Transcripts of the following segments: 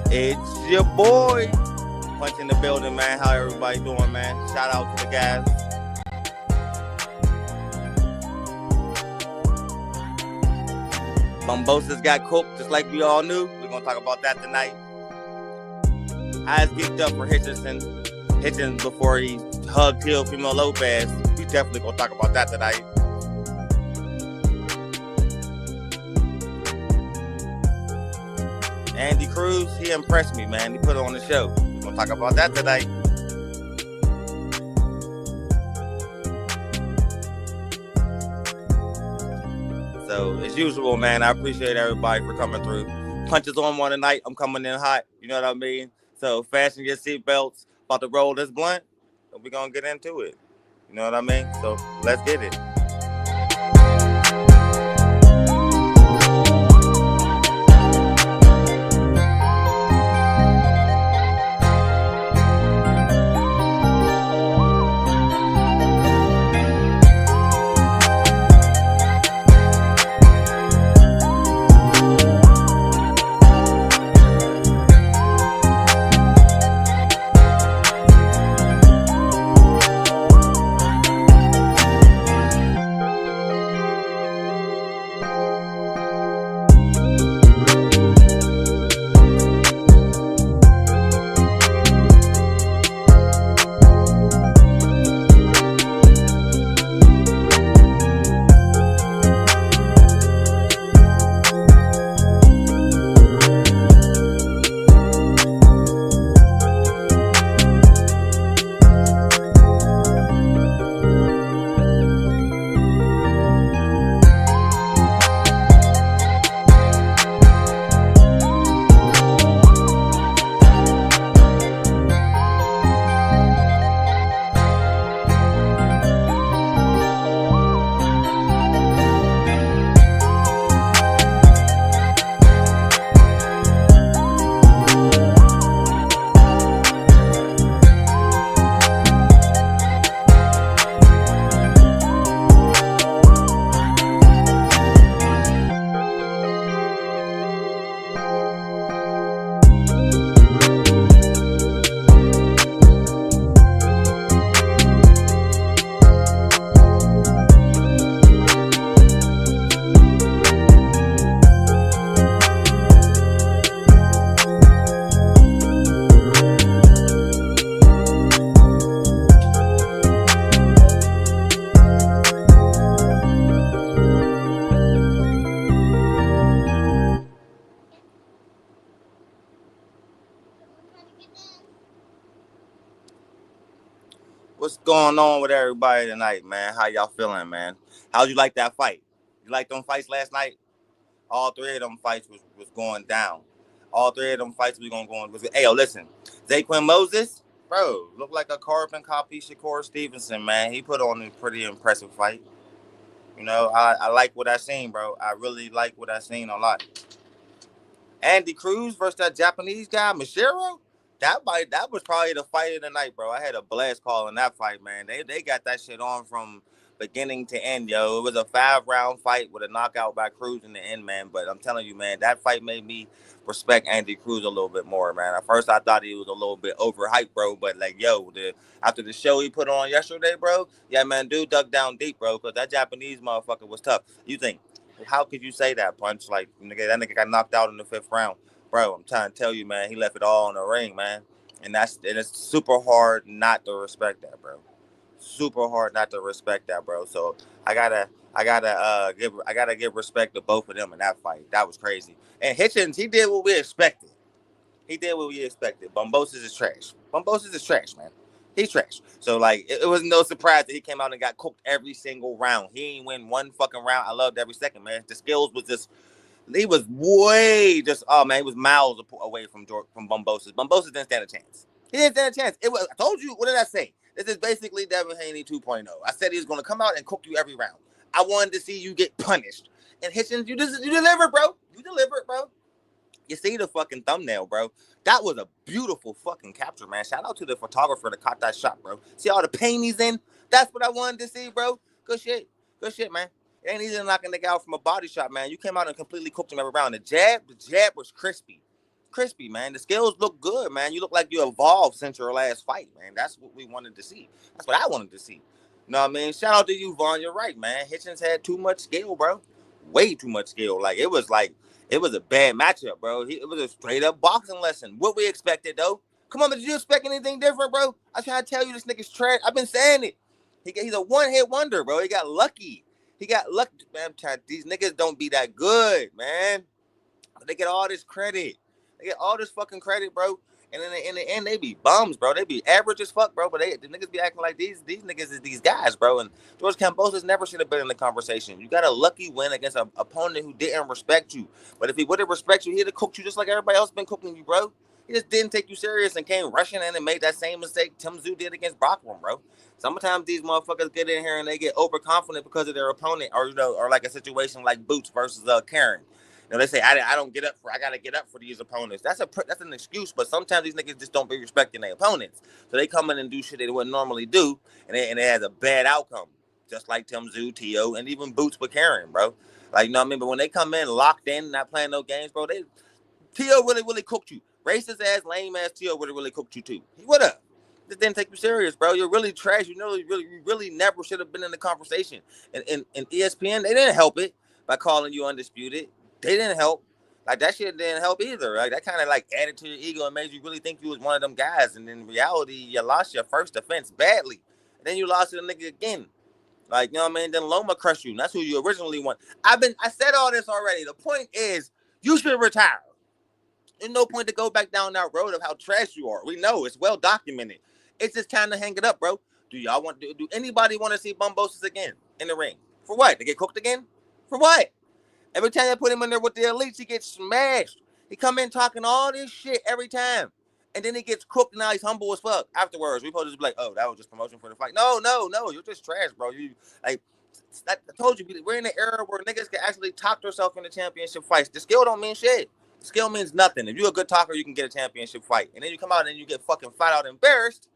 It's your boy. Punch in the building, man. How everybody doing, man? Shout out to the guys. Bumbosos got cooked just like we all knew. We're going to talk about that tonight. Eyes geeked up for Hitchens before he hugged Teofimo Lopez. We definitely going to talk about that tonight. Andy Cruz, he impressed me, man. He put on the show. We're going to talk about that tonight. So, as usual, man, I appreciate everybody for coming through. Punches on one tonight. I'm coming in hot. You know what I mean? So, fasten your seatbelts. About to roll this blunt. And we're going to get into it. You know what I mean? So, let's get it. What's going on with everybody tonight, man? How y'all feeling, man? How'd you like that fight? You like them fights last night? All three of them fights was going down. All three of them fights was going to go on. Hey, yo, listen. Zaquin Moses, bro, looked like a carbon copy Shakur Stevenson, man. He put on a pretty impressive fight. You know, I like what I seen, bro. I really like what I seen a lot. Andy Cruz versus that Japanese guy, Mashiro. That was probably the fight of the night, bro. I had a blast calling that fight, man. They got that shit on from beginning to end, yo. It was a 5-round fight with a knockout by Cruz in the end, man. But I'm telling you, man, that fight made me respect Andy Cruz a little bit more, man. At first, I thought he was a little bit overhyped, bro. But like, yo, after the show he put on yesterday, bro, yeah, man, dude dug down deep, bro, because that Japanese motherfucker was tough. You think? How could you say that, Punch? Like, that nigga got knocked out in the 5th round. Bro, I'm trying to tell you, man, he left it all in the ring, man. And it's super hard not to respect that, bro. Super hard not to respect that, bro. So I gotta give respect to both of them in that fight. That was crazy. And Hitchens, he did what we expected. Bumbosos is trash. Bumbosos is trash, man. He's trash. So, like, it was no surprise that he came out and got cooked every single round. He ain't win one fucking round. I loved every second, man. The skills was just, he was way just, oh, man, he was miles away from Bumbosos. Bumbosos didn't stand a chance. He didn't stand a chance. I told you, what did I say? This is basically Devin Haney 2.0. I said he was going to come out and cook you every round. I wanted to see you get punished. And Hitchens, you delivered, bro. You delivered, bro. You see the fucking thumbnail, bro. That was a beautiful fucking capture, man. Shout out to the photographer that caught that shot, bro. See all the pain he's in? That's what I wanted to see, bro. Good shit. Good shit, man. It ain't easy to knock a nigga out from a body shot, man. You came out and completely cooked him every round. The jab was crispy. crispy, man. The skills look good, man. You look like you evolved since your last fight, man. That's what we wanted to see. That's what I wanted to see. You know what I mean? Shout out to you, Vaughn. You're right, man. Hitchens had too much skill, bro. Way too much skill. Like it was a bad matchup, bro. It was a straight up boxing lesson. What we expected though. Come on, did you expect anything different, bro? I trying to tell you this nigga's trash. I've been saying it. He's a one hit wonder, bro. He got lucky. He got lucky, man. These niggas don't be that good, man. They get all this credit. They get all this fucking credit, bro. And in the end, they be bums, bro. They be average as fuck, bro. But the niggas be acting like these niggas is these guys, bro. And George Kambosos never should have been in the conversation. You got a lucky win against an opponent who didn't respect you. But if he would have respected you, he'd have cooked you just like everybody else been cooking you, bro. He just didn't take you serious and came rushing in and made that same mistake Tim Tszyu did against Brockman, bro. Sometimes these motherfuckers get in here and they get overconfident because of their opponent, or or like a situation like Boots versus Karen. They say I don't get up for. I gotta get up for these opponents. That's an excuse, but sometimes these niggas just don't be respecting their opponents. So they come in and do shit they wouldn't normally do, and it has a bad outcome. Just like Tim Tszyu, T.O., and even Boots with Karen, bro. Like, you know what I mean? But when they come in locked in, not playing no games, bro, T.O. really cooked you. Racist ass, lame ass T.O. would have really cooked you too. He would have. Just didn't take you serious, bro. You're really trash. You really never should have been in the conversation. And ESPN, they didn't help it by calling you undisputed. They didn't help. Like, that shit didn't help either. Like, that kind of like added to your ego and made you really think you was one of them guys. And in reality, you lost your first defense badly. And then you lost to the nigga again. Like, you know what I mean? Then Loma crushed you. And that's who you originally want. I said all this already. The point is, you should retire. There's no point to go back down that road of how trash you are. We know. It's well documented. It's just time to hang it up, bro. Do anybody want to see Bumbosos again in the ring? For what? To get cooked again? For what? Every time they put him in there with the elites, he gets smashed. He come in talking all this shit every time. And then he gets cooked, and now he's humble as fuck. Afterwards, we supposed to just be like, oh, that was just promotion for the fight. No. You're just trash, bro. I told you, we're in an era where niggas can actually talk themselves in the championship fights. The skill don't mean shit. The skill means nothing. If you're a good talker, you can get a championship fight. And then you come out and you get fucking flat out embarrassed.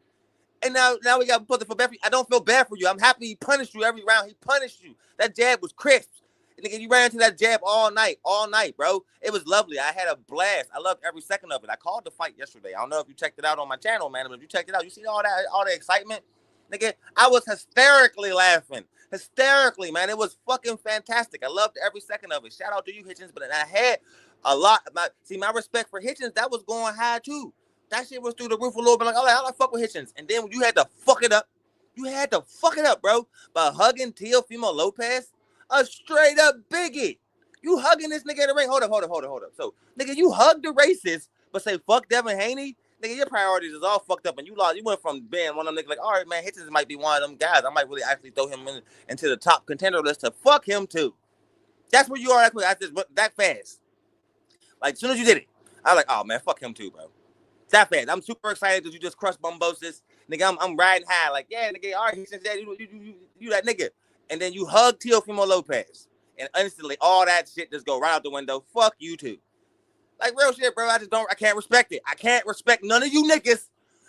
And now we got to put the for bad for you. I don't feel bad for you. I'm happy he punished you every round. He punished you. That jab was crisp. Nigga, you ran into that jab all night, bro. It was lovely. I had a blast. I loved every second of it. I called the fight yesterday. I don't know if you checked it out on my channel, man. But if you checked it out, you see all the excitement? Nigga, I was hysterically laughing. Hysterically, man. It was fucking fantastic. I loved every second of it. Shout out to you, Hitchens. But I had a lot. My respect for Hitchens, that was going high, too. That shit was through the roof a little bit. Like, I fuck with Hitchens. And then when you had to fuck it up, bro, by hugging Teofimo Lopez. A straight up bigot. You hugging this nigga in the ring. Hold up. So, nigga, you hug the racist, but say fuck Devin Haney. Nigga, your priorities is all fucked up, and you lost. You went from being one of them niggas like, all right, man, Hitchens might be one of them guys. I might really actually throw him into the top contender list to fuck him too. That's where you are that fast. Like, as soon as you did it, I was like, oh man, fuck him too, bro. That fast. I'm super excited that you just crushed Bumbosos. Nigga, I'm riding high. Like, yeah, nigga, all right, Hitchens, yeah, you that nigga. And then you hug Teofimo Lopez. And instantly, all that shit just go right out the window. Fuck you too. Like, real shit, bro. I can't respect it. I can't respect none of you niggas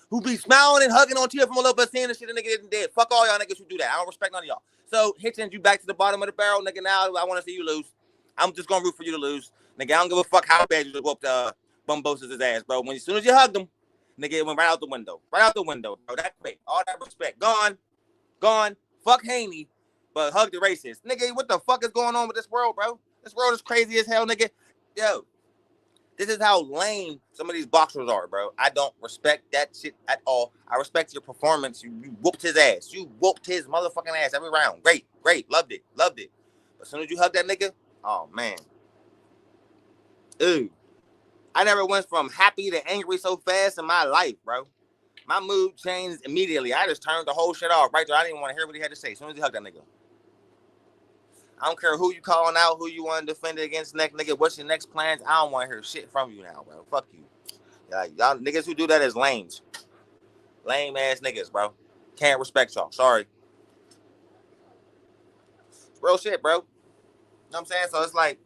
who be smiling and hugging on Teofimo Lopez saying the shit a nigga isn't dead. Fuck all y'all niggas who do that. I don't respect none of y'all. So, Hitchens, you back to the bottom of the barrel, nigga. Now I want to see you lose. I'm just going to root for you to lose. Nigga, I don't give a fuck how bad you just whooped Bumbosos' ass, bro. As soon as you hugged him, nigga, it went right out the window. Right out the window, bro. That quick. All that respect. Gone. Fuck Haney. But hug the racist. Nigga, what the fuck is going on with this world, bro? This world is crazy as hell, nigga. Yo, this is how lame some of these boxers are, bro. I don't respect that shit at all. I respect your performance. You whooped his ass. You whooped his motherfucking ass every round. Great. Loved it. But as soon as you hug that nigga, oh, man. Ooh. I never went from happy to angry so fast in my life, bro. My mood changed immediately. I just turned the whole shit off right there. I didn't want to hear what he had to say as soon as he hugged that nigga. I don't care who you calling out, who you want to defend it against next, nigga. What's your next plans? I don't want to hear shit from you now, bro. Fuck you. Like, y'all niggas who do that is lames. Lame ass niggas, bro. Can't respect y'all. Sorry. It's real shit, bro. You know what I'm saying? So it's like,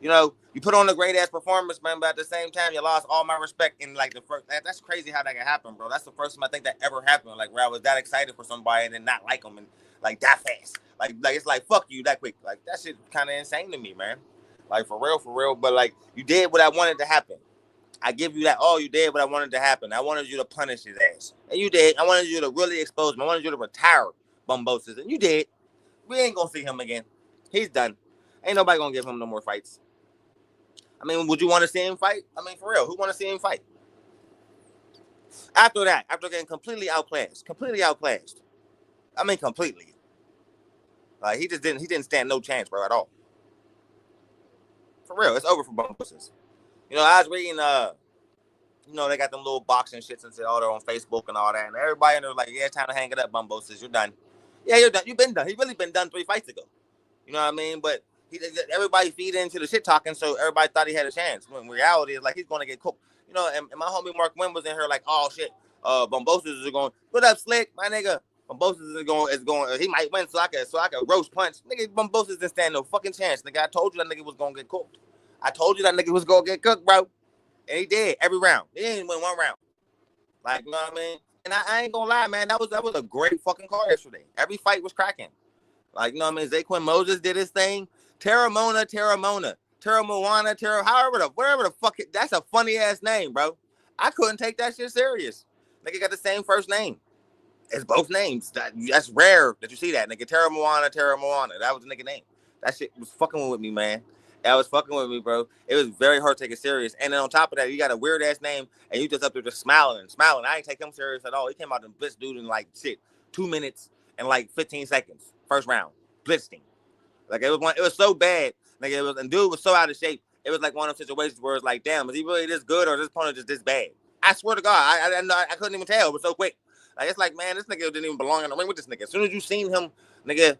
you know, you put on a great ass performance, man, but at the same time, you lost all my respect in like the first. That's crazy how that can happen, bro. That's the first time I think that ever happened. Like, where I was that excited for somebody and then not like them and like that fast. Like it's like fuck you that quick. Like that shit kind of insane to me, man. Like for real. But like you did what I wanted to happen. I give you that. Oh, you did what I wanted to happen. I wanted you to punish his ass. And you did. I wanted you to really expose him. I wanted you to retire Bumbosos. And you did. We ain't going to see him again. He's done. Ain't nobody going to give him no more fights. I mean, would you want to see him fight? I mean, for real, who want to see him fight? After that, after getting completely outclassed. I mean, completely. Like, he didn't stand no chance, bro, at all. For real, it's over for Bumbosos. You know, I was reading, you know, they got them little boxing shits and all that on Facebook and all that, and everybody in there like, yeah, it's time to hang it up, Bumbosos. You're done. Yeah, you're done. You've been done. He really been done 3 fights ago. You know what I mean? But everybody feed into the shit talking, so everybody thought he had a chance. When reality is like he's gonna get cooked. You know, and my homie Mark Wynn was in here like, oh shit, Bumbosos is going. What up, Slick, my nigga? Bumbosos is going. He might win, so I can roast punch. Nigga, Bumbosos didn't stand no fucking chance. Nigga, I told you that nigga was gonna get cooked. I told you that nigga was gonna get cooked, bro. And he did every round. He didn't win 1 round. Like, you know what I mean? And I ain't gonna lie, man. That was a great fucking card yesterday. Every fight was cracking. Like, you know what I mean? Zaquin Moses did his thing. Terramona, whatever the fuck that's a funny ass name, bro. I couldn't take that shit serious. Nigga got the same first name. It's both names. That's rare that you see that. Nigga, Terramona. That was the nigga name. That shit was fucking with me, man. That was fucking with me, bro. It was very hard to take it serious. And then on top of that, you got a weird ass name and you just up there just smiling. I ain't take him serious at all. He came out and blitzed dude in like 2 minutes and like 15 seconds. First round. Blitzed him. Like it was so bad. Like and dude was so out of shape. It was like one of those situations where it's like, damn, is he really this good or is this opponent just this bad? I swear to God, I couldn't even tell. It was so quick. Like it's like, man, this nigga didn't even belong in the ring with this nigga. As soon as you seen him, nigga,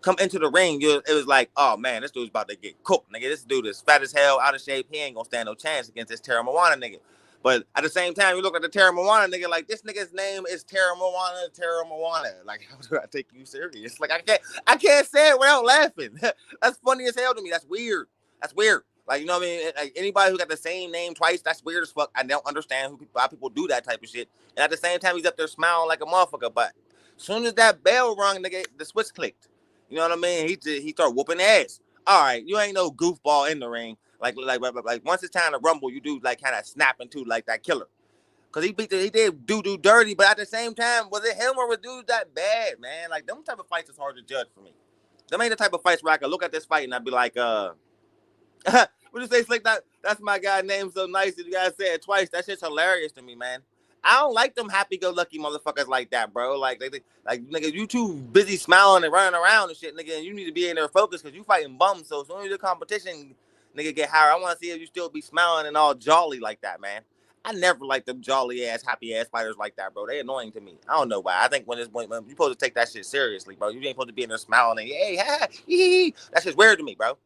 come into the ring, it was like, oh man, this dude's about to get cooked, nigga. This dude is fat as hell, out of shape. He ain't gonna stand no chance against this Terramona nigga. But at the same time, you look at the Terramona nigga, like this nigga's name is Terramona. Like, how do I take you serious? Like I can't say it without laughing. That's funny as hell to me. That's weird. Like, you know what I mean? Like anybody who got the same name twice, that's weird as fuck. I don't understand why people do that type of shit. And at the same time, he's up there smiling like a motherfucker. But as soon as that bell rung, nigga, the switch clicked. You know what I mean? He started whooping ass. All right, you ain't no goofball in the ring. Like once it's time to rumble, you do like kind of snap into like that killer. Cause he did do dirty, but at the same time, was it him or was dude that bad, man? Like them type of fights is hard to judge for me. Them ain't the type of fights where I can look at this fight and I'd be like, what you say, Slick? That's my guy name so nice that you guys said it twice. That shit's hilarious to me, man. I don't like them happy-go-lucky motherfuckers like that, bro. Like nigga, you too busy smiling and running around and shit, nigga. And you need to be in there focused because you fighting bums. So as soon as the competition, nigga, get higher, I want to see if you still be smiling and all jolly like that, man. I never liked them jolly-ass, happy-ass fighters like that, bro. They annoying to me. I don't know why. I think when you're supposed to take that shit seriously, bro. You ain't supposed to be in there smiling and, hey, ha, hee. That shit's weird to me, bro.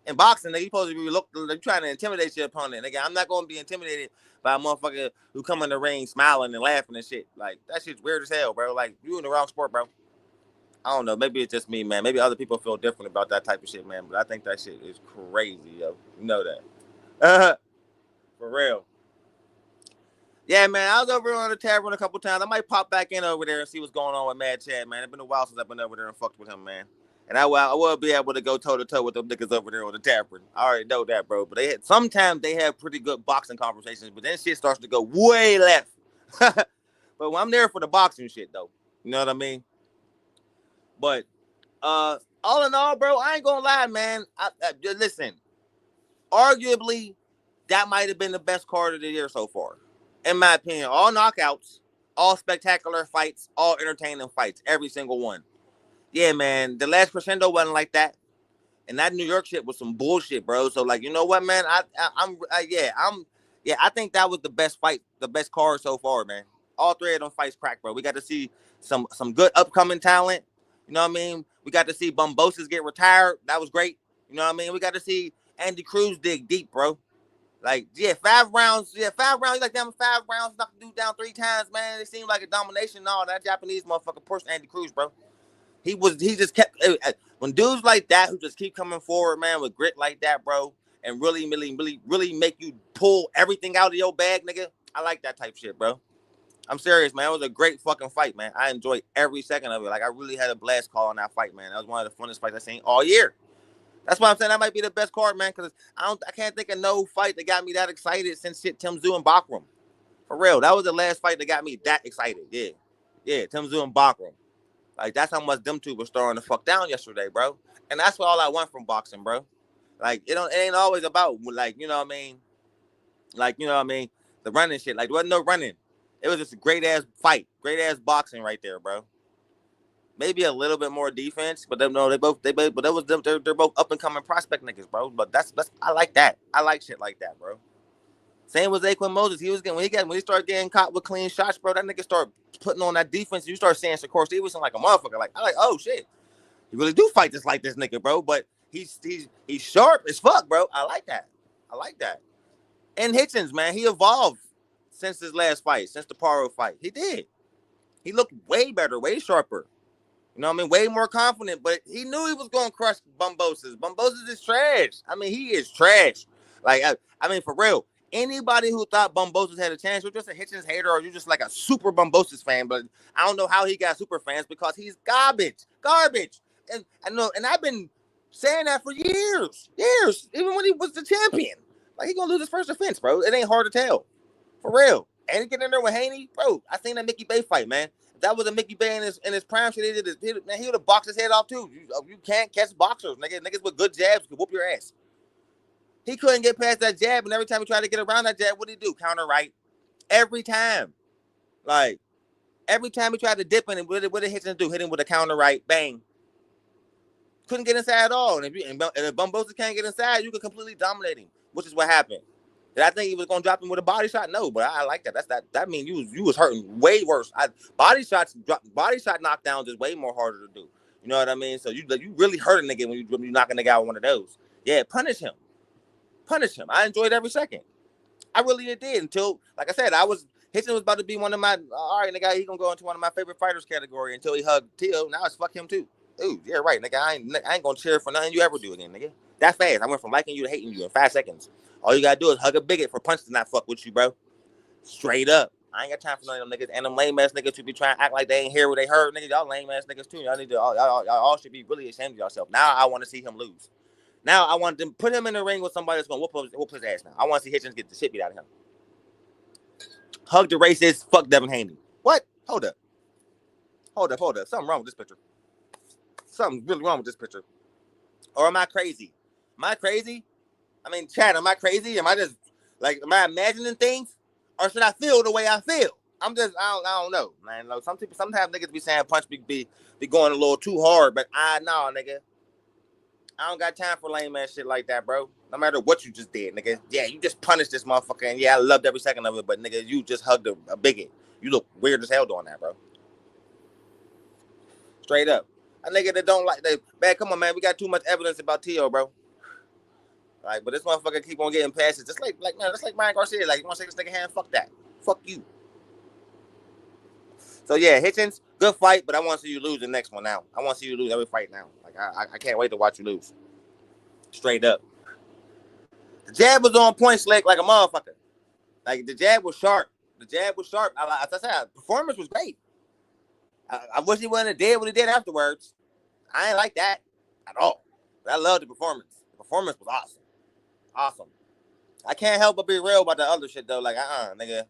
In boxing, nigga, you supposed to be trying to intimidate your opponent, nigga. I'm not going to be intimidated by a motherfucker who come in the ring smiling and laughing and shit. Like, that shit's weird as hell, bro. Like, you in the wrong sport, bro. I don't know. Maybe it's just me, man. Maybe other people feel different about that type of shit, man. But I think that shit is crazy, yo. You know that. For real. Yeah, man. I was over on the tavern a couple times. I might pop back in over there and see what's going on with Mad Chad, man. It's been a while since I've been over there and fucked with him, man. And I will be able to go toe-to-toe with them niggas over there on the tavern. I already know that, bro. But sometimes they have pretty good boxing conversations, but then shit starts to go way left. But I'm there for the boxing shit, though. You know what I mean? But all in all, bro, I ain't gonna lie, man. Listen, arguably, that might have been the best card of the year so far. In my opinion, all knockouts, all spectacular fights, all entertaining fights, every single one. Yeah, man, the last crescendo wasn't like that, and that New York shit was some bullshit, bro. So, like, you know what, man? I think that was the best fight, the best card so far, man. All 3 of them fights cracked, bro. We got to see some good upcoming talent. You know what I mean? We got to see Bumbosos get retired. That was great. You know what I mean? We got to see Andy Cruz dig deep, bro. Like, 5 rounds. Yeah, 5 rounds. You like them 5 rounds, knock the dude down 3 times, man. It seemed like a domination. No, that Japanese motherfucker pushed Andy Cruz, bro. He just kept, when dudes like that who just keep coming forward, man, with grit like that, bro, and really make you pull everything out of your bag, nigga. I like that type shit, bro. I'm serious, man. It was a great fucking fight, man. I enjoyed every second of it. Like, I really had a blast calling that fight, man. That was one of the funnest fights I've seen all year. That's why I'm saying that might be the best card, man. Because I can't think of no fight that got me that excited since shit Tim Tszyu and Bakram. For real, that was the last fight that got me that excited. Yeah, Tim Tszyu and Bakram. Like that's how much them two was throwing the fuck down yesterday, bro. And that's what all I want from boxing, bro. Like it ain't always about like you know what I mean, like you know what I mean, the running shit. Like there wasn't no running. It was just a great ass fight, great ass boxing right there, bro. Maybe a little bit more defense, but no, but that was them. They're both up and coming prospect niggas, bro. But that's I like that. I like shit like that, bro. Same with Aquin Moses. He was getting when he started getting caught with clean shots, bro. That nigga started putting on that defense. You start saying Shakur Stevenson like a motherfucker. Like I like, oh shit, you really do fight just like this nigga, bro. But he's sharp as fuck, bro. I like that. I like that. And Hitchens, man, he evolved since his last fight, since the Paro fight. He did. He looked way better, way sharper. You know what I mean? Way more confident, but he knew he was going to crush Bumbosos. Bumbosos is trash. I mean, he is trash. Like, I mean, for real. Anybody who thought Bumbosos had a chance, you're just a Hitchens hater or you're just like a super Bumbosos fan, but I don't know how he got super fans because he's garbage. Garbage. And I know, and I've been saying that for years. Even when he was the champion. Like, he going to lose his first defense, bro. It ain't hard to tell. For real. And he getting in there with Haney, bro. I seen that Mickey Bay fight, man. If that was a Mickey Bay in his prime shit, man, he would have boxed his head off too. You can't catch boxers, niggas with good jabs could whoop your ass. He couldn't get past that jab, and every time he tried to get around that jab, what did he do? Counter right. Every time. Like, every time he tried to dip in, what did Hitchens do? Hit him with a counter right, bang. Couldn't get inside at all. And if Bumbosos can't get inside, you can completely dominate him, which is what happened. Did I think he was gonna drop him with a body shot? No, but I like that. That means you was hurting way worse. Body shot knockdowns is way more harder to do. You know what I mean? So you really hurt a nigga when you knock a nigga out with one of those. Yeah, punish him. I enjoyed every second. I really did until, like I said, Hitchens was about to be one of my all right, nigga. He gonna go into one of my favorite fighters category until he hugged Tio. Now it's fuck him too. Ooh, yeah, right, nigga. I ain't gonna cheer for nothing you ever do again, nigga. That fast. I went from liking you to hating you in 5 seconds. All you gotta do is hug a bigot for punch to not fuck with you, bro. Straight up. I ain't got time for none of them niggas. And them lame ass niggas who be trying to act like they ain't hear what they heard, niggas. Y'all lame ass niggas too. Y'all all should be really ashamed of yourself. Now I want to see him lose. Now I want to put him in the ring with somebody that's gonna whoop his ass now. I want to see Hitchens get the shit beat out of him. Hug the racist, fuck Devin Haney. What? Hold up. Something wrong with this picture. Something really wrong with this picture. Or am I crazy? Am I crazy? I mean, Chad, am I crazy? Am I just, like, am I imagining things? Or should I feel the way I feel? I don't know, man. Like, sometimes niggas be saying punch be going a little too hard, but no, nigga. I don't got time for lame ass shit like that, bro. No matter what you just did, nigga. Yeah, you just punished this motherfucker, and yeah, I loved every second of it, but nigga, you just hugged a bigot. You look weird as hell doing that, bro. Straight up. A nigga that don't like that. Man, come on, man. We got too much evidence about T.O., bro. Like, but this motherfucker keep on getting passes. Just like Ryan Garcia. Like, you want to shake this nigga hand? Fuck that. Fuck you. So, yeah, Hitchens, good fight, but I want to see you lose the next one now. I want to see you lose every fight now. Like, I can't wait to watch you lose. Straight up. The jab was on point, Slick, like a motherfucker. Like, the jab was sharp. As I said, performance was great. I wish he wouldn't have did what he did afterwards. I ain't like that at all. But I love the performance. The performance was awesome. Awesome. I can't help but be real about the other shit, though. Like, nigga.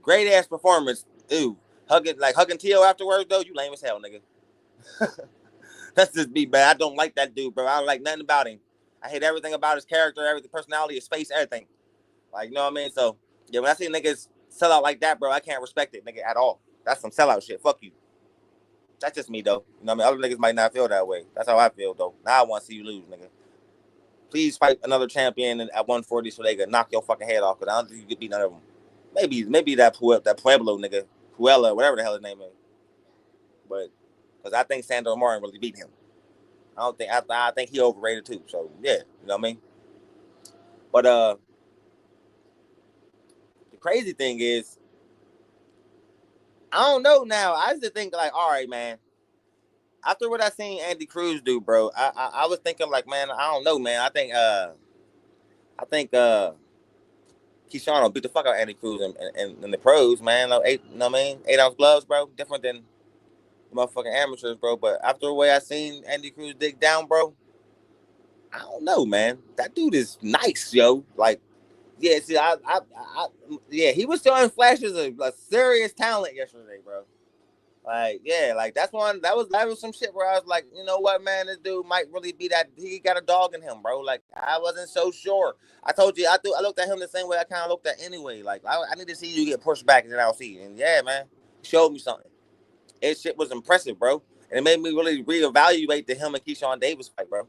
Great ass performance. Ew. Hugging T.O. afterwards, though, you lame as hell, nigga. That's just me, man. I don't like that dude, bro. I don't like nothing about him. I hate everything about his character, everything, personality, his face, everything. Like, you know what I mean? So, yeah, when I see niggas sell out like that, bro, I can't respect it, nigga, at all. That's some sellout shit. Fuck you. That's just me, though. You know what I mean? Other niggas might not feel that way. That's how I feel, though. Now I want to see you lose, nigga. Please fight another champion at 140 so they can knock your fucking head off, because I don't think you could beat none of them. Maybe that Pueblo nigga, Puella, whatever the hell his name is. But, because I think Sandor Martin really beat him. I think he overrated, too. So, yeah, you know what I mean? But, the crazy thing is, I don't know now. I just think, like, all right, man. After what I seen Andy Cruz do, bro, I was thinking, like, man, I don't know, man. I think Keyshawn will beat the fuck out of Andy Cruz in the pros, man. You know what I mean? 8-ounce gloves, bro. Different than motherfucking amateurs, bro. But after the way I seen Andy Cruz dig down, bro, I don't know, man. That dude is nice, yo. Like, yeah, see, yeah, he was showing flashes of a serious talent yesterday, bro. Like, yeah, like that was some shit where I was like, you know what, man, this dude might really be that. He got a dog in him, bro. Like, I wasn't so sure. I told you, I looked at him the same way I kind of looked at anyway. Like, I need to see you get pushed back, and then I'll see. And yeah, man, showed me something. It shit was impressive, bro, and it made me really reevaluate the him and Keyshawn Davis fight, bro.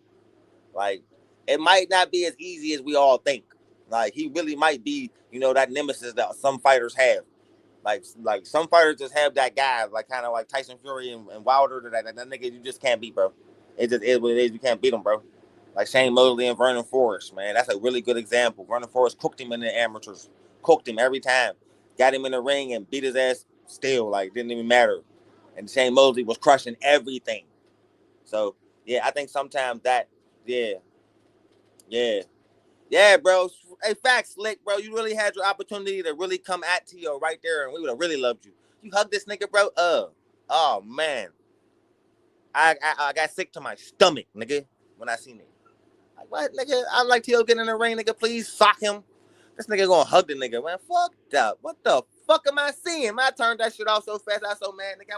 Like, it might not be as easy as we all think. Like, he really might be, that nemesis that some fighters have. Like some fighters just have that guy, like kind of like Tyson Fury and Wilder, that nigga you just can't beat, bro. It just is what it is. You can't beat him, bro. Like Shane Mosley and Vernon Forrest, man. That's a really good example. Vernon Forrest cooked him in the amateurs. Cooked him every time. Got him in the ring and beat his ass still. Like, didn't even matter. And Shane Mosley was crushing everything. So, yeah, I think sometimes that, yeah, yeah. Yeah, bro. Hey, facts, Slick, bro. You really had your opportunity to really come at T.O. right there, and we would have really loved you. You hugged this nigga, bro. Oh man, I got sick to my stomach, nigga, when I seen it. Like, what, nigga? I'm like, T.O. get in the ring, nigga. Please sock him. This nigga gonna hug the nigga, man. Fucked up. What the fuck am I seeing? I turned that shit off so fast. I was so mad, nigga.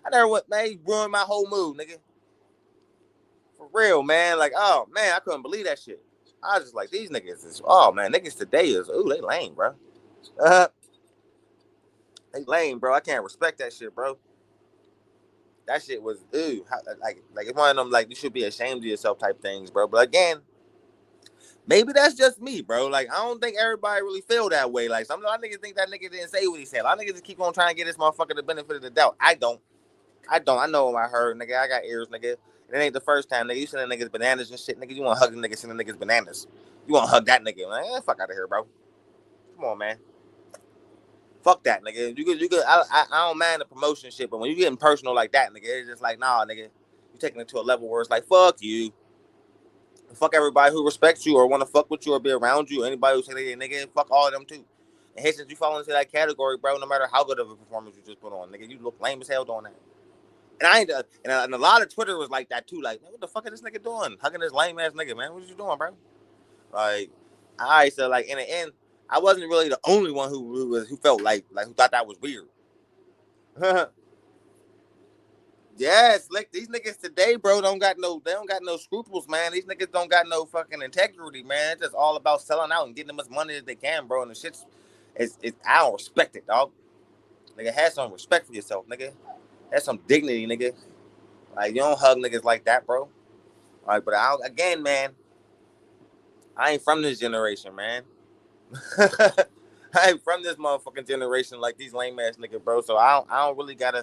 I never went, man. He ruined my whole mood, nigga. For real, man. Like, oh man, I couldn't believe that shit. I was just like, these niggas is, oh man, niggas today is, ooh, they lame, bro. They lame, bro. I can't respect that shit, bro. That shit was, ooh, like it's one of them, like, you should be ashamed of yourself type things, bro. But again, maybe that's just me, bro. Like, I don't think everybody really feel that way. Like, some of y'all niggas think that nigga didn't say what he said. A lot of niggas just keep on trying to get this motherfucker the benefit of the doubt. I don't. I know what I heard, nigga. I got ears, nigga. It ain't the first time, nigga. You seen the niggas bananas and shit, nigga. You want to hug the nigga, send the niggas bananas. You want to hug that nigga, man? Fuck out of here, bro. Come on, man. Fuck that, nigga. You could. I don't mind the promotion shit, but when you getting personal like that, nigga, it's just like, nah, nigga. You taking it to a level where it's like, fuck you. Fuck everybody who respects you or want to fuck with you or be around you. Anybody who say they nigga, fuck all of them too. And hey, since you fall into that category, bro, no matter how good of a performance you just put on, nigga, you look lame as hell doing that. And I ain't, and a lot of Twitter was like that too. Like, man, what the fuck is this nigga doing? Hugging this lame ass nigga, man. What you doing, bro? Like, all right, so like in the end, I wasn't really the only one who felt like who thought that was weird. Yeah, Slick. These niggas today, bro, they don't got no scruples, man. These niggas don't got no fucking integrity, man. It's just all about selling out and getting as much money as they can, bro. And the shit's, I don't respect it, dog. Nigga, have some respect for yourself, nigga. Have some dignity, nigga. Like, you don't hug niggas like that, bro. All right, but again, man, I ain't from this generation, man. I ain't from this motherfucking generation like these lame ass niggas, bro. So I don't really got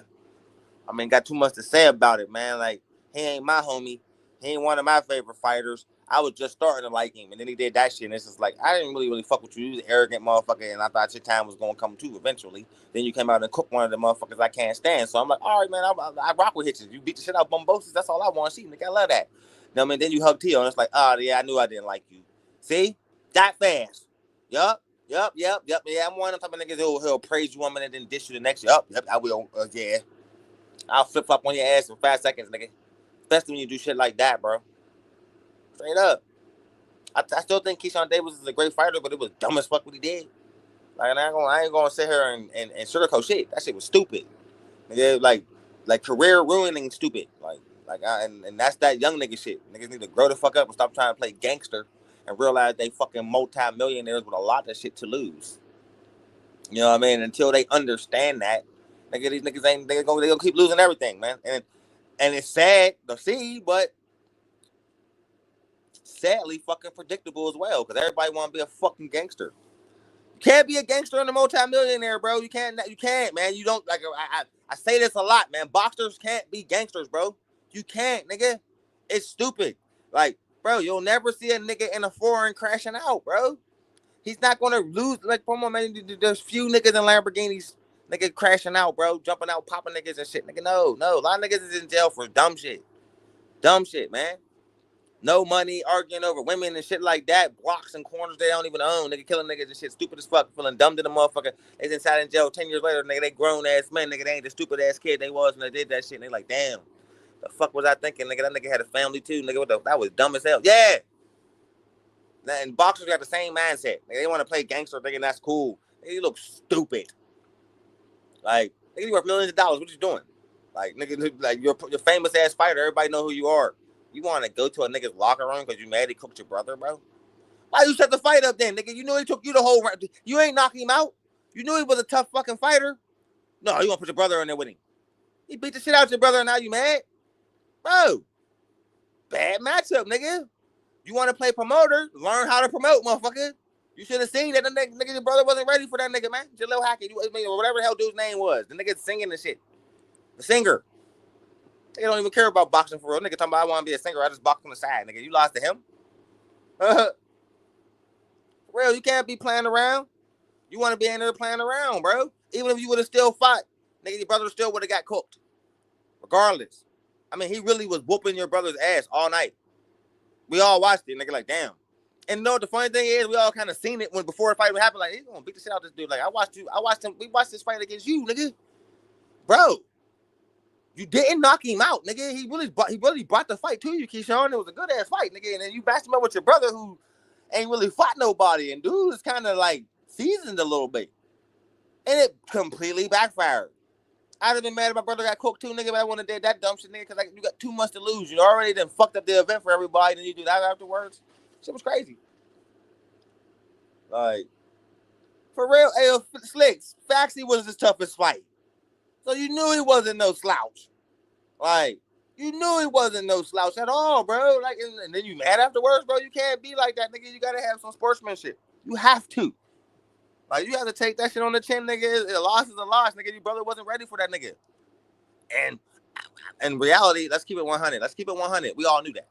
too much to say about it, man. Like, he ain't my homie. He ain't one of my favorite fighters. I was just starting to like him, and then he did that shit, and it's just like, I didn't really fuck with you. You was an arrogant motherfucker, and I thought your time was going to come too eventually. Then you came out and cooked one of the motherfuckers I can't stand. So I'm like, all right, man, I rock with hitches. You beat the shit out of Bumbosos. That's all I want to see, nigga. I love that. You know what I mean? Then you hug Tio, and it's like, oh, yeah, I knew I didn't like you. See? That fast. Yup. Yeah, I'm one of them type of niggas who'll praise you 1 minute and then dish you the next. Yup, I will. Yeah. I'll flip flop on your ass in 5 seconds, nigga. Especially when you do shit like that, bro. Straight up. I still think Keyshawn Davis is a great fighter, but it was dumb as fuck what he did. Like, I ain't gonna sit here and sugarcoat shit. That shit was stupid. Nigga, like career ruining stupid. And that's that young nigga shit. Niggas need to grow the fuck up and stop trying to play gangster and realize they fucking multi-millionaires with a lot of shit to lose. You know what I mean? Until they understand that, nigga, these niggas ain't they gonna keep losing everything, man. And it's sad to see, but sadly fucking predictable as well, because everybody want to be a fucking gangster. You can't be a gangster and a multi-millionaire, bro. You can't, man. You don't, like, I say this a lot, man. Boxers can't be gangsters, bro. You can't, nigga. It's stupid. Like, bro, you'll never see a nigga in a foreign crashing out, bro. He's not gonna lose. Like, come on, man. There's few niggas in Lamborghinis, nigga, crashing out, bro, jumping out, popping niggas and shit, nigga. No. A lot of niggas is in jail for dumb shit, man. No money, arguing over women and shit like that. Blocks and corners they don't even own. Nigga killing niggas and shit. Stupid as fuck. Feeling dumb to the motherfucker. They's inside in jail 10 years later. Nigga, they grown ass men. Nigga, they ain't the stupid ass kid they was when they did that shit. And they like, damn. The fuck was I thinking? Nigga, that nigga had a family too. Nigga, that was dumb as hell. Yeah. And boxers got the same mindset. They want to play gangster thinking that's cool. You look stupid. Like, nigga, you worth millions of dollars. What you doing? Like, nigga, like you're famous ass fighter. Everybody know who you are. You want to go to a nigga's locker room because you mad he cooked your brother, bro? Why you set the fight up then, nigga? You knew he took you the whole round. You ain't knocking him out. You knew he was a tough fucking fighter. No, you want to put your brother in there with him. He beat the shit out of your brother and now you mad? Bro, bad matchup, nigga. You want to play promoter? Learn how to promote, motherfucker. You should have seen that the nigga, your brother wasn't ready for that nigga, man. Jalil Hackett, whatever the hell dude's name was. The nigga singing and shit. The singer. They don't even care about boxing for real. Nigga talking about I want to be a singer. I just box on the side, nigga. You lost to him? For real, you can't be playing around. You want to be in there playing around, bro. Even if you would have still fought, nigga, your brother still would have got cooked. Regardless. I mean, he really was whooping your brother's ass all night. We all watched it, nigga, like, damn. And you know what the funny thing is? We all kind of seen it when before the fight happened. Like, he's going to beat the shit out of this dude. Like, I watched him. We watched this fight against you, nigga. Bro. You didn't knock him out, nigga. He really brought the fight to you, Keyshawn. It was a good-ass fight, nigga. And then you bashed him up with your brother who ain't really fought nobody. And dude is kind of, like, seasoned a little bit. And it completely backfired. I'd have been mad if my brother got cooked too, nigga, but I wouldn't have did that dumb shit, nigga, because like, you got too much to lose. You already done fucked up the event for everybody, and you do that afterwards. Shit was crazy. Like, for real, Slicks, Faxi was his toughest fight. So you knew he wasn't no slouch. Like, you knew he wasn't no slouch at all, bro. Like, and then you mad afterwards, bro. You can't be like that, nigga. You gotta have some sportsmanship. You have to. Like, you have to take that shit on the chin, nigga. A loss is a loss, nigga. Your brother wasn't ready for that nigga. And in reality, let's keep it 100. Let's keep it 100. We all knew that.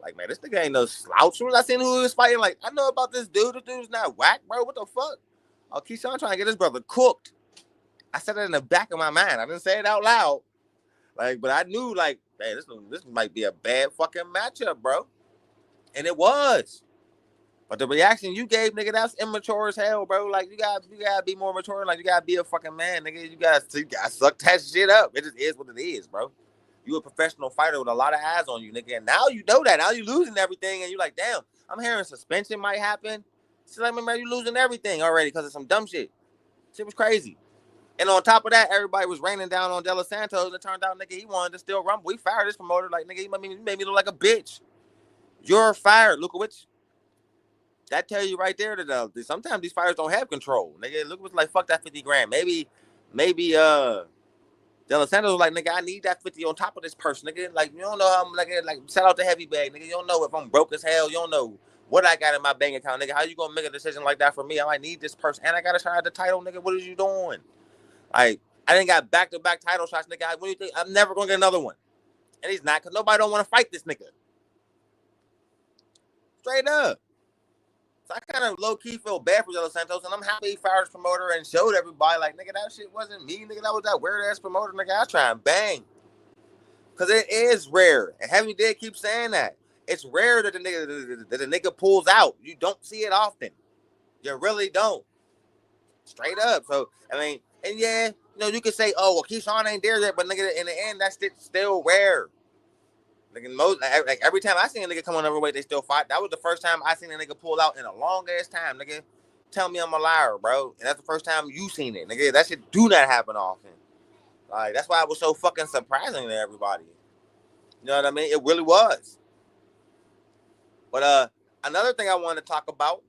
Like, man, this nigga ain't no slouch. When I seen who he was fighting, like, I know about this dude. This dude's not whack, bro. What the fuck? Oh, Keyshawn trying to get his brother cooked. I said it in the back of my mind. I didn't say it out loud. Like, but I knew, like, hey, this might be a bad fucking matchup, bro. And it was. But the reaction you gave, nigga, that's immature as hell, bro. Like, you gotta be more mature. Like, you gotta be a fucking man, nigga. You gotta suck that shit up. It just is what it is, bro. You a professional fighter with a lot of eyes on you, nigga. And now you know that. Now you losing everything, and you like, damn, I'm hearing suspension might happen. So like, man, you losing everything already because of some dumb shit. Shit was crazy. And on top of that, everybody was raining down on De Los Santos, and it turned out, nigga, he wanted to still rumble. We fired this promoter, like, nigga, you made me look like a bitch. You're fired, Lukowicz. That tell you right there that sometimes these fighters don't have control. Nigga, Lukowicz like, fuck that 50 grand. Maybe De Los Santos was like, nigga, I need that 50 on top of this person, nigga. Like, you don't know how I'm like shout out to Heavy Bag, nigga. You don't know if I'm broke as hell. You don't know what I got in my bank account, nigga. How you gonna make a decision like that for me? I might need this person, and I gotta try out the title, nigga. What is you doing? Like, I didn't got back-to-back title shots, nigga. What do you think? I'm never gonna get another one. And he's not, because nobody don't want to fight this nigga. Straight up. So I kind of low-key feel bad for De Los Santos, and I'm happy he fired his promoter and showed everybody, like, nigga, that shit wasn't me, nigga. That was that weird-ass promoter, nigga. I was trying to bang. Because it is rare. And Heavy did keep saying that. It's rare that the nigga pulls out. You don't see it often. You really don't. Straight up. So, I mean, and yeah, you know, you could say, oh, well, Keyshawn ain't there yet, but nigga, in the end, that's still rare. Like every time I seen a nigga come on overweight, they still fight. That was the first time I seen a nigga pull out in a long ass time, nigga. Tell me I'm a liar, bro. And that's the first time you seen it, nigga. That shit do not happen often. Like, that's why it was so fucking surprising to everybody. You know what I mean? It really was. But another thing I wanted to talk about,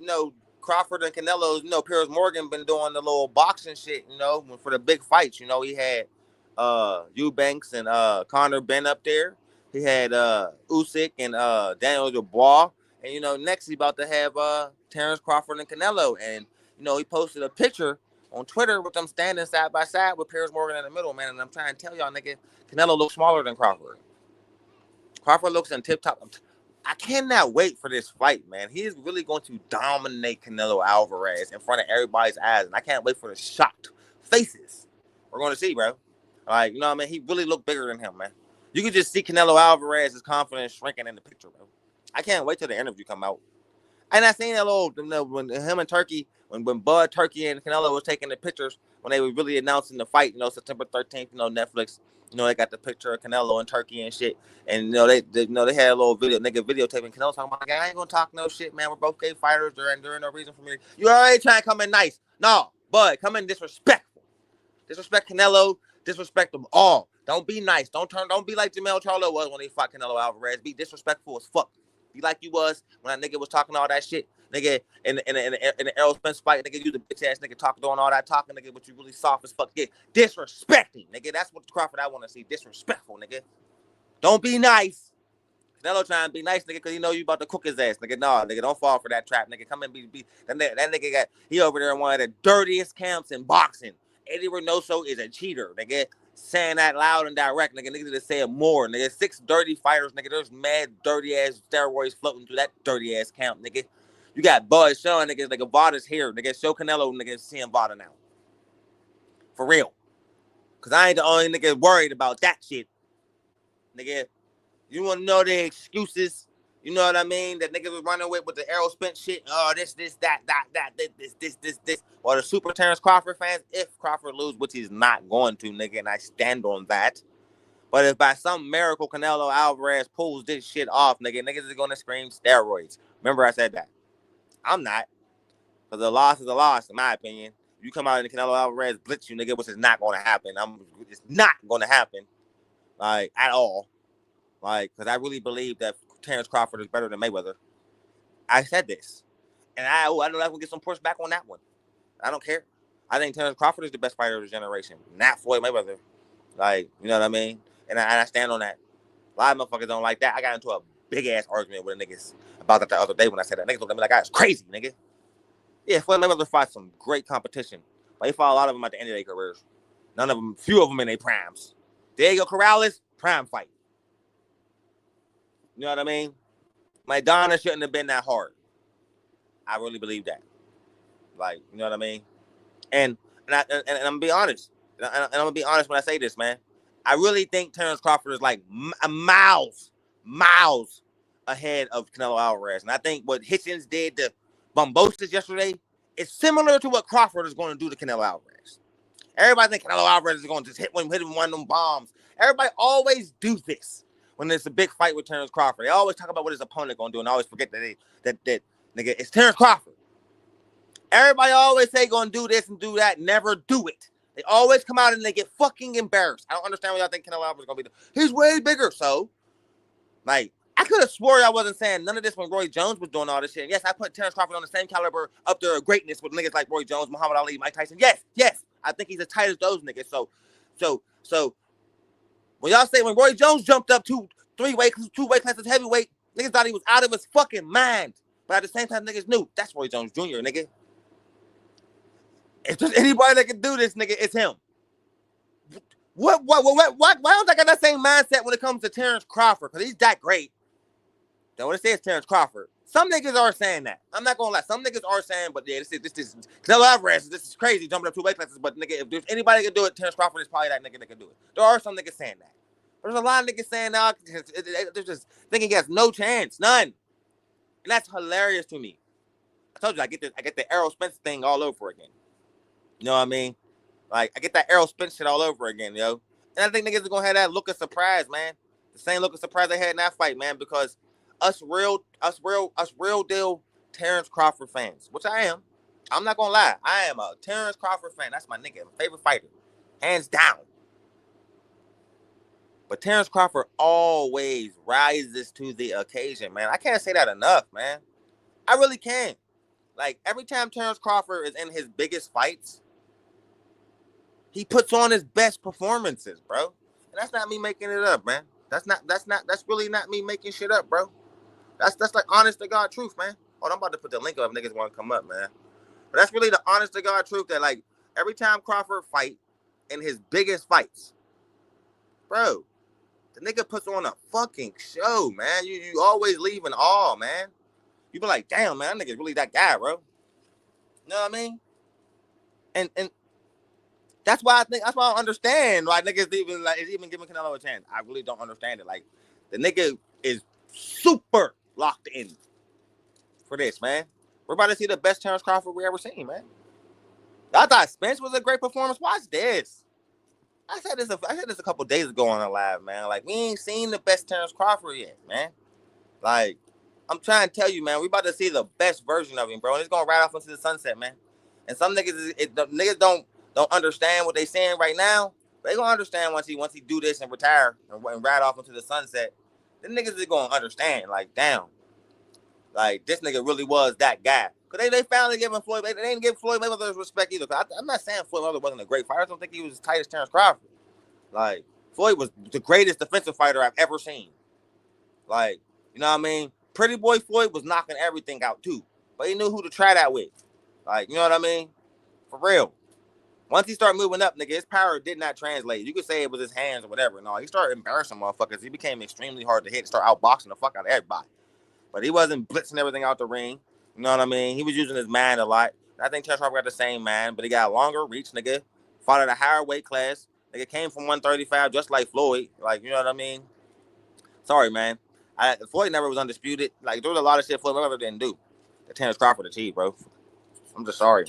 you know, Crawford and Canelo, you know, Piers Morgan been doing the little boxing shit, you know, for the big fights. You know, he had Eubanks and Conor Ben up there. He had Usyk and Daniel Dubois. And, you know, next he's about to have Terrence Crawford and Canelo. And, you know, he posted a picture on Twitter with them standing side by side with Piers Morgan in the middle, man. And I'm trying to tell y'all, nigga, Canelo looks smaller than Crawford. Crawford looks in tip-top. I cannot wait for this fight, man. He is really going to dominate Canelo Alvarez in front of everybody's eyes. And I can't wait for the shocked faces we're going to see, bro. Like, you know what I mean? He really looked bigger than him, man. You can just see Canelo Alvarez's confidence shrinking in the picture, bro. I can't wait till the interview come out. And I seen that little, you know, when him and Turkey, when Bud, Turkey, and Canelo was taking the pictures, when they were really announcing the fight, you know, September 13th, you know, Netflix. You know, they got the picture of Canelo in Turkey and shit. And you know, they had a little nigga videotaping Canelo talking about, I ain't gonna talk no shit, man. We're both gay fighters. There ain't no reason for me. You already trying to come in nice. No, bud, come in disrespectful. Disrespect Canelo. Disrespect them all. Don't be nice. Don't be like Jamel Charlo was when he fought Canelo Alvarez. Be disrespectful as fuck. Be like you was when that nigga was talking all that shit. Nigga, in the Errol Spence fight, nigga, you the bitch ass nigga doing all that talking, nigga, but you really soft as fuck. Yeah, disrespecting, nigga. That's what Crawford I want to see. Disrespectful, nigga. Don't be nice. Canelo trying to be nice, nigga, because you know you about to cook his ass, nigga. No, nigga, don't fall for that trap, nigga. Come and be that nigga he over there in one of the dirtiest camps in boxing. Eddie Reynoso is a cheater, nigga. Saying that loud and direct, nigga. Niggas to say it more, nigga. 6 dirty fighters, nigga. There's mad dirty ass steroids floating through that dirty ass camp, nigga. You got boys showing niggas, nigga. Vada's here, nigga. Show Canelo, nigga, seeing Vada now. For real. Cause I ain't the only nigga worried about that shit, nigga. You want to know the excuses? You know what I mean? That niggas was running with the Errol Spence shit. Oh, this, that, this. Or the super Terrence Crawford fans, if Crawford lose, which he's not going to, nigga, and I stand on that. But if by some miracle Canelo Alvarez pulls this shit off, niggas is going to scream steroids. Remember I said that. I'm not. Because a loss is a loss, in my opinion. You come out and Canelo Alvarez blitz you, nigga, which is not going to happen. It's not going to happen, like, at all. Like, because I really believe that Terrence Crawford is better than Mayweather. I said this. And I know I'm going to get some pushback on that one. I don't care. I think Terrence Crawford is the best fighter of his generation, not Floyd Mayweather. Like, you know what I mean? And I stand on that. A lot of motherfuckers don't like that. I got into a big-ass argument with the niggas about that the other day when I said that. Niggas looked at me like I was crazy, nigga. Yeah, Floyd Mayweather fought some great competition. But he fought a lot of them at the end of their careers. None of them, few of them in their primes. Diego Corrales, prime fight. You know what I mean? Maidana shouldn't have been that hard. I really believe that. Like, you know what I mean? And I'm gonna be honest. And I'm gonna be honest when I say this, man. I really think Terrence Crawford is like miles ahead of Canelo Alvarez. And I think what Hitchens did to Bumbosos yesterday is similar to what Crawford is going to do to Canelo Alvarez. Everybody think Canelo Alvarez is going to just hit him one of them bombs. Everybody always do this when there's a big fight with Terrence Crawford. They always talk about what his opponent going to do and always forget that nigga, it's Terrence Crawford. Everybody always say going to do this and do that, never do it. They always come out and they get fucking embarrassed. I don't understand what y'all think Canelo Alvarez is going to be doing. He's way bigger, so. Like, I could have swore I wasn't saying none of this when Roy Jones was doing all this shit. Yes, I put Terrence Crawford on the same caliber up there of greatness with niggas like Roy Jones, Muhammad Ali, Mike Tyson. Yes. I think he's as tight as those niggas. So when y'all say when Roy Jones jumped up two weight classes heavyweight, niggas thought he was out of his fucking mind. But at the same time, niggas knew that's Roy Jones Jr., nigga. If there's anybody that can do this, nigga, it's him. Why don't I got that same mindset when it comes to Terrence Crawford? Because he's that great. Don't want to say it's Terrence Crawford. Some niggas are saying that. I'm not gonna lie. Some niggas are saying, but yeah, this is Canelo Alvarez. This is crazy jumping up 2 weight classes. But nigga, if there's anybody that can do it, Terrence Crawford is probably that nigga that can do it. There are some niggas saying that. There's a lot of niggas saying now they're just thinking he has no chance, none, and that's hilarious to me. I told you I get the Errol Spence thing all over again. You know what I mean? Like I get that Errol Spence shit all over again, yo. And I think niggas are gonna have that look of surprise, man. The same look of surprise they had in that fight, man, because us real deal Terrence Crawford fans, which I am. I'm not gonna lie. I am a Terrence Crawford fan. That's my nigga, my favorite fighter. Hands down. But Terrence Crawford always rises to the occasion, man. I can't say that enough, man. I really can't. Like, every time Terrence Crawford is in his biggest fights, he puts on his best performances, bro. And that's not me making it up, man. That's really not me making shit up, bro. That's like honest to God truth, man. Oh, I'm about to put the link up if niggas want to come up, man. But that's really the honest to God truth that, like, every time Crawford fight in his biggest fights, bro, the nigga puts on a fucking show, man. You always leave in awe, man. You be like, damn, man, that nigga's really that guy, bro. You know what I mean? And that's why I understand why niggas is even giving Canelo a chance. I really don't understand it. Like, the nigga is super locked in for this, man. We're about to see the best Terrence Crawford we ever seen, man. I thought Spence was a great performance. Watch this. I said this a couple days ago on the live, man. Like, we ain't seen the best Terrence Crawford yet, man. Like, I'm trying to tell you, man, we about to see the best version of him, bro. And it's gonna ride off into the sunset, man. And some niggas, the niggas don't understand what they saying right now. They gonna understand once he do this and retire and ride off into the sunset. The niggas is gonna understand, like, damn, like this nigga really was that guy. Cause they finally giving Floyd. They didn't give Floyd Mayweather respect either. I'm not saying Floyd Mayweather wasn't a great fighter. I don't think he was as tight as Terrence Crawford. Like, Floyd was the greatest defensive fighter I've ever seen. Like, you know what I mean? Pretty boy Floyd was knocking everything out too, but he knew who to try that with. Like, you know what I mean? For real. Once he started moving up, nigga, his power did not translate. You could say it was his hands or whatever. No, he started embarrassing motherfuckers. He became extremely hard to hit, start outboxing the fuck out of everybody. But he wasn't blitzing everything out the ring. You know what I mean? He was using his mind a lot. I think Terrence Crawford got the same mind, but he got a longer reach, nigga. Fought at a higher weight class. Nigga came from 135 just like Floyd. Like, you know what I mean? Sorry, man. Floyd never was undisputed. Like, there was a lot of shit Floyd never didn't do that Terrence Crawford achieved, bro. I'm just sorry.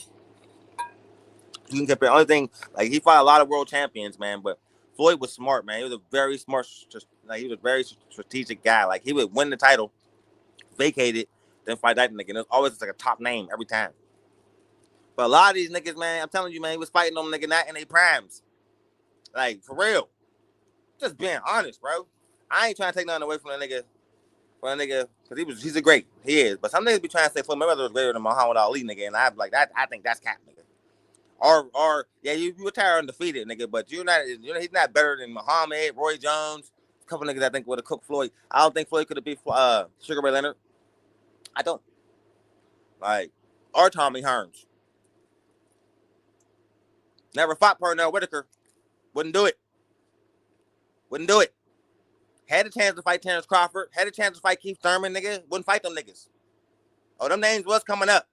You can compare. Only thing, like, he fought a lot of world champions, man, but Floyd was smart, man. He was a very smart, like, he was a very strategic guy. Like, he would win the title, vacate it, then fight that nigga. And it was always like a top name every time. But a lot of these niggas, man, I'm telling you, man, he was fighting them nigga not in their primes. Like, for real. Just being honest, bro. I ain't trying to take nothing away from that nigga. Because he's a great. He is. But some niggas be trying to say Floyd Mayweather was greater than Muhammad Ali, nigga. And I'm like, that. I think that's cap, nigga. Or yeah, you retire undefeated, nigga. But he's not better than Muhammad, Roy Jones, a couple niggas I think would have cooked Floyd. I don't think Floyd could have beat Sugar Ray Leonard. I don't. Like, or Tommy Hearns. Never fought Pernell Whitaker. Wouldn't do it. Had a chance to fight Terrence Crawford. Had a chance to fight Keith Thurman, nigga. Wouldn't fight them niggas. Oh, them names was coming up.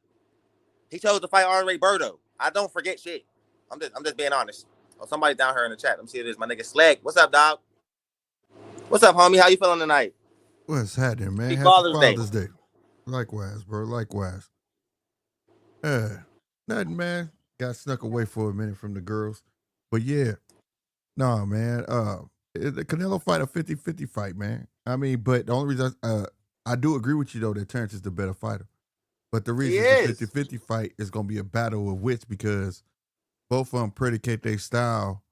He chose to fight Andre Berto. I don't forget shit. I'm just being honest. Oh, somebody down here in the chat. Let me see who it is. My nigga Slag. What's up, dog? What's up, homie? How you feeling tonight? What's happening, man? Happy Father's Day. Likewise, bro. Likewise. Nothing, man. Got snuck away for a minute from the girls. But yeah. No, man. The Canelo fight a 50-50 fight, man. I mean, but the only reason I do agree with you though that Terrence is the better fighter. But the reason it's a 50-50 fight is gonna be a battle of wits because both of them predicate their style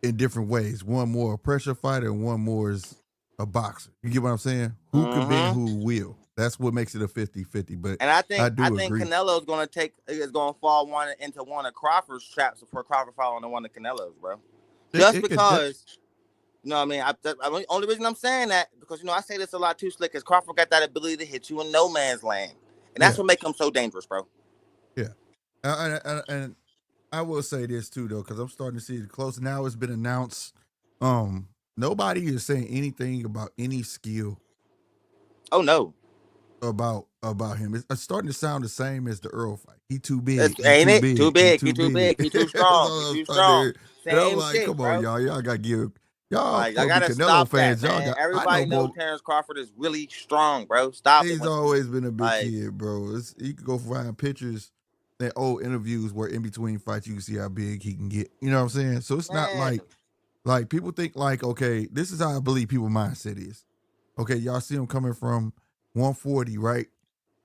in different ways. One more a pressure fighter and one more is a boxer. You get what I'm saying? Who can bend, who will. That's what makes it a 50-50. But and I think Canelo's gonna fall into one of Crawford's traps before Crawford fall into one of Canelo's, bro. Just because, you know what I mean? Only reason I'm saying that, because, you know, I say this a lot too, Slick, is Crawford got that ability to hit you in no man's land. And that's what makes him so dangerous, bro. Yeah. And I will say this too, though, because I'm starting to see it close. Now it's been announced. Nobody is saying anything about any skill. Oh, no. About him. It's starting to sound the same as the Earl fight. He too big. Ain't it? Too big. He too strong. He too strong. And I'm like, come on, y'all. Y'all got to give. Y'all I gotta Canelo stop fans. That, man. Everybody knows Terrence Crawford is really strong, bro. Stop it. He's always been a big kid, bro. You can go find pictures and old interviews where in between fights you can see how big he can get. You know what I'm saying? So it's not like people think like, okay, this is how I believe people's mindset is. Okay, y'all see him coming from 140, right?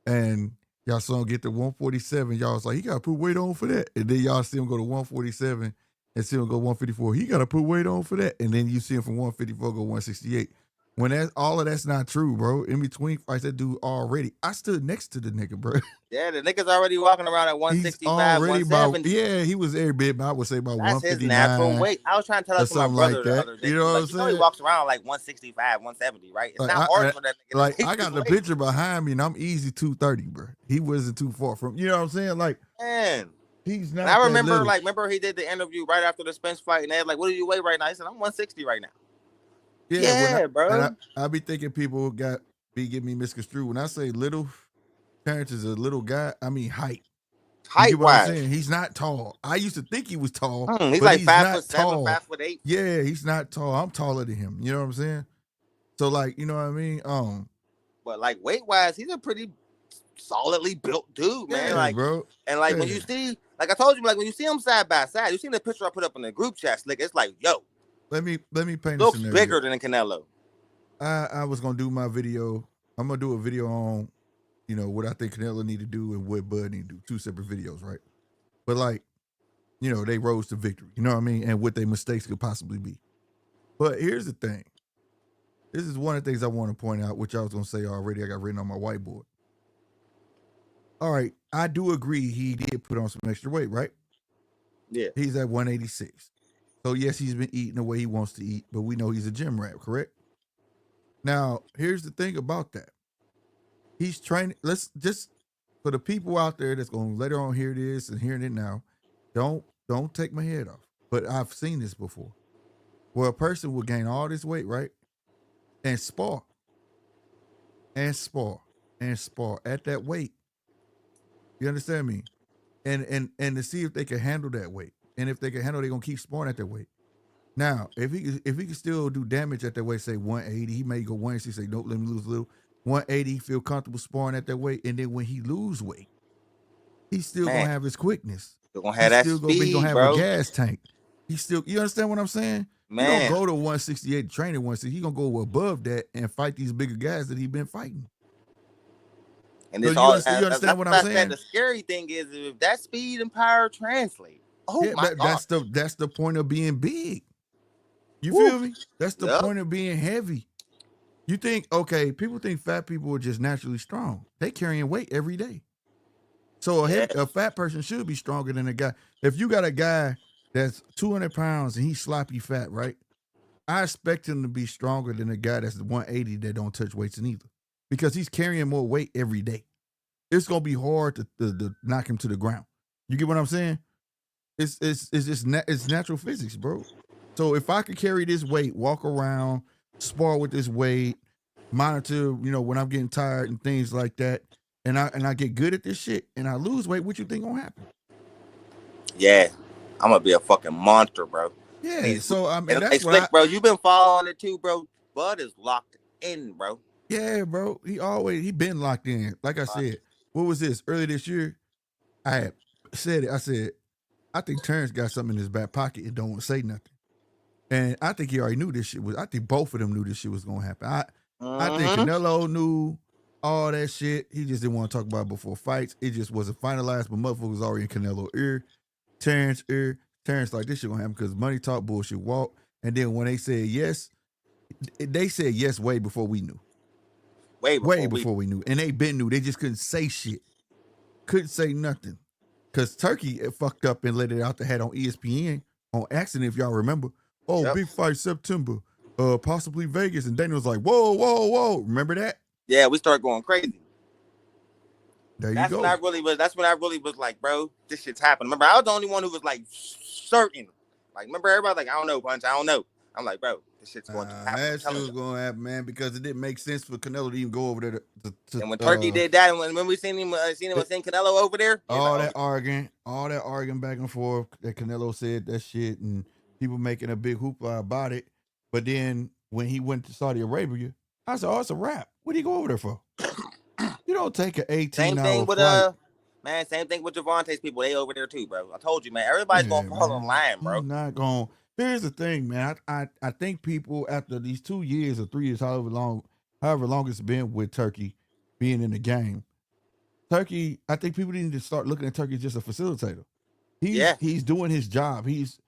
And y'all saw him get to 147. Y'all was like, he got to put weight on for that. And then y'all see him go to 147 and see him go 154. He got to put weight on for that. And then you see him from 154 go 168. When all of that's not true, bro. In between fights, that dude already. I stood next to the nigga, bro. Yeah, the nigga's already walking around at 165, 170. He was every bit, but I would say about 159. That's his natural weight. I was trying to tell us my brother like the other day. You know what I'm saying? He walks around like 165, 170, right? It's not hard for that nigga. Like, I got the picture behind me, and I'm easy 230, bro. He wasn't too far from, you know what I'm saying? Like, man. He's not. And I remember he did the interview right after the Spence fight, and they was like, what do you weigh right now? He said, I'm 160 right now. Yeah, bro. I be thinking people be getting me misconstrued. When I say little, Terrence is a little guy, I mean height. Height-wise. I'm saying? He's not tall. I used to think he was tall. He's like 5'7", 5'8". Yeah, he's not tall. I'm taller than him. You know what I'm saying? So, like, you know what I mean? But like weight-wise, he's a pretty solidly built dude, man. Yeah, Like, bro. and like Yeah. when you see, like I told you, like when you see him side by side, you seen the picture I put up in the group chat, Slick. It's like, yo, Let me paint a looks scenario. bigger than Canelo. I was gonna do my video. I'm gonna do a video on, what I think Canelo need to do and what Bud need to do. Two separate videos, right? But like, they rose to victory. You know what I mean? And what their mistakes could possibly be. But here's the thing. This is one of the things I want to point out, which I was gonna say already. I got written on my whiteboard. All right, I do agree he did put on some extra weight, right? Yeah. He's at 186. So yes, he's been eating the way he wants to eat, but we know he's a gym rat, correct? Now, here's the thing about that. He's training. Let's just, for the people out there that's going to later on hear this and hearing it now, don't take my head off. But I've seen this before, where a person will gain all this weight, right, and spar, and spar, and spar at that weight. You understand me? And to see if they can handle that weight, and if they can handle, they're gonna keep sparring at that weight. Now, if he can still do damage at that weight, say 180, he may go 160, say, nope, let me lose a little. 180, feel comfortable sparring at that weight, and then when he lose weight, he's still gonna have his quickness. He's gonna have that speed, he's gonna have bro. a gas tank. He's still, you understand what I'm saying? Man, he don't go to 168 training 160. He gonna go above that and fight these bigger guys that he been fighting. And so this you understand what I'm saying? The scary thing is if that speed and power translate. Oh yeah, my God. That's the point of being big. You feel me? That's the point of being heavy. You think, okay, people think fat people are just naturally strong. They carrying weight every day. So a fat person should be stronger than a guy. If you got a guy that's 200 pounds and he's sloppy fat, right? I expect him to be stronger than a guy that's 180 that don't touch weights neither. Because he's carrying more weight every day. It's gonna be hard to knock him to the ground. You get what I'm saying? It's just it's natural physics, bro. So if I could carry this weight, walk around, spar with this weight, monitor, when I'm getting tired and things like that, and I get good at this shit, and I lose weight, what you think gonna happen? Yeah, I'm gonna be a fucking monster, bro. Yeah. So I mean, that's Slick, bro. You been following it too, bro. Bud is locked in, bro. Yeah, bro. He been locked in. Like I said, what was this? Earlier this year, I had said it. I said, I think Terrence got something in his back pocket and don't want to say nothing. And I think he already knew this shit was. I think both of them knew this shit was gonna happen. I think Canelo knew all that shit. He just didn't want to talk about it before fights. It just wasn't finalized, but motherfucker was already in Canelo's ear, Terrence ear. Terrence like, this shit gonna happen because money talk, bullshit walk. And then when they said yes, they said yes way before we knew. Way before we knew. And they been knew. They just couldn't say shit. Couldn't say nothing. Because Turkey fucked up and let it out the head on ESPN on accident, if y'all remember. Oh, big fight September. Possibly Vegas. And Daniel was like, whoa, whoa, whoa. Remember that? Yeah, we started going crazy. There you go. That's when I really was like, bro, this shit's happening. Remember, I was the only one who was like certain. Like, remember everybody like, I don't know, Punch, I don't know. I'm like, bro, this shit's going to happen. That shit was going to happen, man, because it didn't make sense for Canelo to even go over there. And when Turkey did that, and when we seen him send Canelo over there, all that arguing back and forth, that Canelo said that shit, and people making a big hoopla about it. But then when he went to Saudi Arabia, I said, oh, it's a wrap. What did he go over there for? You don't take an 18-hour flight. Man, same thing with Javante's people. They over there too, bro. I told you, man. Everybody's gonna fall in line, bro. He's not going. Here's the thing, man. I think people after these 2 years or 3 years, however long it's been with Turkey being in the game, Turkey, I think people need to start looking at Turkey as just a facilitator. He's doing his job. He's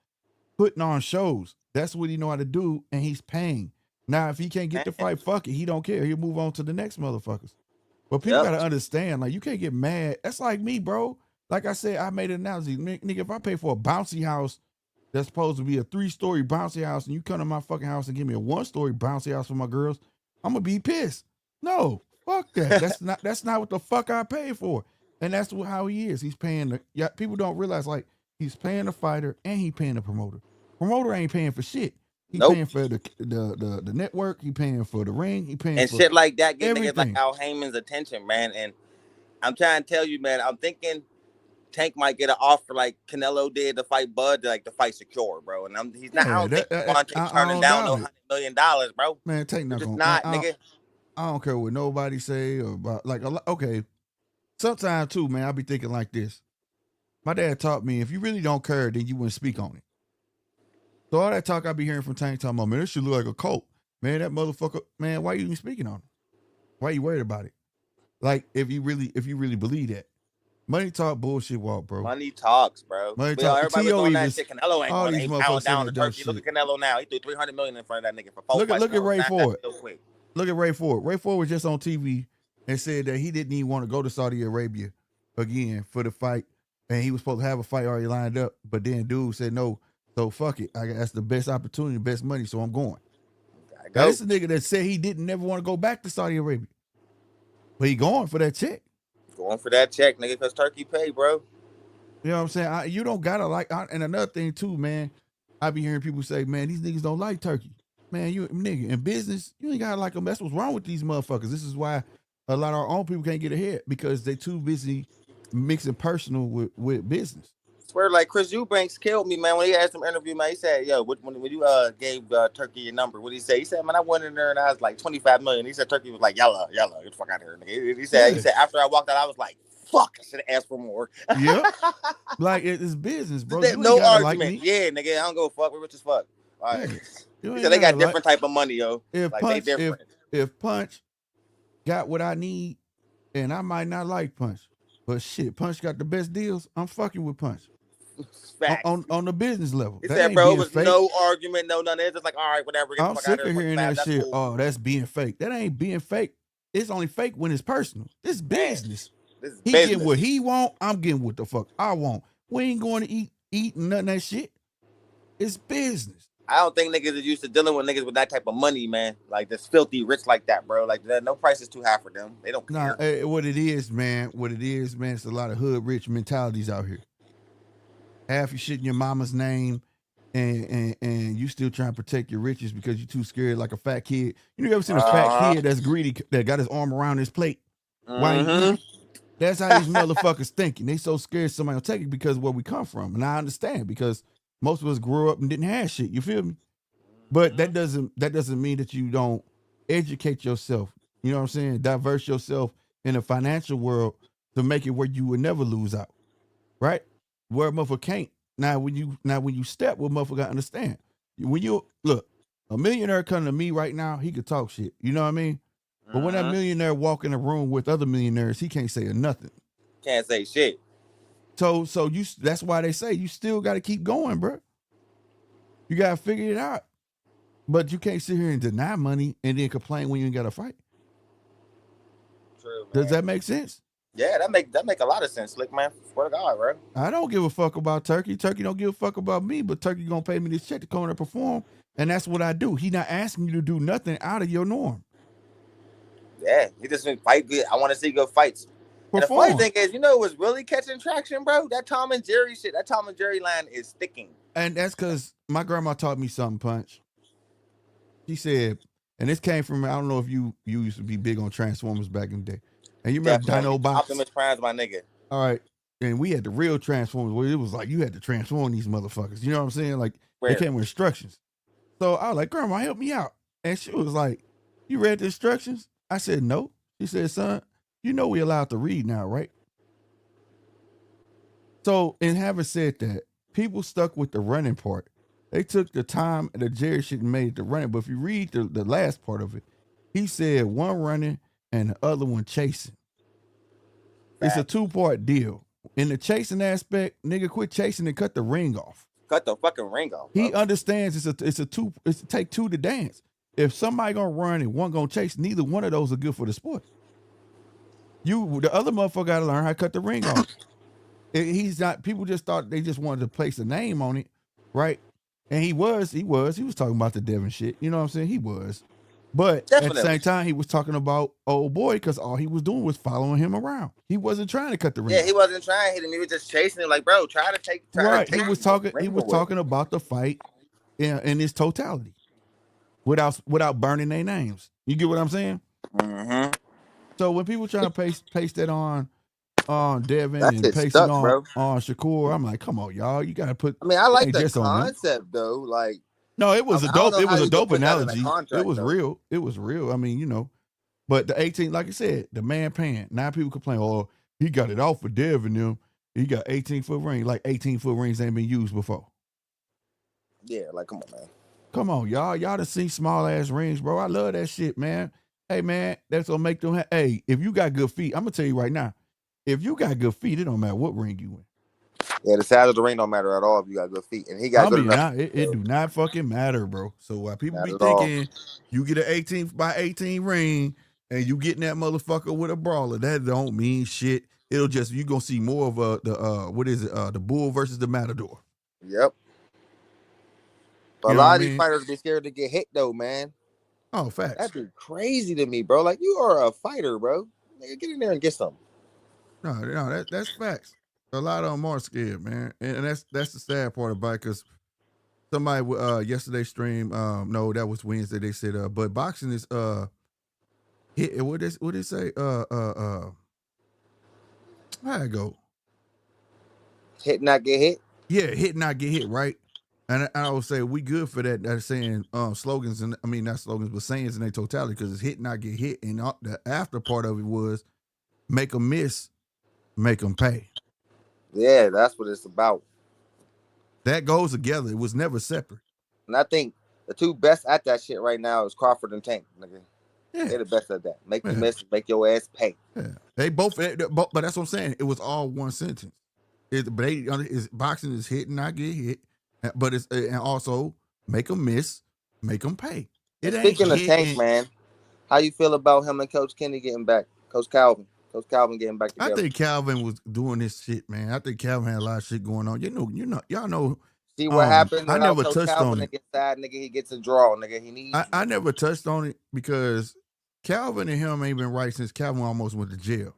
putting on shows. That's what he know how to do, and he's paying. Now, if he can't get the fight, fuck it. He don't care. He'll move on to the next motherfuckers. But people gotta understand, like, you can't get mad. That's like me, bro. Like I said, I made an analogy. Nigga, if I pay for a bouncy house that's supposed to be a 3-story bouncy house, and you come to my fucking house and give me a 1-story bouncy house for my girls, I'm gonna be pissed. No, fuck that. That's not what the fuck I paid for. And that's how he is. He's paying people don't realize, like, he's paying the fighter and he paying the promoter. Promoter ain't paying for shit. He paying for the network. He paying for the ring. He paying for shit like that. Get everything. Niggas like Al Heyman's attention, man. And I'm trying to tell you, man. I'm thinking Tank might get an offer like Canelo did to fight Bud, to fight secure, bro. And he's not. I don't think he's turning down no $100 million, bro. Man, Tank not gonna. Not, nigga. I don't care what nobody say or about. Like, okay, sometimes too, man, I be thinking like this. My dad taught me if you really don't care, then you wouldn't speak on it. So all that talk I be hearing from Tank talking about, man, this should look like a cult. Man, that motherfucker, man, why you even speaking on it? Why you worried about it? Like, if you really believe that. Money talk, bullshit walk, bro. Money talks, bro. Money talk. Everybody was doing that shit. Canelo ain't all going these 8 pounds motherfuckers saying down to that dumb Turkey. Look shit. at Canelo now. He threw $300 million in front of that nigga for 4 fights. Look at Ray Ford. Quick. Look at Ray Ford. Ray Ford was just on TV and said that he didn't even want to go to Saudi Arabia again for the fight. And he was supposed to have a fight already lined up. But then dude said no. So fuck it. That's the best opportunity, best money. So I'm going. Now, this is a nigga that said he didn't never want to go back to Saudi Arabia. But he going for that check. Going for that check, nigga, because Turkey pay, bro. You know what I'm saying? You don't gotta like, and another thing too, man, I be hearing people say, man, these niggas don't like Turkey. Man, you nigga, in business, you ain't gotta like them. That's what's wrong with these motherfuckers. This is why a lot of our own people can't get ahead, because they too busy mixing personal with business. Swear, like Chris Eubanks killed me, man. When he asked him interview, man, he said, "Yo, when you gave Turkey your number, what did he say?" He said, "Man, I went in there and I was like 25 million." He said Turkey was like, "Yalla, get the fuck out of here, nigga." He said after I walked out, I was like, "Fuck, I should have asked for more." Yeah, like it's business, bro. No argument. Like yeah, nigga, I don't go fuck. We're rich as fuck. All right. He said they got different type of money, yo. If Punch got what I need, and I might not like Punch, but shit, Punch got the best deals. I'm fucking with Punch. On the business level. He said, bro, it was fake. No argument, no nothing. It's just like, all right, whatever. I'm sick of hearing that shit. Cool. Oh, that's being fake. That ain't being fake. It's only fake when it's personal. This business. This is he business. Getting what he want. I'm getting what the fuck I want. We ain't going to eat none of that shit. It's business. I don't think niggas is used to dealing with niggas with that type of money, man. Like this filthy rich like that, bro. Like no price is too high for them. They don't care. Nah, what it is, man, it's a lot of hood rich mentalities out here. Half your shit in your mama's name, and you still trying to protect your riches because you're too scared, like a fat kid. You ever seen a fat kid that's greedy, that got his arm around his plate? Mm-hmm. That's how these motherfuckers thinking. They so scared somebody will take it because of where we come from. And I understand, because most of us grew up and didn't have shit. You feel me? But that doesn't mean that you don't educate yourself. You know what I'm saying? Diverse yourself in the financial world to make it where you would never lose out. Right? Where a motherfucker can't. Now when you step, what motherfucker gotta understand. When you look, a millionaire coming to me right now, he could talk shit. You know what I mean? But when that millionaire walk in a room with other millionaires, he can't say nothing. Can't say shit. So that's why they say you still gotta keep going, bro. You gotta figure it out. But you can't sit here and deny money and then complain when you ain't got to fight. True, man. Does that make sense? Yeah, that make a lot of sense, Slick, man. Swear to God, bro. I don't give a fuck about Turkey. Turkey don't give a fuck about me, but Turkey gonna pay me this check to come and perform, and that's what I do. He not asking you to do nothing out of your norm. Yeah, he just fight good. I want to see good fights. And the funny thing is, you know what's really catching traction, bro? That Tom and Jerry shit. That Tom and Jerry line is sticking. And that's because my grandma taught me something, Punch. She said, and this came from, I don't know if you used to be big on Transformers back in the day. And you remember Dinobots? Optimus Prime's my nigga. All right. And we had the real Transformers where it was like you had to transform these motherfuckers. You know what I'm saying? Like they came with instructions. So I was like, Grandma, help me out. And she was like, you read the instructions? I said, no. She said, son, you know we allowed to read now, right? So, and having said that, people stuck with the running part. They took the time and the Jerry shit and made it the running. But if you read the last part of it, he said one running and the other one chasing. It's a two-part deal. In the chasing aspect, nigga, quit chasing and cut the ring off. Cut the fucking ring off. Bro. He understands it's a take two to dance. If somebody gonna run and one gonna chase, neither one of those are good for the sport. The other motherfucker gotta learn how to cut the ring off. He's not. People just thought they just wanted to place a name on it, right? And he was talking about the Devin shit. You know what I'm saying? He was. But Definitely. At the same time, he was talking about old boy because all he was doing was following him around. He wasn't trying to cut the ring. Yeah, he wasn't trying to hit him. He was just chasing him like, bro, try to take. He was talking about the fight in its totality, without burning their names. You get what I'm saying? Mm-hmm. So when people trying to paste that on Devin and paste it on Shakur, I'm like, come on, y'all, you gotta put. I mean, I like the concept though, like. No, it was a dope analogy. It was real. It was real. I mean, but the 18, like I said, the man paying. Now people complain, He got it off for Dev and them. He got 18-foot ring. Like 18-foot rings ain't been used before. Yeah, like come on, man. Come on, y'all. Y'all done seen small ass rings, bro. I love that shit, man. Hey, man, that's gonna make them. Hey, if you got good feet, I'm gonna tell you right now. If you got good feet, it don't matter what ring you in. Yeah, the size of the ring don't matter at all if you got good feet, and he got I good mean, enough. it do not fucking matter, bro. So while people Not be at all. thinking you get an 18 by 18 ring and you getting that motherfucker with a brawler, that don't mean shit. It'll just you gonna see more of the what is it? The bull versus the matador. Yep. But a You know what I lot of these mean? fighters be scared to get hit though, man. Oh, facts. That'd be crazy to me, bro. Like you are a fighter, bro. Nigga, get in there and get some. No, that's facts. A lot of them are scared, man, and that's the sad part about it. Because somebody yesterday stream, no, that was Wednesday. They said, but boxing is hit. What did it say? How it go? Hit not get hit. Yeah, hit not get hit, right? And I would say we good for that. That's saying slogans, and I mean not slogans, but sayings in their totality, because it's hit not get hit, and the after part of it was make them miss, make them pay. Yeah, that's what it's about. That goes together. It was never separate. And I think the two best at that shit right now is Crawford and Tank, nigga. Yeah, They're the best at that. Make you yeah, miss, make your ass pay. yeah. They both, but that's what I'm saying. It was all one sentence. But boxing is hit and not get hit, but it's and also make them miss, make them pay. It And ain't speaking of hit Tank, and man, how you feel about him and Coach Kenny getting back? Coach Calvin getting back I together. think Calvin was doing this shit, man. I think Calvin had a lot of shit going on. Y'all know. See what happened I without never Coach touched on Calvin it. against that nigga. He gets a draw, nigga. He needs you. I never touched on it because Calvin and him ain't been right since Calvin almost went to jail.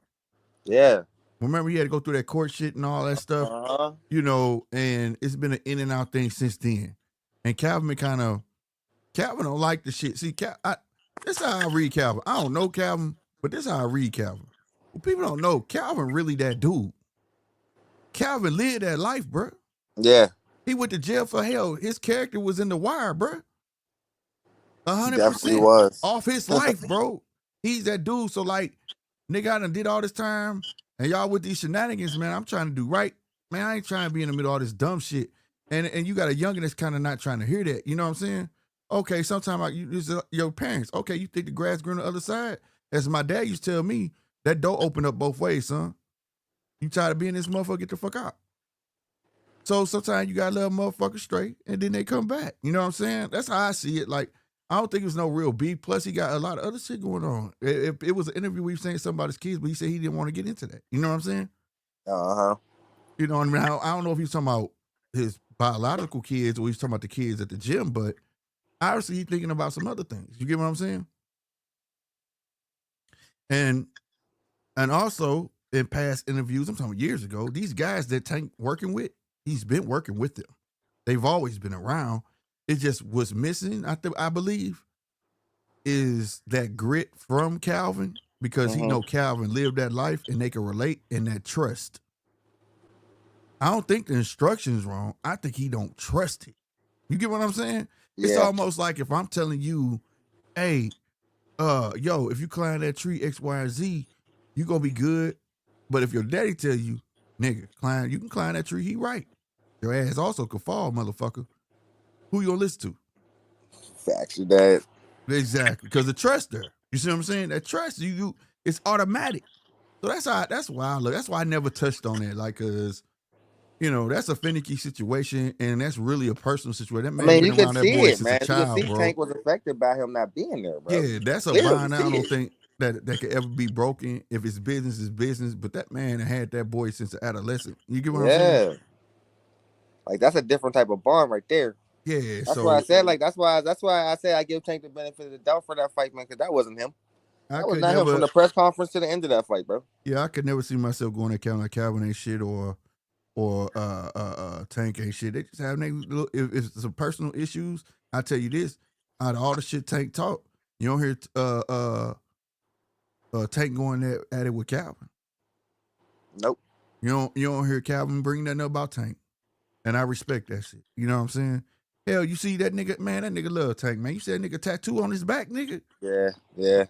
Yeah. Remember he had to go through that court shit and all that stuff, and it's been an in and out thing since then. And Calvin don't like the shit. See, this how I read Calvin. I don't know Calvin, but this how I read Calvin. Well, people don't know Calvin really that dude. Calvin lived that life, bro. Yeah. He went to jail for hell. His character was in The Wire, bro. 100% was off his life, bro. He's that dude. So like, nigga, I done did all this time, and y'all with these shenanigans, man. I'm trying to do right, man. I ain't trying to be in the middle of all this dumb shit. And you got a youngin' that's kind of not trying to hear that. You know what I'm saying? Okay, sometimes your parents. Okay, you think the grass green on the other side? As my dad used to tell me, that door open up both ways, son. You tired of being this motherfucker? Get the fuck out. So sometimes you gotta let a motherfucker straight, and then they come back. You know what I'm saying? That's how I see it. Like, I don't think it was no real beef. Plus, he got a lot of other shit going on. It was an interview where he was saying something about his kids, but he said he didn't want to get into that. You know what I'm saying? You know what I mean? I don't know if he's talking about his biological kids or he's talking about the kids at the gym, but obviously he's thinking about some other things. You get what I'm saying? And also in past interviews, I'm talking years ago, these guys that Tank working with, he's been working with them. They've always been around. It just was missing, I believe, is that grit from Calvin, because he know Calvin lived that life and they can relate, and that trust. I don't think the instruction's wrong. I think he don't trust it. You get what I'm saying? Yeah. It's almost like if I'm telling you, hey, yo, if you climb that tree X, Y, and Z, you gonna be good. But if your daddy tell you, nigga, you can climb that tree, he right. Your ass also could fall, motherfucker. Who you gonna listen to? Facts, your dad. Exactly, because the trust there. You see what I'm saying? That trust, it's automatic. So that's why I look. That's why I never touched on it, like, cause that's a finicky situation, and that's really a personal situation. That man been around that boy since a child, bro. Tank was affected by him not being there, bro. Yeah, that's a bond I don't think that could ever be broken. If it's business, it's business. But that man had that boy since adolescent. You get what I'm saying? Yeah. Like, that's a different type of bond right there. Yeah. That's why I said, like, that's why I said I give Tank the benefit of the doubt for that fight, man, because that wasn't him. That was not him from the press conference to the end of that fight, bro. Yeah, I could never see myself going to Calvin like Calvin ain't shit or Tank ain't shit. They just have if it's some personal issues. I tell you this, out of all the shit Tank talk, you don't hear Tank going at it with Calvin. Nope. You don't hear Calvin bring nothing up about Tank. And I respect that shit. You know what I'm saying? Hell, you see that nigga, man, that nigga love Tank, man. You see that nigga tattoo on his back, nigga? Yeah.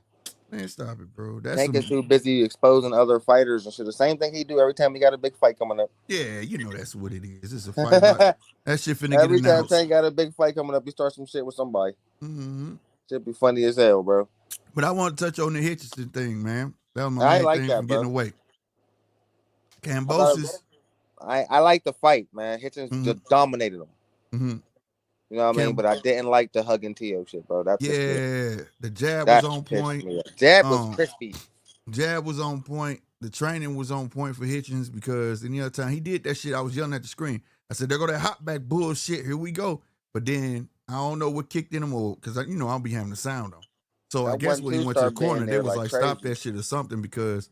Man, stop it, bro. That's Tank is some. too busy exposing other fighters and shit. The same thing he do every time he got a big fight coming up. Yeah, you know that's what it is. It's a fight about that shit finna get Every time announced. Tank got a big fight coming up, he starts some shit with somebody. Mm-hmm. Should be funny as hell, bro. But I want to touch on the Hitchison thing, man. That was my I ain't main like thing that, from getting bro. away. I thought Cambosis. I like the fight, man. Hitchens Mm-hmm. just dominated him. Mm-hmm. You know what I mean? But I didn't like the hugging Tio shit, bro. That pissed me off. Yeah, the jab was That on pissed point. me off. Jab was crispy. Jab was on point. The training was on point for Hitchens because any other time he did that shit, I was yelling at the screen. I said, "There go that hot back bullshit. Here we go." But then I don't know what kicked in him, or because I'll be having the sound on. So I That guess one when he two went to the start being corner, they there was like like, "Stop crazy. that shit" or something because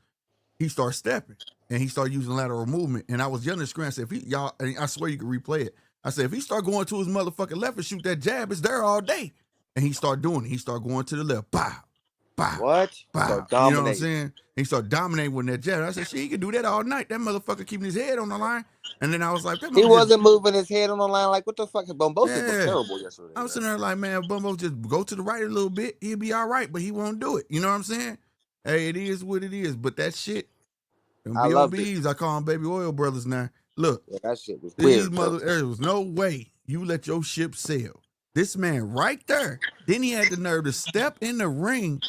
he started stepping and he started using lateral movement. And I was yelling at the screen. I said, "If y'all," and I swear you can replay it. I said, "If he start going to his motherfucking left and shoot that jab, it's there all day." And he started doing it. He started going to the left. Pow, pow, What? pow. Start You know what I'm dominating. saying? He started dominating with that jab. I said, "Shit, he can do that all night. That motherfucker keeping his head on the line." And then I was like, "That He motherfucker just." wasn't moving his head on the line like what the fuck? Bumbosos looked Yeah. terrible yesterday. I was Man. sitting there like, man, Bumbo just go to the right a little bit. He'll be all right, but he won't do it. You know what I'm saying? Hey, it is what it is. But that shit, them I loved it. BOBs, I call them baby oil brothers now. Look, Yeah, that shit was these weird, bro. there was no way you let your ship sail. This man right there, then he had the nerve to step in the ring,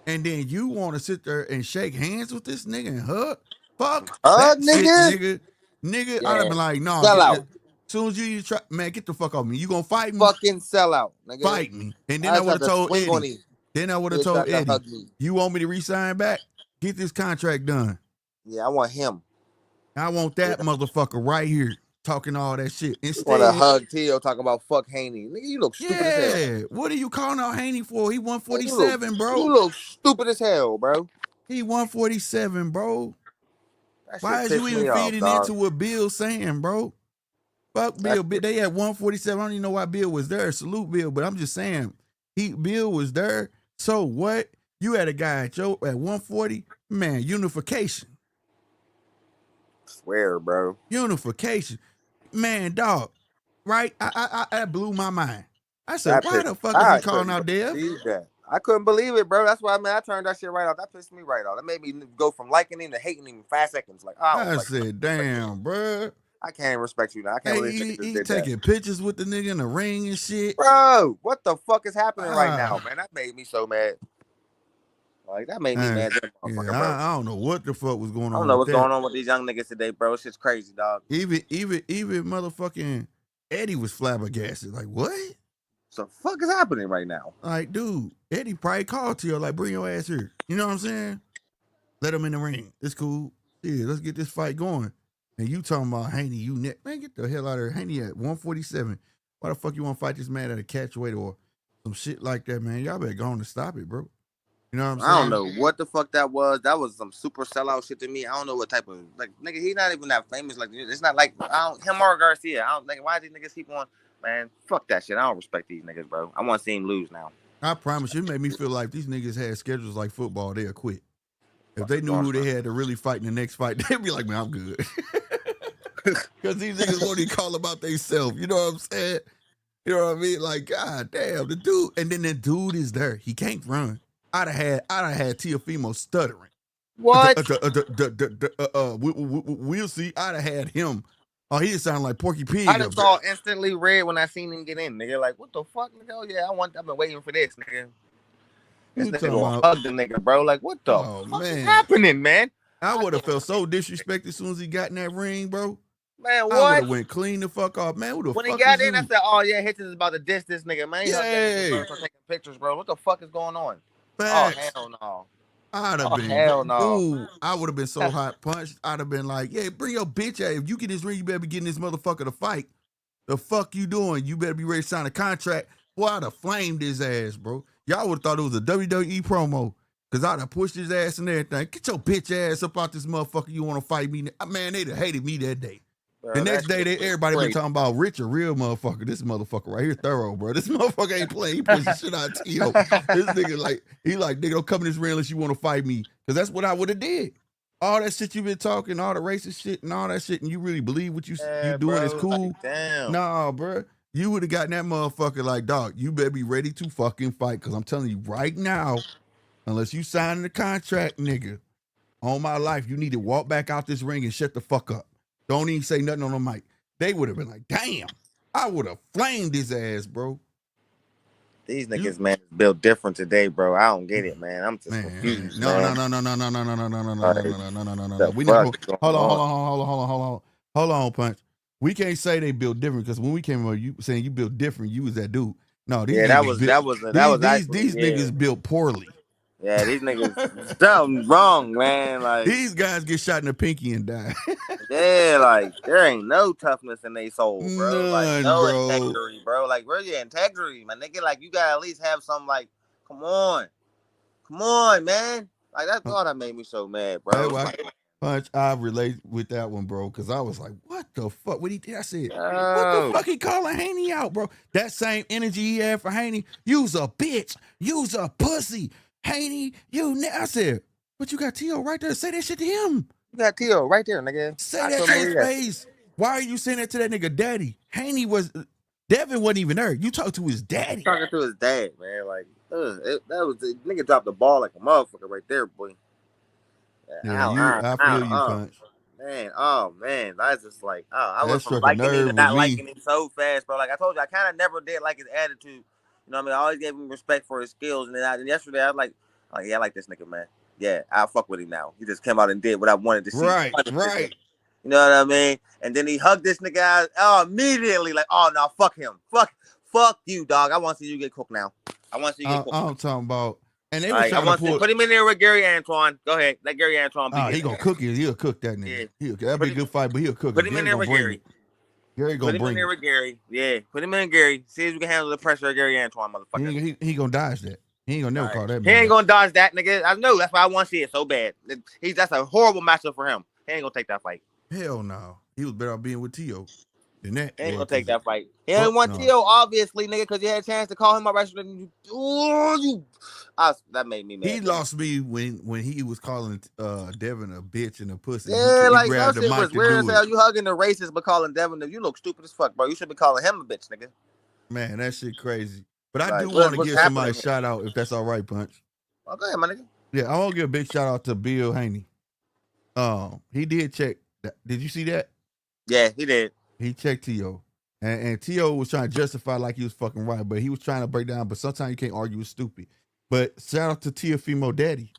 and then you want to sit there and shake hands with this nigga and hug? Fuck that shit, Nigga. nigga. Nigga, I'd have Yeah. been like, no, Sell get out. as soon as you try, man, get the fuck off me. You gonna fight me? Fucking sell out, nigga. Fight me. And then I I would tried have to told swing on Eddie. him. Then I would have He told tried to Eddie, hug me. you want me to resign back? Get this contract done. Yeah, I want him. I want that motherfucker right here talking all that shit. You want to Instead, hug Tio talking about fuck Haney. Nigga, you look stupid as hell. yeah, what are you calling out Haney for? He Man, 147, you bro. look stupid as hell, bro. He 147, bro. That Why shit is you pissed even me off, feeding dog. into what Bill's saying, bro? Fuck That Bill. They had 147. I don't even know why Bill was there. Salute Bill, but I'm just saying, Bill was there. So what? You had a guy at 140, man. Unification. swear, bro. Unification, man, dog. Right? That blew my mind. I said, That why pissed. the fuck is he I calling couldn't out Dev? believe that. I couldn't believe it, bro. That's why I turned that shit right off. That pissed me right off. That made me go from liking him to hating him in 5 seconds. Like, I don't I like. said, damn, bro. I can't respect you now. I can't Hey, believe this nigga just he did that. taking pictures with the nigga in the ring and shit. Bro, what the fuck is happening right now, Ah, man? That made me so mad. Like, that made me man. mad, that Yeah, motherfucker, bro. I don't know what the fuck was going I don't on know with what's that. going on with these young niggas today, bro. It's just crazy, dog. Even motherfucking Eddie was flabbergasted. Like, what? So fuck is happening right now? Like, dude, Eddie probably called to you, like, bring your ass here. You know what I'm saying? Let him in the ring. It's cool. Yeah, let's get this fight going. And you talking about Haney, you man, get the hell out of here. Haney at 147. Why the fuck you want to fight this man at a catch weight or some shit like that, man? Y'all better go on and stop it, bro. You know what I'm saying? I don't know what the fuck that was. That was some super sellout shit to me. I don't know what type of like nigga. He's not even that famous. Like it's not like him or Garcia. I don't like why these niggas keep on. Man, fuck that shit. I don't respect these niggas, bro. I want to see him lose now. I promise you, it made me feel like these niggas had schedules like football, they'll quit. If they knew who they had to really fight in the next fight, they'd be like, man, I'm good. Because these niggas won't even call about themselves. You know what I'm saying? You know what I mean? Like, god damn, the dude, and then the dude is there. He can't run. I'd have had Teofimo stuttering. What? We'll see. I'd have had him. Oh, he just sounded like Porky Pig. I just saw instantly red when I seen him get in. Nigga, like, what the fuck, nigga? Oh yeah, I've been waiting for this, nigga. This nigga gonna hug the nigga, bro. Like, what the fuck is happening, man? I would have felt so disrespected as soon as he got in that ring, bro. Man, what? I would have went clean the fuck off, man. When he got in, I said, "Oh yeah, Hitchens is about to diss this nigga, man." Yeah, taking pictures, bro. What the fuck is going on? Facts. Oh hell no. I'd have been. Hell no. Ooh, I would have been so hot punched. I'd have been like, "Yeah, bring your bitch ass. If you get this ring, you better be getting this motherfucker to fight. The fuck you doing? You better be ready to sign a contract." Boy, I'd have flamed his ass, bro. Y'all would have thought it was a WWE promo. Cause I'd have pushed his ass and everything. Get your bitch ass up out this motherfucker. You want to fight me? Man, they'd have hated me that day. Bro, the next day, everybody been talking about Rich, a real motherfucker. This motherfucker right here, thorough, bro. This motherfucker ain't playing. He pushing shit out of T.O. This nigga nigga, don't come in this ring unless you want to fight me. Cause that's what I would have did. All that shit you been talking, all the racist shit and all that shit, and you really believe what you doing bro, is cool? Like, damn. Nah, bro. You would have gotten that motherfucker like, dog, you better be ready to fucking fight. Cause I'm telling you right now, Unless you sign the contract, nigga, on my life, you need to walk back out this ring and shut the fuck up. Don't even say nothing on the mic. They would have been like, damn, I would have flamed his ass, bro. These niggas, man, is built different today, bro. I don't get it, man. I'm just confused, No. man. We not Fuck gonna is going hold on? hold on, Punch. We can't say they built different because when we came over, you saying you built different, you was that dude. No, these Yeah, niggas actually, these niggas built poorly. Yeah, these niggas, something's wrong, man. Like, these guys get shot in the pinky and die. yeah, like there ain't no toughness in their soul, bro. Like None, no bro. integrity, bro. Like where's your integrity, man? Nigga, like you gotta at least have some. Like, come on, man. Like that's all that made me so mad, bro. Like, Punch, I relate with that one, bro, because I was like, what the fuck? What he did? I said, what the no. fuck he calling Haney out, bro? That same energy he had for Haney, you's a bitch. You's a pussy. Haney, I said, but you got T.O. right there. Say that shit to him. You got T.O. right there, nigga. Say that to his face. Why are you saying that to that nigga daddy? Devin wasn't even there. You talked to his daddy. Talking to his dad, man. Like, that was the nigga dropped the ball like a motherfucker right there, boy. Yeah, I feel you, Punch. Man, oh man, that's just like, I went from struck a liking him nerve to not with me. liking him so fast, bro. Like I told you, I kind of never did like his attitude. You know what I mean? I always gave him respect for his skills, and then yesterday I was like, oh yeah, I like this nigga, man. Yeah, I'll fuck with him now. He just came out and did what I wanted to see. Right. You know what I mean? And then he hugged this nigga out. Oh, immediately like, oh no, fuck him, fuck you, dog. I want to see you get cooked now. I want to see you get cooked. I'm talking about. And they were trying to put him in there with Gary Antoine. Go ahead, let Gary Antoine be. He gonna cook it. He'll cook that nigga. Yeah. That'll be a good fight, but he'll cook it. Put him in there with Gary. Gary gonna bring it. Put him in there with Gary. Yeah, put him in Gary. See if we can handle the pressure of Gary Antoine, motherfucker. He gonna dodge that. He ain't gonna never call that. He ain't gonna dodge that, nigga. I know. That's why I want to see it so bad. That's a horrible matchup for him. He ain't gonna take that fight. Hell no. He was better off being with T.O. than that. He ain't gonna take that fight. He ain't want T.O. obviously, nigga, because he had a chance to call him up. That made me mad. He lost me when he was calling Devin a bitch and a pussy. Yeah, like that shit was weird as hell. You hugging the racist but calling Devin, you look stupid as fuck, bro. You should be calling him a bitch, nigga. Man, that shit crazy. But I do want to give somebody a shout out, if that's all right, Punch. Oh, go ahead, my nigga. Yeah, I want to give a big shout out to Bill Haney. He did check. Did you see that? Yeah, he did. He checked T.O. And T.O. was trying to justify like he was fucking right, but he was trying to break down. But sometimes you can't argue with stupid. But shout out to Teofimo Daddy,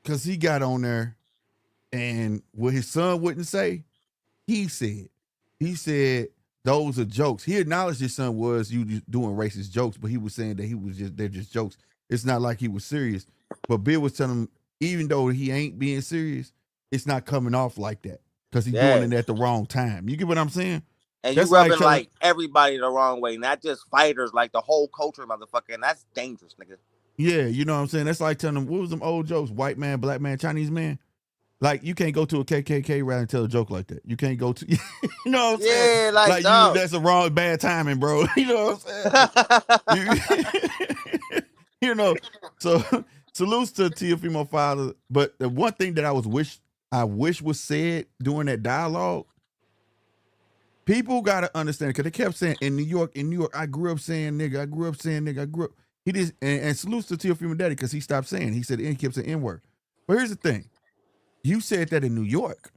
because he got on there, and what his son wouldn't say, he said those are jokes. He acknowledged his son was you doing racist jokes, but he was saying that they're just jokes. It's not like he was serious. But Bill was telling him, even though he ain't being serious, it's not coming off like that because he's doing it at the wrong time. You get what I'm saying? And you rubbing like everybody the wrong way, not just fighters, like the whole culture, motherfucker. And that's dangerous, nigga. Yeah, you know what I'm saying? That's like telling them, what was them old jokes? White man, black man, Chinese man? Like, you can't go to a KKK rally and tell a joke like that. You can't go to, you know what I'm saying? Yeah, like no. That's a wrong, bad timing, bro. You know what I'm saying? You know, so salutes to Teofimo father. But the one thing that I wish was said during that dialogue, people got to understand, because they kept saying, in New York, I grew up saying nigga, He just, and salutes to Teofimo Daddy, because he stopped saying, he kept saying N-word. But here's the thing. You said that in New York.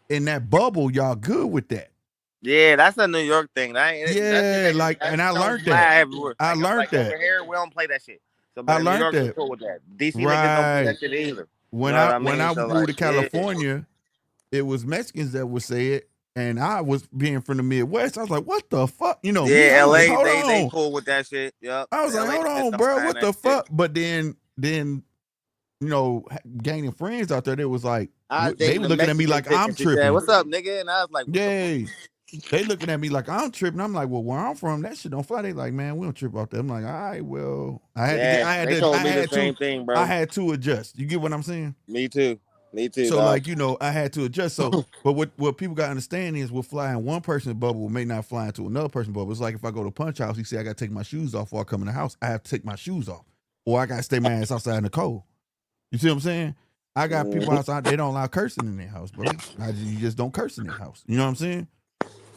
In that bubble, y'all good with that. Yeah, that's a New York thing. And I learned that. I learned that. Over here, we don't play that shit. So, I learned that. Cool with that. DC niggas don't play that shit either. When I moved to California, it was Mexicans that would say it, and I was being from the Midwest. I was like, "What the fuck?" You know? Yeah, LA, they cool with that shit. Yep. I was like, "Hold on, bro, what the fuck?" But then, you know, gaining friends out there, they was like, they were looking at me like I'm tripping. Said, "What's up, nigga?" And I was like, "Yay." They looking at me like I'm tripping. I'm like, well, where I'm from, that shit don't fly. They like, man, we don't trip out there. I'm like, all right, well, I had to adjust. You get what I'm saying? Me too. So dog. Like, you know, I had to adjust. So, but what people got to understand is, what fly in one person's bubble may not fly into another person's bubble. It's like if I go to Punch House, he say I got to take my shoes off before I come in the house. I have to take my shoes off, or I got to stay my ass outside in the cold. You see what I'm saying? I got people outside, they don't allow cursing in their house, bro. You just don't curse in their house. You know what I'm saying?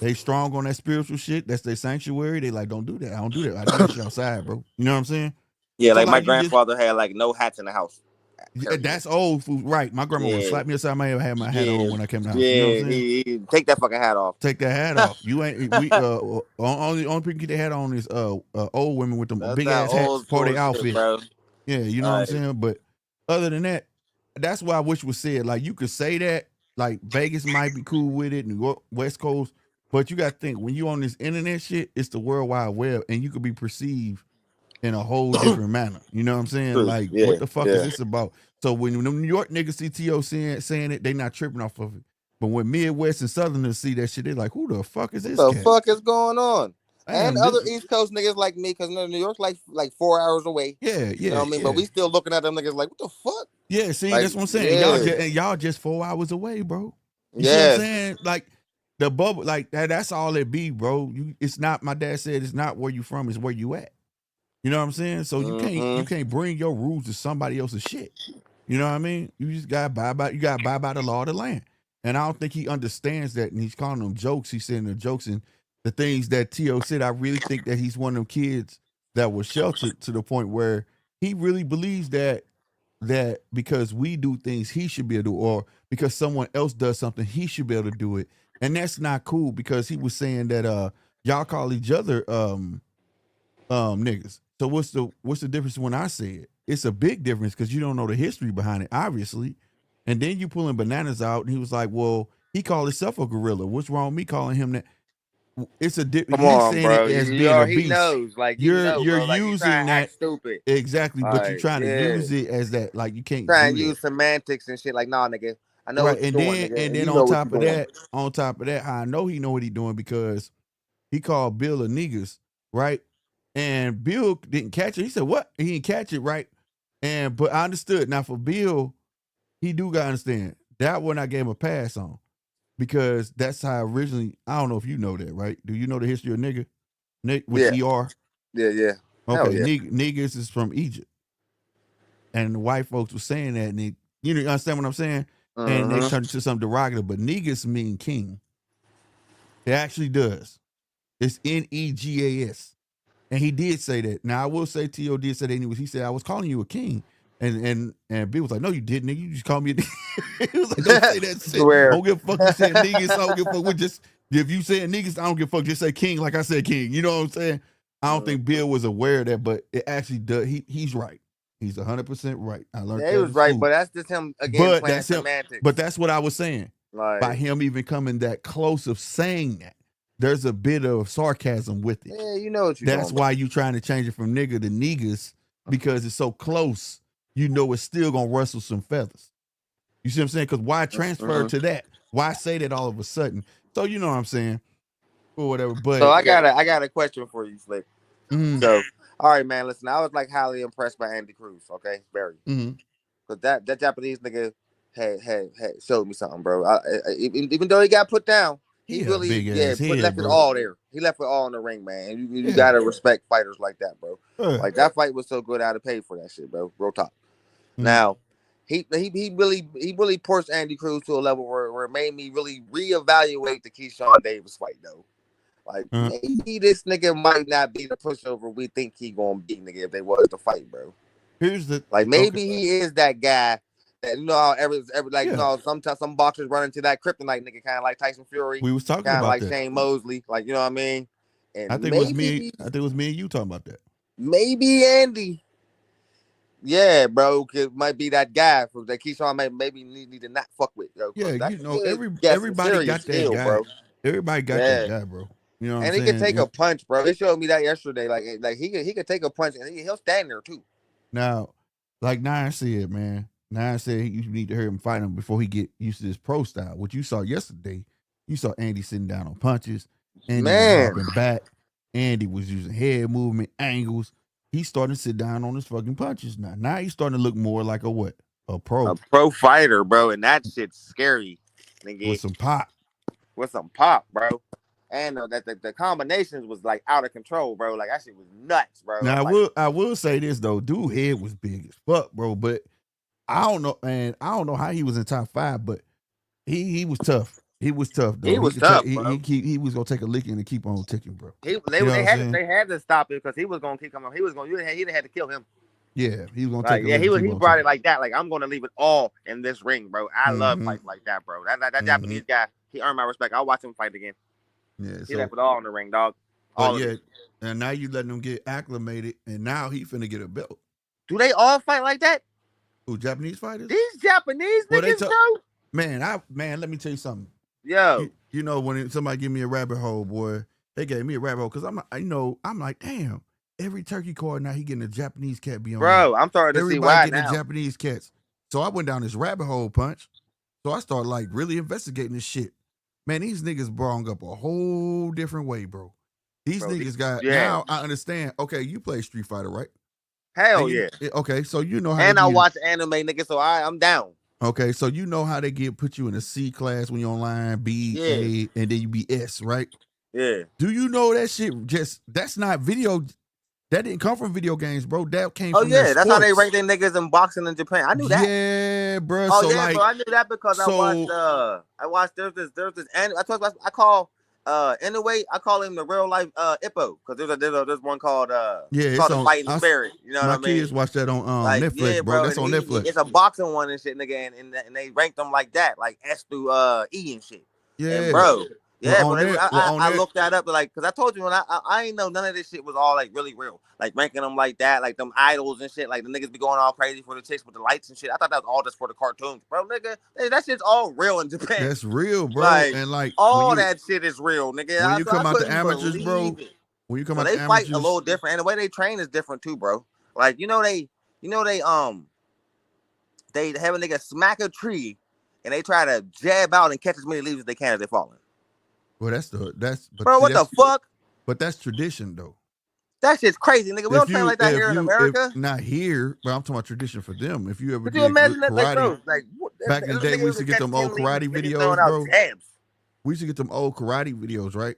They strong on that spiritual shit. That's their sanctuary. They like, don't do that. I don't do that. I do that shit outside, bro. You know what I'm saying? Yeah, So like my like you just grandfather had like no hats in the house. Period. that's old food, right? My grandma would Yeah, slap me aside. I have my hat on yeah, when I came to the house. You know what I'm yeah. saying? He take that fucking hat off. Take that hat off. You ain't we only people get their hat on is old women with them That's big that ass hats old for school their shit, outfit. bro. Yeah, you know what I'm Like, saying? But other than that, that's why I wish was said. Like you could say that, like Vegas might be cool with it, New York, West Coast, but you gotta think when you on this internet shit, it's the World Wide Web and you could be perceived in a whole different manner. You know what I'm saying? true. Like, Yeah, what the fuck is yeah. this about? So when the New York niggas see T.O. saying it, they not tripping off of it. But when Midwest and Southerners see that shit, they like, who the fuck is What this the cat? fuck is going on? And Damn, other this, East Coast niggas like me, cause New York's like 4 hours away. yeah, You know yeah, what I mean? But yeah. we still looking at them niggas like, what the fuck? Yeah, see, Like, that's what I'm saying. yeah, Y'all just 4 hours away, bro. You see what I'm yes. saying? Like the bubble, like that's all it be, bro. It's not. My dad said it's not where you from, it's where you at. You know what I'm saying? So you Mm-hmm. can't bring your rules to somebody else's shit. You know what I mean? You just gotta buy by the law of the land. And I don't think he understands that. And he's calling them jokes. He's saying the jokes and the things that T.O. said. I really think that he's one of them kids that was sheltered to the point where he really believes that because we do things he should be able to, or because someone else does something he should be able to do it. And that's not cool because he was saying that y'all call each other niggas. So what's the difference when I say it? It's a big difference because you don't know the history behind it, obviously. And then you pulling bananas out, and he was like, "Well, he called himself a gorilla. What's wrong with me calling him that?" It's Come he's on, saying it bro. as being a He beast. knows. Like, he know, You're bro. Like, he trying using to act that stupid. exactly, but you're Like, trying to yeah. use it as that. Like you can't Trying do to that. use semantics and shit. Like, nah, nigga. I know Right. what you're doing, nigga. And And then you know what you're doing. on top of that, how I know he know what he doing because he called Bill a niggas, right? And Bill didn't catch it. He said, "What?" He didn't catch it, right? And but I understood. Now for Bill, he do gotta understand. That one I gave him a pass on. Because that's how originally I don't know if you know that, right? Do you know the history of nigga? Nick with Yeah. the ER? Yeah, yeah. Hell Okay, yeah. niggas is from Egypt. And the white folks were saying that, and they, you know, you understand what I'm saying? And they Mm-hmm. turned it to something derogative, but negus mean king. It actually does. It's Negas. And he did say that. Now I will say T.O. did say that he said, I was calling you a king. And Bill was like, no, you didn't, nigga. You just called me a nigga. He was like, don't say that shit. I Swear. don't give a fuck you said niggas. I don't give a fuck. We just if you said niggas, I don't give a fuck. Just say king like I said king. You know what I'm saying? I don't think Mhm. Bill was aware of that, but it actually does. He's right. He's 100% right. I learned Yeah, he that was in right, school. but that's just him again But playing that's him. But semantics. that's what I was saying. By Like, him even coming that close of saying that, there's a bit of sarcasm with it. yeah, you know what you're That's doing, bro. why you trying to change it from nigga to niggas because it's so close. You know it's still gonna rustle some feathers. You see what I'm saying? Because why transfer Mm-hmm. to that? Why say that all of a sudden? So you know what I'm saying, or whatever. So But I got a question for you, Slick. mm, So, all right, man. Listen, I was like highly impressed by Andy Cruz. Okay, very. mm, Because that Japanese nigga had showed me something, bro. Even though he got put down, he he a really big ass put head, left it bro. all there. He left it all in the ring, man. And you Yeah. gotta respect fighters like that, bro. Uh, Like that fight was so good, I'd have paid for that shit, bro. Real talk. mm, Now, he really pushed Andy Cruz to a level where it made me really reevaluate the Keyshawn Davis fight, though. Like uh. maybe this nigga might not be the pushover we think he gonna be, nigga, if they was to fight, bro. Here's the Like okay. maybe he is that guy that you know how every like you Yeah, know sometimes some boxers run into that kryptonite nigga, kind of like Tyson Fury, we was talking kind of about like that. Shane Mosley, like you know what I mean. I And think it was me. I think it was me and you talking about that. maybe Andy, yeah, bro, might be that guy for that Keyshawn maybe need to not fuck with, yo, Yeah, because that you know, nigga got some everybody serious got that skill, guy. bro. Everybody got that Yeah. guy, bro. You know what I'm And he could saying? take a punch, bro. They showed me that yesterday. Like he could take a punch and he'll stand there too. Now, like Nine said, man, Nine said you need to hear him fight him before he get used to this pro style. What you saw yesterday, you saw Andy sitting down on punches. Andy was Man, dropping back. Andy was using head movement, angles. He's starting to sit down on his fucking punches now. Now he's starting to look more like a what? A a pro pro fighter, bro, and that shit's scary, with nigga. some pop. With some pop, bro. And that the combinations was like out of control, bro. Like that shit was nuts, bro. Now I'm like, I will say this though, dude head was big as fuck, bro. But I don't know, man. I don't know how he was in top 5, but he was tough. He was tough he though. He was could take tough, bro. he was gonna take a licking and keep on ticking, bro. He You know what they I'm had to saying? they had to stop it because he was gonna keep coming. He was gonna he'd have had to kill him. Yeah, he was gonna take Like, a yeah, lick and keep he on brought taking. it like that. Like, I'm gonna leave it all in this ring, bro. I love Mm-hmm. fights like that, bro. That Mm-hmm. Japanese guy, he earned my respect. I'll watch him fight again. Yeah. He So, left it all in the ring, dog. but All of yeah, it. and now you letting him get acclimated, and now he finna get a belt. Do they all fight like that? Who, Japanese fighters? These Japanese Well, they niggas, took, bro. man, let me tell you something. Yo, You know, when somebody give me a rabbit hole, boy, they gave me a rabbit hole because I'm like, damn, every turkey card now he getting a Japanese cat be on there. bro, I'm starting to see Everybody why getting the now. Japanese cats. So I went down this rabbit hole punch. So I started like really investigating this shit. Man, these niggas brought up a whole different way, bro. These Bro, niggas got, yeah. now I understand. Okay, you play Street Fighter, right? Hell yeah. Okay, so you know how And they I get. watch anime, nigga, so I'm down. Okay, so you know how they put you in a C class when you're online, B, Yeah. A, and then you be S, right? Yeah. Do you know that shit that's not video, that didn't come from video games, bro. That came Oh from their yeah, that's how they sports. rank their niggas in boxing in Japan. I knew that. Yeah, bro. Oh So yeah, like, bro. I knew that because so I watched there's this and I told you I call anyway, I call him the real life Ippo because there's one called yeah, it's it's called the on. Fighting Spirit. You know what My I mean? kids watch that on Like, Netflix, yeah, bro. bro, That's and on Netflix. it's a boxing one and shit, nigga, and they ranked them like that, like S through E and shit. And Yeah. bro, yeah, Well, on bro, that, well, on I that, looked that up, like, cause I told you when I ain't know none of this shit was all like really real, like ranking them like that, like them idols and shit, like the niggas be going all crazy for the chicks with the lights and shit. I thought that was all just for the cartoons, bro, nigga. That shit's all real in Japan. that's real, bro. Like, And like all that shit is real, nigga. when you I come out the couldn't amateurs, believe bro, it. when you come So out the they fight a amateurs, little different, and the way they train is different too, bro. Like, they have a nigga smack a tree, and they try to jab out and catch as many leaves as they can as they falling. well, but Bro, see, what the fuck? but that's tradition though. That shit's crazy, nigga. We don't train like that here in America. If not here, but I'm talking about tradition for them. If you ever Could you did imagine that, like, karate bro? Like, what, back in the day, we used to get them old karate videos, out bro. jabs. We used to get them old karate videos, right?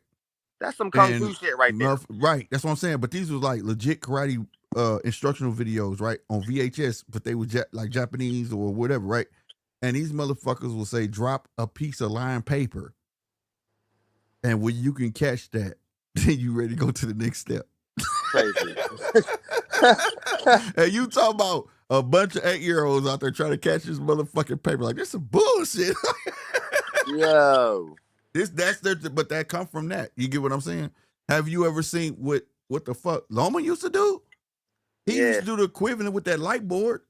That's some kung fu shit right there. Right, that's what I'm saying. But these was like legit karate instructional videos, right, on VHS. But they were like Japanese or whatever, right? And these motherfuckers will say, "Drop a piece of lined paper," and when you can catch that, then you ready to go to the next step. Crazy. And you talk about a bunch of 8-year-olds out there trying to catch this motherfucking paper. Like, this some bullshit. Yo. But that come from that. You get what I'm saying? Have you ever seen what the fuck Loma used to do? He used to do the equivalent with that light board.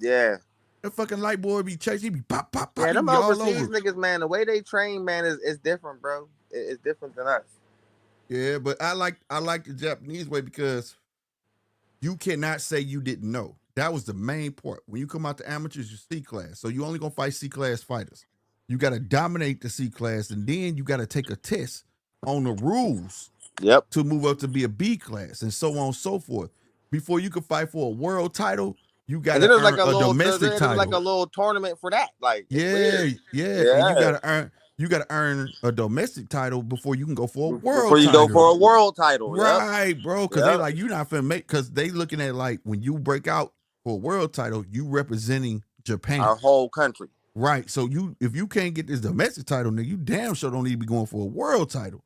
Yeah. That fucking light board be chasing, he be pop, pop, pop. Yeah, them all overseas over. niggas, man, the way they train, man, is different, bro. It's different than us. Yeah, but I like the Japanese way because you cannot say you didn't know. That was the main part. When you come out to amateurs, you're C class. So you only gonna fight C class fighters. You gotta dominate the C class, and then you gotta take a test on the rules. Yep. To move up to be a B class, and so on and so forth. Before you can fight for a world title, you gotta earn like a domestic title. There's like a little tournament for that. Like, yeah. And you gotta earn a domestic title before you can go for a world title. Before you go for a world title. Right, bro. Because they like, you're not finna make, because they looking at like when you break out for a world title, you representing Japan. Our whole country. Right. So if you can't get this domestic title, nigga, you damn sure don't need to be going for a world title.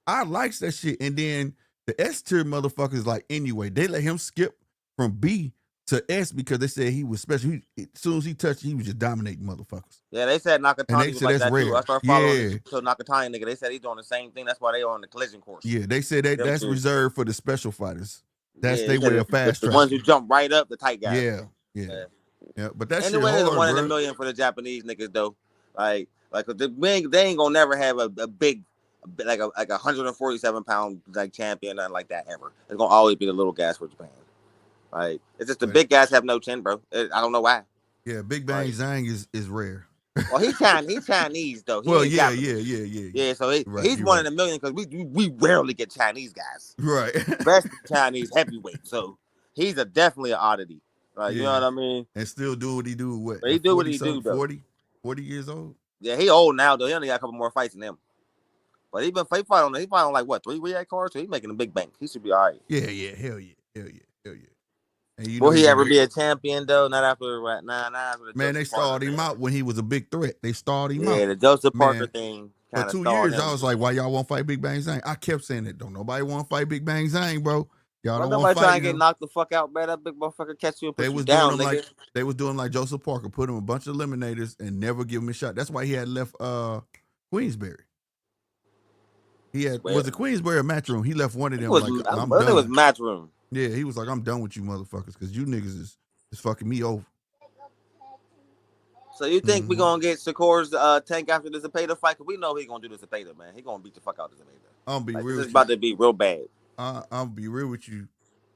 I likes that shit. And then the S tier motherfuckers, like, anyway, they let him skip from B to S because they said he was special. As soon as he touched, he was just dominating motherfuckers. Yeah, they said Nakatani was like that rare. Too. I started following Nakatani, nigga. They said he's doing the same thing. That's why they on the collision course. Yeah, they said that's reserved for the special fighters. That's they were fast track. The ones who jump right up, the tight guys. Yeah. But that shit anyway, hard, one in a million for the Japanese niggas though. Like they ain't gonna never have a big, like a 147-pound like champion, nothing like that ever. It's gonna always be the little guys for Japan. Like, it's just the big guys have no chin, bro. I don't know why. Yeah, Big Bang Zhang is rare. Well, he's Chinese though. Yeah. So he's one in a million because we rarely get Chinese guys. Right. Best Chinese heavyweight. So he's definitely an oddity. Like, you know what I mean? And still do what he do. What? But he do what he do, though. 40 years old. Yeah, he old now though. He only got a couple more fights than him. But he fight on like what, 3 react cards? So he's making a big bank. He should be all right. Yeah. Hell yeah. And will he ever be a champion though? Not after man, they stalled him out when he was a big threat. They stalled him out. Yeah, the Joseph Parker thing. For 2 years, I was like, why y'all want to fight Big Bang Zhang? I kept saying it. Don't nobody want to fight Big Bang Zhang, bro. Y'all Well, don't want to nobody fight trying to get him. knocked the fuck out, man. That big motherfucker catch you and They put you was doing down, him nigga. they was doing like Joseph Parker, put him a bunch of eliminators and never give him a shot. That's why he had left Queensberry. He had Swear. was it Queensberry or Matchroom? He left one of It them was, like I I'm think it was done. Matchroom. Yeah, he was like, I'm done with you motherfuckers because you niggas is fucking me over. So you think we gonna get Shakur's tank after the Zepeda fight? Cause we know he gonna do the Zepeda, man. He gonna beat the fuck out of Zepeda. I'm gonna be Like, real this is with you. about to be real bad. I'm gonna be real with you.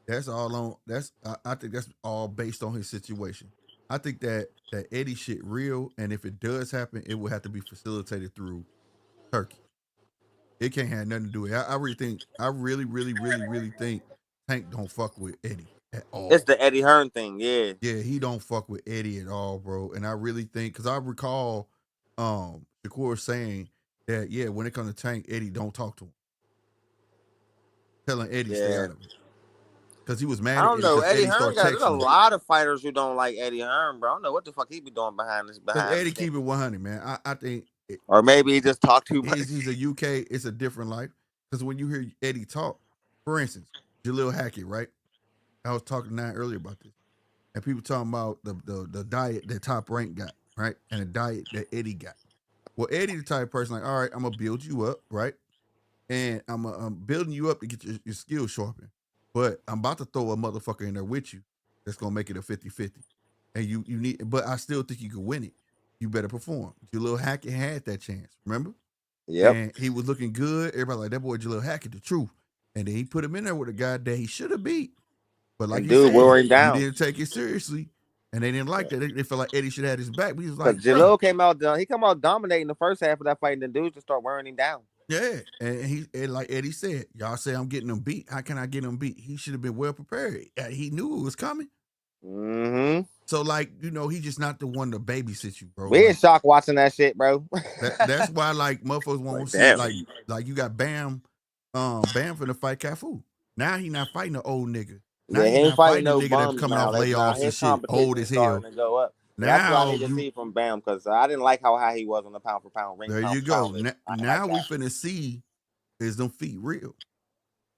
That's all on. That's I think that's all based on his situation. I think that Eddie shit real, and if it does happen, it will have to be facilitated through Turkey. It can't have nothing to do with it. I really think. I really think Tank don't fuck with Eddie at all. It's the Eddie Hearn thing, yeah. Yeah, he don't fuck with Eddie at all, bro. And I really think because I recall Shakur saying that when it comes to Tank, Eddie don't talk to him, telling Eddie stay out of it. Because he was mad I at don't Eddie know. because Eddie Eddie Hearn started got. There's a texting him. lot of fighters who don't like Eddie Hearn, bro. I don't know what the fuck he be doing behind this. Because Eddie keep it 100, man. I think. Or maybe he just talked too much. He's a UK. It's a different life. Because when you hear Eddie talk, for instance, Jalil Hackett, right? I was talking to Nine earlier about this, and people talking about the diet that Top Rank got, right, and the diet that Eddie got. Well, Eddie the type of person like, all right, I'm gonna build you up, right, and I'm building you up to get your skills sharpened, but I'm about to throw a motherfucker in there with you that's gonna make it a 50-50. And you need, but I still think you can win it. You better perform. Jalil Hackett had that chance, remember? Yep. And he was looking good. Everybody like that boy Jalil Hackett, the truth. And then he put him in there with a guy that he should have beat. But like And he dude, said, wore him you down. didn't take it seriously. And they didn't like that. They felt like Eddie should have had his back. But he was Because like, Jalil came out, he come out dominating the first half of that fight, and the dudes just start wearing him down. yeah. And like Eddie said, y'all say I'm getting him beat. How can I get him beat? He should have been well prepared. He knew it was coming. Mm-hmm. So like, he's just not the one to babysit you, bro. We in Like, shock watching that shit, bro. that's why like motherfuckers won't Like, see it. damn. Like you got Bam finna fight Cafu. Now he not fighting the old nigga. Now Yeah, he he ain't not fighting fighting no the nigga that's bums coming now. off layoffs and His shit, competition old is as hell. starting to go up. That's what I Now need to see from Bam, because I didn't like how high he was on the pound for pound ring. there Pound you for go. pound. Now we finna see is them feet real.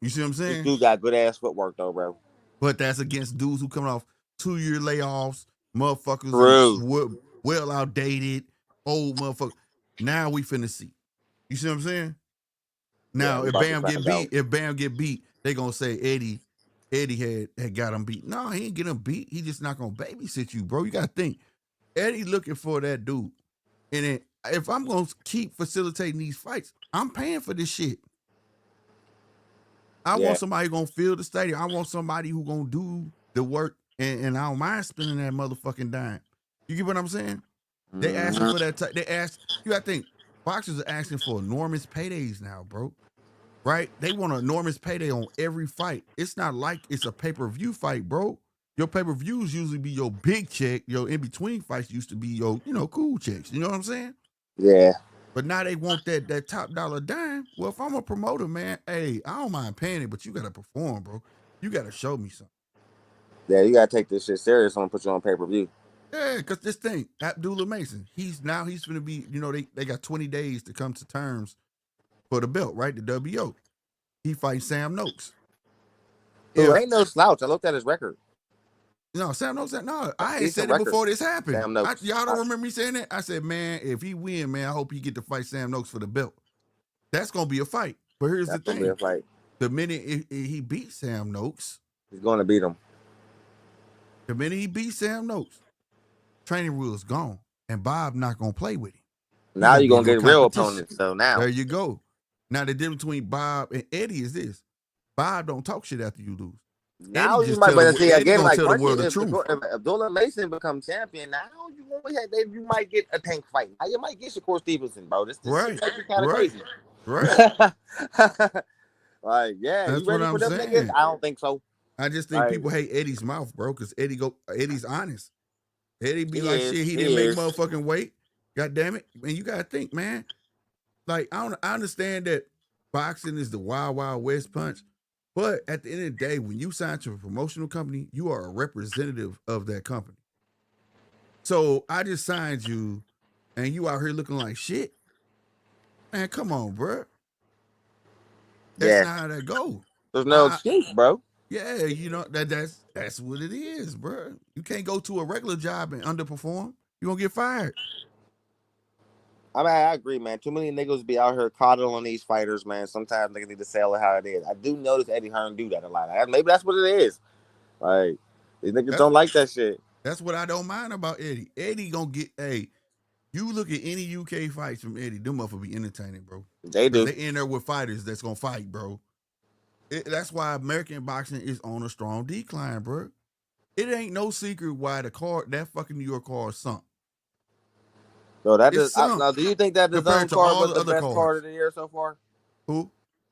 You see what I'm This saying? dude got good ass footwork though, bro. But that's against dudes who coming off 2-year layoffs, motherfuckers True. well outdated, old motherfuckers. Now we finna see. You see what I'm saying? Now, Yeah, if Bam get beat, they gonna say Eddie had got him beat. No, he ain't get him beat. He just not gonna babysit you, bro. You gotta think. Eddie looking for that dude. And then if I'm gonna keep facilitating these fights, I'm paying for this shit. I want somebody who gonna fill the stadium. I want somebody who gonna do the work, and I don't mind spending that motherfucking dime. You get what I'm saying? They asking for that. You gotta think. Boxers are asking for enormous paydays now, bro. Right? They want an enormous payday on every fight. It's not like it's a pay-per-view fight, bro. Your pay-per-views usually be your big check. Your in-between fights used to be your, cool checks. You know what I'm saying? Yeah. But now they want that top dollar dime. Well, if I'm a promoter, man, hey, I don't mind paying it, but you gotta perform, bro. You gotta show me something. Yeah, you gotta take this shit serious. I'm gonna put you on pay-per-view. Yeah, because this thing, Abdullah Mason, he's gonna be, they got 20 days to come to terms for the belt, right? The WO. He fights Sam Noakes. Who ain't no slouch. I looked at his record. No, Sam Noakes. No, I had said it before this happened. Sam Noakes. Y'all don't remember me saying that? I said, man, if he win, man, I hope he get to fight Sam Noakes for the belt. That's gonna be a fight. But here's the thing: gonna be a fight. The minute he beats Sam Noakes, he's gonna beat him. The minute he beats Sam Noakes, training rules gone, and Bob not gonna play with him. Now you're gonna get real opponents. So now there you go. Now the difference between Bob and Eddie is this: Bob don't talk shit after you lose. Now Eddie you might better see again, like tell the world the truth. If Abdullah Mason becomes champion, now you might get a tank fight. Now you might get Shakur Stevenson, bro. This right, is kind of crazy. Right. Like, yeah, that's you ready what for I'm them saying. niggas? I don't think so. I just think people hate Eddie's mouth, bro, because Eddie's honest. Eddie be like, shit, he didn't make motherfucking weight. God damn it. And you gotta think, man. Like, I understand that boxing is the wild, wild west punch. But at the end of the day, when you sign to a promotional company, you are a representative of that company. So I just signed you, and you out here looking like shit. Man, come on, bro. That's not how that goes. There's no excuse, bro. Yeah, you know that's what it is, bro. You can't go to a regular job and underperform. You gonna get fired. I mean, I agree, man. Too many niggas be out here coddling these fighters, man. Sometimes niggas need to sell it how it is. I do notice Eddie Hearn do that a lot. Maybe that's what it is. Like these niggas That's don't like that shit. that's what I don't mind about Eddie. Eddie gonna get you look at any UK fights from Eddie, them motherfuckers be entertaining, bro. They Because do. they in there with fighters that's gonna fight, bro. That's why American boxing is on a strong decline, bro. It ain't no secret why that fucking New York card sunk. So that It's does. sunk Now, do you think that the compared zone to card all was the the other best card cards. of the year so far? Who?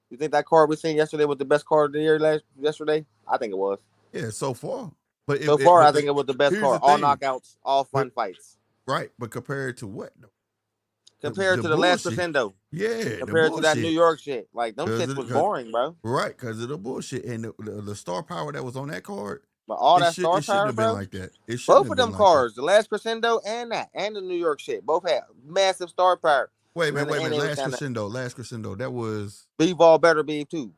You think that card we seen yesterday was the best card of the year yesterday? I think it was. Yeah, so far. But So far, I but think it was the best here's the card. All thing. knockouts, all But fun fights. right, but compared to what though? Compared The to the last bullshit. crescendo. Yeah, the Compared to that New bullshit. York shit. Like, them Cause shits of, was cause, boring, bro. right, because of the bullshit and the star power that was on that card. But all that It star shouldn't power, have been bro. like that. It shouldn't Both have of been them like that. cards, the last crescendo and that, and the New York shit, both had massive star power. Wait a And then minute, the end, it was kind of Last crescendo. That was B-ball better be too.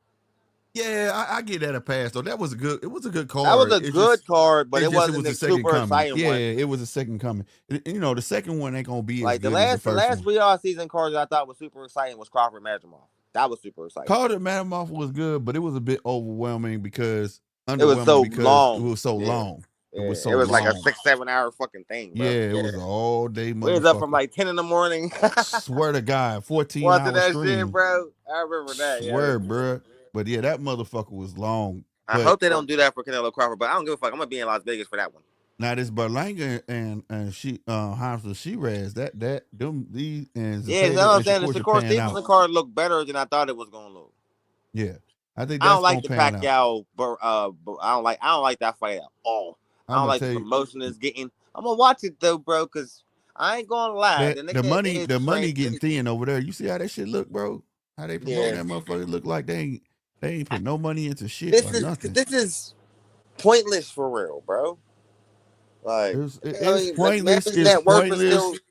yeah, I get that a pass though. That was a good. It was a good That was card. a good card, but It's it just it wasn't was a the second super coming. exciting Yeah, one. it was a second coming. You know, the second one ain't gonna be as Like good as the the first last one. VR season card that I thought was super exciting was Crawford Madrimov. That was super exciting. Carter Matamoff was good, but it was a bit It was underwhelming so because it long. was so Yeah. long. It was Yeah. so It was like a long. 6-7 hour fucking thing, bro. Yeah, it Yeah. was an all day We was up from motherfucker. like 10 in the morning. Swear to God, 14 Watching hour that shit, stream. bro. I remember that, yo. Swear, bruh. But yeah, that motherfucker was long. I But hope they don't do that for Canelo Crawford, but I don't give a fuck. I'm gonna be in Las Vegas for that one. now this Berlanga and she Hamza Shiraz, that them these and Yeah, you know Zepeda what I'm and saying? The Shakur should Shakur pan Stevenson out. card looked better than I thought it was gonna look. Yeah. I think I don't that's like gonna the pan out. Pacquiao, but I don't like that fight at all. I I'm don't gonna like the tell you promotion it's getting. I'm gonna watch it though, bro, because I ain't gonna lie. that The nigga is the money trained. getting thin over there. You see how that shit look, bro? How they promoting Yeah, that motherfucker look like they ain't put no money into shit this or is nothing. this is pointless for real, bro. Like, I It's mean, pointless. McMahon's It's net worth is still. pointless.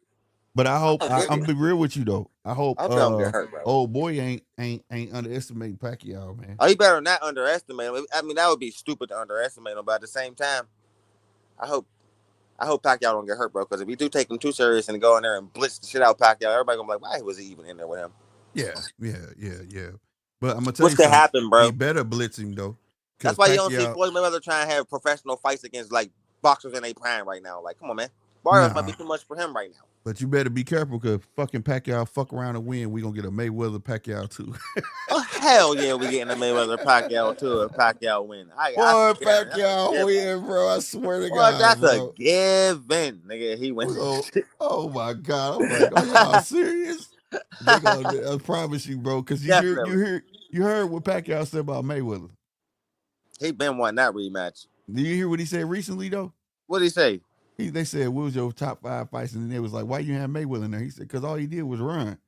But I'm I be real with you though. I hope hope they don't get hurt, bro. old boy ain't underestimating Pacquiao, man. Oh, you better not underestimate him. I mean, that would be stupid to underestimate him, but at the same time, I hope I hope Pacquiao don't get hurt, bro. Because if you do take him too serious and go in there and blitz the shit out of Pacquiao, everybody gonna be like, why was he even in there with him? Yeah. But I'm gonna tell What's you gonna something. happen, He bro? better blitz him though, That's because why you don't see Pacquiao. Floyd Mayweather trying to have professional fights against like boxers in their prime right now. Like, come on, man. Barrios might be Nah, too much for him right now. but you better be careful because fucking Pacquiao fuck around and win. We gonna get a Mayweather Pacquiao too. Oh hell yeah, we getting a Mayweather Pacquiao too. If Pacquiao win, I Boy, swear that's a Pacquiao given. win, bro. I swear to Well, God, that's a bro. given, nigga. He wins. Oh my God. I'm like, are y'all serious? They gonna, I promise you, bro, because Definitely. you heard what Pacquiao said about Mayweather. He been wanting that rematch. Did you hear what he said recently though? What'd he say? They said, what was your top 5 fights? And then they was like, why you have Mayweather in there? He said, because all he did was run.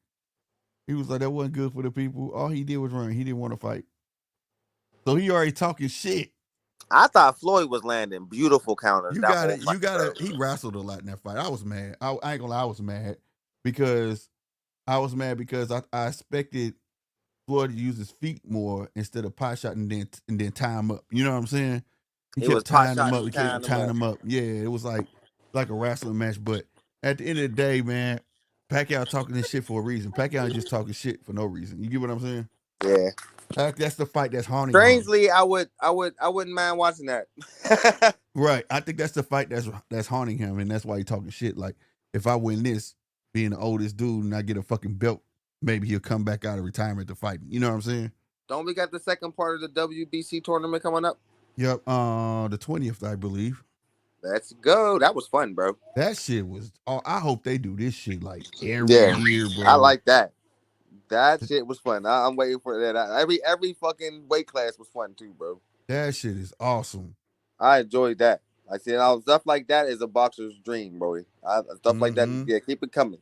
He was like, that wasn't good for the people. All he did was run. He didn't want to fight. So he already talking shit. I thought Floyd was landing beautiful counters that whole fight, bro. He wrestled a lot in that fight. I was mad. I ain't gonna lie, I was mad because I expected Floyd to use his feet more instead of pot shot and then tie him up. You know what I'm saying? He He kept was pot tying him shot up. and He kept tying him tying up. him up. Yeah, it was like a wrestling match. But at the end of the day, man, Pacquiao talking this shit for a reason. Pacquiao ain't just talking shit for no reason. You get what I'm saying? Yeah. That's the fight that's haunting him. Strangely, I wouldn't mind watching that. Right. I think that's the fight that's haunting him, and that's why he talking shit. Like, if I win this, being the oldest dude, and I get a fucking belt, maybe he'll come back out of retirement to fight me. You know what I'm saying? Don't we got the second part of the WBC tournament coming up? Yep. The 20th, I believe. Let's go. That was fun, bro. That shit was. Oh, I hope they do this shit like every Yeah, year, I bro. like that. That shit was fun. I'm waiting for that. Every fucking weight class was fun too, bro. That shit is awesome. I enjoyed that. I said, stuff like that is a boxer's dream, bro. Stuff like that, Mm-hmm. yeah, keep it coming.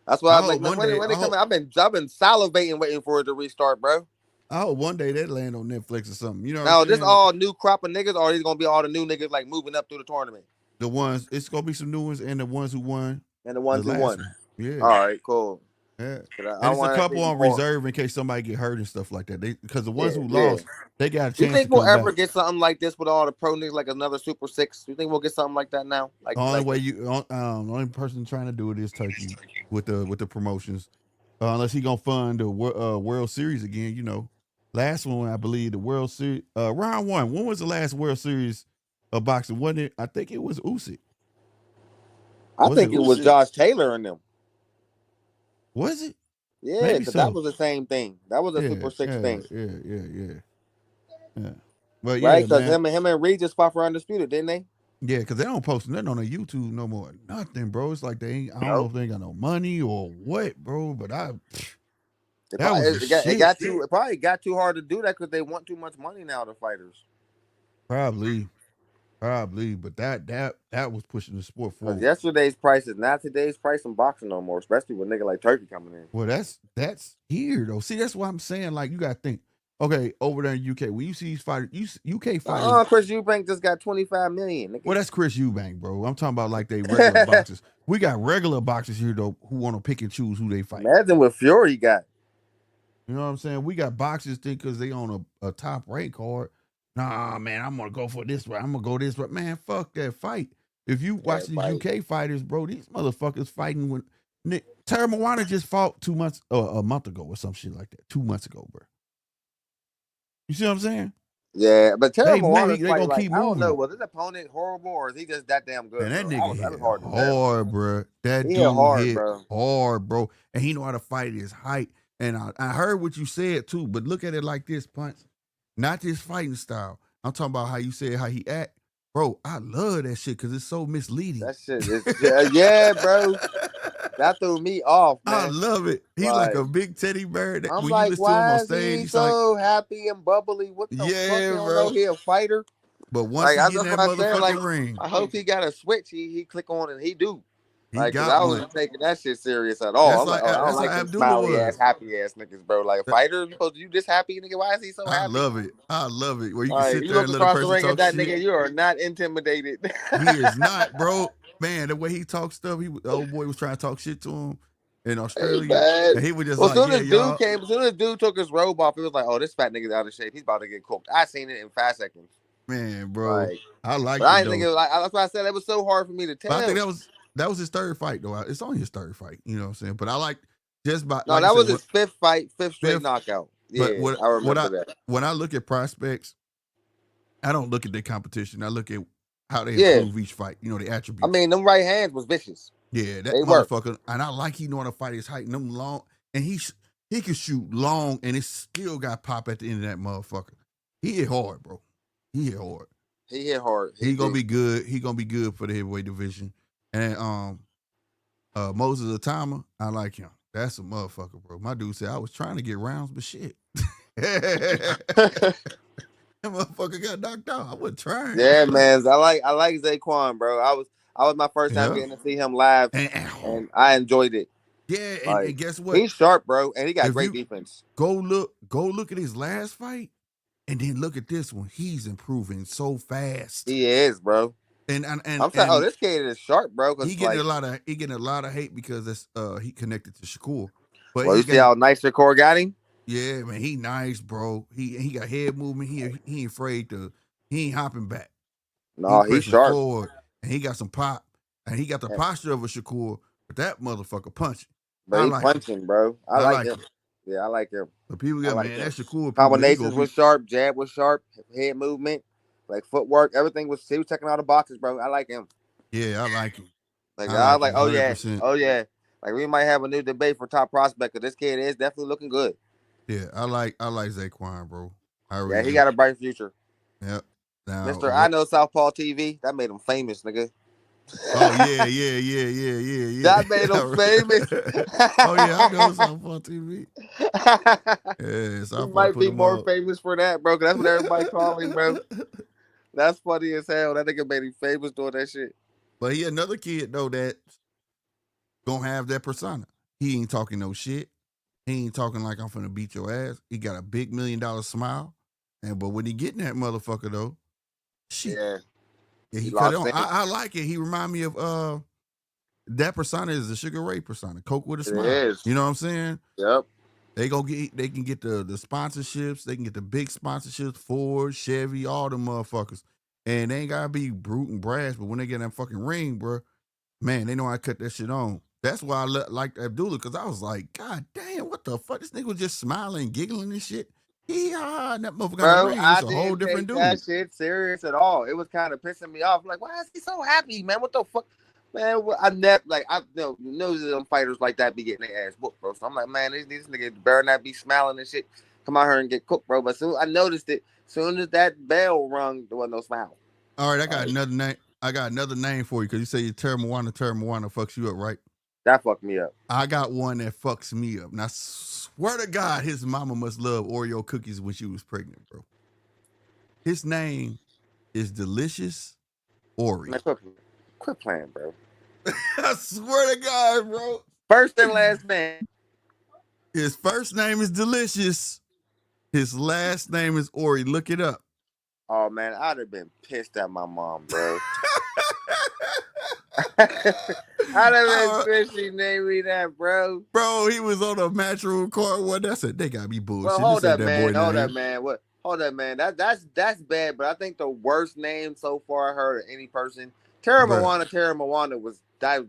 That's why I I'm like, hope man, one day. when they coming, I've been salivating waiting for it to restart, bro. I hope one day they land on Netflix or something. You know what I'm Now, this saying? Like, all new crop of niggas, or is gonna be all the new niggas like moving up through the tournament the ones it's gonna be some new ones and the ones who won and the the ones who last won? one. Yeah. All right, cool. Yeah. I And it's a want to couple see on more. reserve in case somebody get hurt and stuff like that. Because the ones Yeah, who yeah. lost, they got a You chance to think we'll come ever back. get something like this with all the pro niggas, like another Super Six? You think we'll get something like that now? The only Like way the only person trying to do it is Turkey with the promotions, unless he gonna fund the World Series again. You know, last one I believe the World Series round one. When was the last World Series of boxing? Wasn't it? I think it was Usyk. I Was it think it was Usyk? Josh Taylor and them. Was it? Yeah, Maybe because that so. was the same thing. That was a Yeah, Super Six yeah, thing, yeah, yeah, yeah, yeah. But right? yeah, Because man. him and Reed just fought for undisputed, didn't they? Yeah, because they don't post nothing on their YouTube no more. Nothing, bro. It's like they ain't, I don't know Nope. if they ain't got no money or what, bro. But It that probably, was the shit. it probably got too hard to do that because they want too much money now. The fighters. Probably, probably. But that was pushing the sport Because forward. yesterday's price is not today's price in boxing no more, especially with nigga like Turkey coming in. Well, that's here though. See, that's what I'm saying. Like you gotta think. Okay, over there in UK, when you see these fighters, UK fighters. Chris Eubank just got 25 million. Nigga. Well, that's Chris Eubank, bro. I'm talking about like they regular boxers. We got regular boxers here though who want to pick and choose who they fight. Imagine what Fury got. You know what I'm saying? We got boxers think because they on a top rank card. Nah, man, I'm gonna go for this way. I'm gonna go this way. Man, fuck that fight. If you watch That these fight. UK fighters, bro, these motherfuckers fighting when Terry Moana just fought 2 months a month ago or some shit like that. 2 months ago, bro. You see what I'm saying? Yeah, but Terry Moana's They fight, gonna like, keep I don't know, moving. was his opponent horrible or is he just that damn And good, that bro? nigga That was hit hard to tell. hard, bro. That He hit dude hard, hit bro. hard, bro. And he know how to fight his height. And I heard what you said too, but look at it like this, Punch. Not this fighting style. I'm talking about how you said how he act. Bro, I love that shit because it's so misleading. That shit is, yeah, bro. That threw me off, I man. love it. He like Like, a big teddy bear. That I'm when you like, listen to him on why is stage, he he's like, so happy and bubbly? What the fuck? You yeah, don't know bro. he a fighter? But once Like, he get in that's that what I said. Like, motherfucking ring, I hope he got a switch. He click on and he do. he Like, cause I got one. wasn't taking that shit serious at all. I'm like, oh, I don't That's like how them Abdullah smiley ass, was. happy ass niggas, bro. Like a fighter, you supposed to you this happy, nigga? Why is he so I happy? love it. I love it. Where you can Like sit you there look and let a across the person ring at talk that shit. nigga, you are not intimidated. He is not, bro. Man, the way he talks stuff, the old boy was trying to talk shit to him in Hey, Australia. man. And he was just Well, as like, soon yeah, as dude y'all. came, as soon as dude took his robe off, it was like, oh, this fat nigga's out of shape. He's about to get cooked. I seen it in 5 seconds. Man, bro. Like, I but liked I it ain't think though. it was like that's why I said it was so hard for me to But I think tell. that was his third fight though. It's only his third fight, you know what I'm saying? But I like just by No, like you that said, was his fifth fight, fifth straight fifth. knockout. But Yeah, I remember that. when I look at prospects, I don't look at their competition. I look at how they Yeah, improve each fight, you know, the I attributes. mean, them right hands was vicious. Yeah, that They work. motherfucker, and I like he know how to fight his height and them long, and he can shoot long, and it still got pop at the end of that motherfucker. He hit hard, bro. He hit hard. He hit hard. He gonna Do. be good. He gonna be good for the heavyweight division. And Moses Atama, I like him. That's a motherfucker, bro. My dude said I was trying to get rounds, but shit. That motherfucker got knocked out. I wasn't trying. Yeah, man. I like Zaquan, bro. I was my first time Yeah. getting to see him live, and I enjoyed it. Yeah, Like and guess what? he's sharp, bro, and he got If great you defense. go look at his last fight, and then look at this one. He's improving so fast. He is, bro. And I'm saying, oh, this kid is sharp, bro. Cause he like, getting a lot of hate because that's he connected to Shakur. But well, he you see got how nice your core got him. yeah, man, he nice, bro. He got head movement. He ain't afraid to he ain't hopping back. He No, he's pressing sharp, forward, and he got some pop, and he got the posture of a Shakur, but that motherfucker punching. but I he like him. punching, bro. I like him. Yeah, I like him. But people I got like man, him. that Shakur people he Combinations gonna be was sharp, jab was sharp, head movement, like footwork, everything was. He was checking all the boxes, bro. I like him. yeah, I like him. Like I I was like like, him oh yeah, 100%. oh yeah. Like we might have a new debate for top prospect because this kid is definitely looking good. Yeah, I like Zaquan, bro. I really Yeah, he do. got a bright future. Yep. Now Mister, I know Southpaw TV. That made him famous, nigga. Oh yeah. That made him famous. Oh yeah, I know something on TV. Yeah, He Southpaw might put be him more up. famous for that, bro. Cause that's what everybody call him, bro. That's funny as hell. That nigga made him famous doing that shit. But he another kid though that gonna have that persona. He ain't talking no shit. He ain't talking like I'm finna beat your ass. He got a big $1 million smile. And but when he getting that motherfucker though, shit. Yeah, Yeah, he he cut it locked on. in. I like it. He remind me of that persona is the Sugar Ray persona, Coke with a It smile. is. You know what I'm saying? Yep. They can get the sponsorships, they can get the big sponsorships, Ford, Chevy, all the motherfuckers. And they ain't gotta be brute and brass, but when they get in that fucking ring, bro, man, they know how to cut that shit on. That's why I liked Abdullah, because I was like, God damn, what the fuck? This nigga was just smiling, giggling and shit. And that motherfucker got a Bro, ring. It's I a whole didn't different take that dude. shit serious at all. It was kind of pissing me off. Like, why is he so happy, man? What the fuck? Man, I never, like, I know them fighters like that be getting their ass whooped, bro. So I'm like, man, these niggas better not be smiling and shit. Come out here and get cooked, bro. But soon I noticed it. Soon as that bell rung, there wasn't no smile. All right, I got another name. I got another name for you, because you say you Terra Moana fucks you up, right? That fucked me up. I got one that fucks me up. And I swear to God, his mama must love Oreo cookies when she was pregnant, bro. His name is Delicious Ori. Man, quit playing, bro. I swear to God, bro. First and last name. His first name is Delicious. His last name is Ori. Look it up. Oh, man, I'd have been pissed at my mom, bro. I'd have been pissed she named me that, bro. Bro, he was on a matchroom card one. I said, they gotta be bullshit. Well, hold up, man. Hold up, man. What? Hold up, man. That's bad. But I think the worst name so far I heard of any person, Terra Moana was. I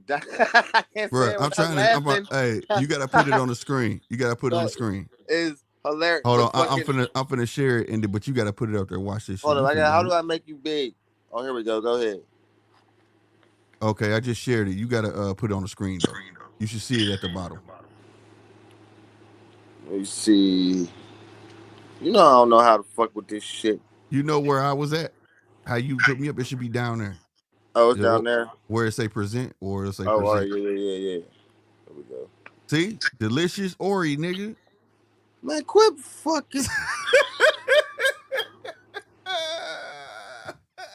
can't say it. I'm trying to. Hey, you gotta put it on the screen. You gotta put it on the screen. Is hilarious. Hold on, I'm finna share it, but you gotta put it up there. Watch this shit. Hold on, how do I make you big? Oh, here we go. Go ahead. Okay, I just shared it. You gotta put it on the screen though. You should see it at the bottom. Let me see. You know I don't know how to fuck with this shit. You know where I was at? How you put me up? It should be down there. Oh, it's down there. Where it say present or it'll say present. Oh, yeah. There we go. See? Delicious Ori, nigga. Man, quit fucking.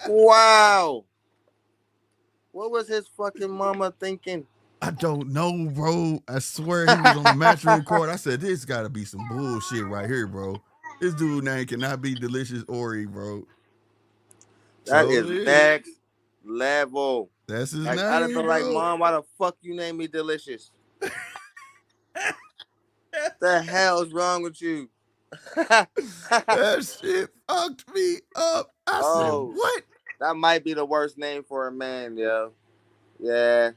Wow. What was his fucking mama thinking? I don't know, bro. I swear he was on the matchroom court. I said, this gotta be some bullshit right here, bro. This dude name cannot be Delicious Ori, bro. That is next level. That's his name. I'd have been like, Mom, why the fuck you name me Delicious? The hell's wrong with you? That shit fucked me up. I said, what? That might be the worst name for a man, yo. Yeah.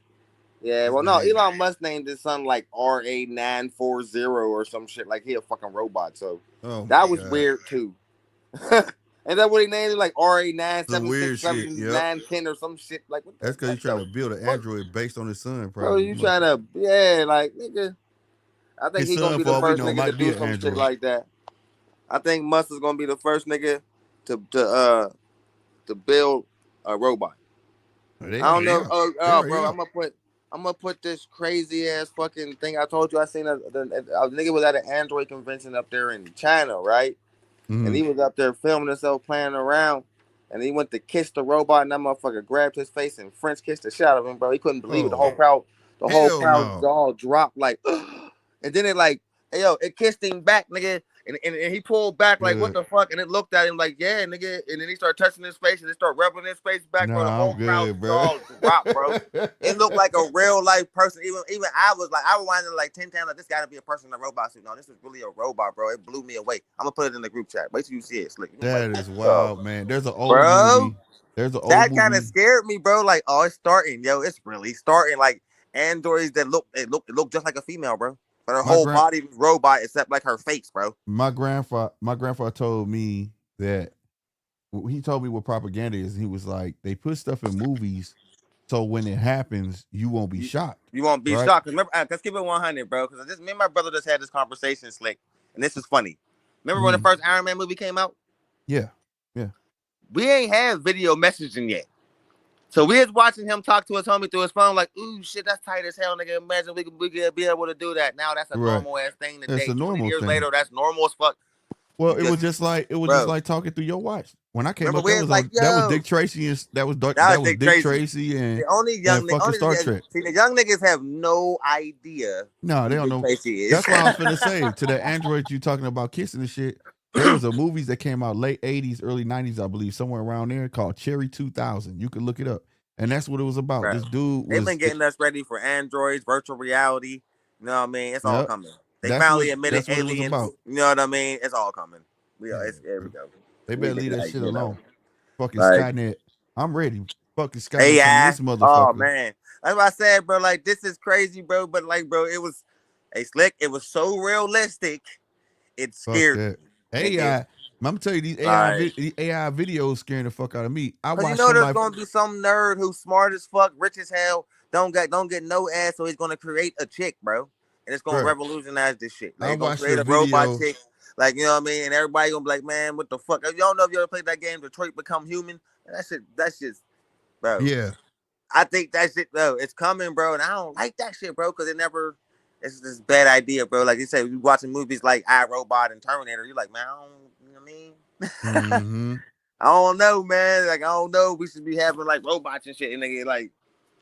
Yeah, well, no, Elon Musk named his son like RA940 or some shit. Like he a fucking robot. So that was weird too. Ain't that what he named it? Like RA9767 or some shit. Like what? That's because he's trying to build an android based on his son. Probably. Bro, you trying to? Yeah, like nigga. I think he's gonna be the first nigga to do some shit like that. I think Musk is gonna be the first nigga to build a robot. I don't know. Bro, I'm gonna put this crazy ass fucking thing. I told you I seen a nigga was at an Android convention up there in China, right? Mm-hmm. And he was up there filming himself playing around, and he went to kiss the robot, and that motherfucker grabbed his face and French kissed the shit out of him, bro. He couldn't believe it. The whole crowd all dropped like, and then it like, hey yo, it kissed him back, nigga. And he pulled back like, what the fuck? And it looked at him like, yeah, nigga. And then he started touching his face and it started rubbing his face back. Bro, the whole crowd all dropped, bro. It looked like a real life person. Even I was like, I rewinded like 10 times like, this gotta be a person in a robot suit. No, this is really a robot, bro. It blew me away. I'm gonna put it in the group chat. Wait till you see it, Slick. That is wild, man. There's an old movie. That kind of scared me, bro. Like, oh, it's starting, yo. It's really starting. Like androids that look just like a female, bro. But her whole body was robot except like her face, bro. My grandfather told me that he told me what propaganda is. He was like, they put stuff in movies so when it happens, you won't be shocked. You won't be shocked. Remember, let's keep it 100, bro. Because me and my brother just had this conversation, Slick, and this is funny. Remember when the first Iron Man movie came out? Yeah. We ain't have video messaging yet. So we was watching him talk to his homie through his phone, like, ooh, shit, that's tight as hell, nigga. Imagine we could be able to do that. Now that's a normal ass thing today. It's a normal 20 years thing. later, that's normal as fuck. Well, it was just like talking through your watch. When I came up, that was Dick Tracy and that was Dick Tracy and the only young Star Trek. See, the young niggas have no idea. No, they don't know. That's what I was finna say. To the androids you talking about kissing and shit. There was a movies that came out late 80s, early 90s, I believe, somewhere around there called Cherry 2000. You can look it up. And that's what it was about. bro. This dude They've been was, getting us ready for androids, virtual reality. You know what I mean? It's all yep. coming. They finally admitted That's what it was aliens. about. You know what I mean? It's all coming. Yeah, Here we bro. go. They We better leave that like shit alone. Fucking like Skynet. I'm ready. Fucking Skynet come AI. this Oh motherfucker. man, that's what I said, bro. Like this is crazy, bro. But like, bro, it was a slick. It was so realistic. It Fuck scared that. me, nigga. AI. I'm gonna tell you these Like, AI videos scaring the fuck out of me. I cause you watched know there's somebody. gonna be some nerd who's smart as fuck, rich as hell, don't get no ass, so he's gonna create a chick, bro, and it's gonna Bro, revolutionize this shit. Like, I he's gonna watched create a a robot video. chick, like you know what I mean, and everybody gonna be like, man, what the fuck? You don't know if you ever played that game, Detroit Become Human. That's just, bro. Yeah. I think that shit, though, it's coming, bro, and I don't like that shit, bro, because it never. It's just a bad idea, bro. Like you said, you watching movies like I, Robot and Terminator, you're like, man, I don't, you know what I mean? Mm-hmm. I don't know, man. Like I don't know. We should be having like robots and shit, and they get like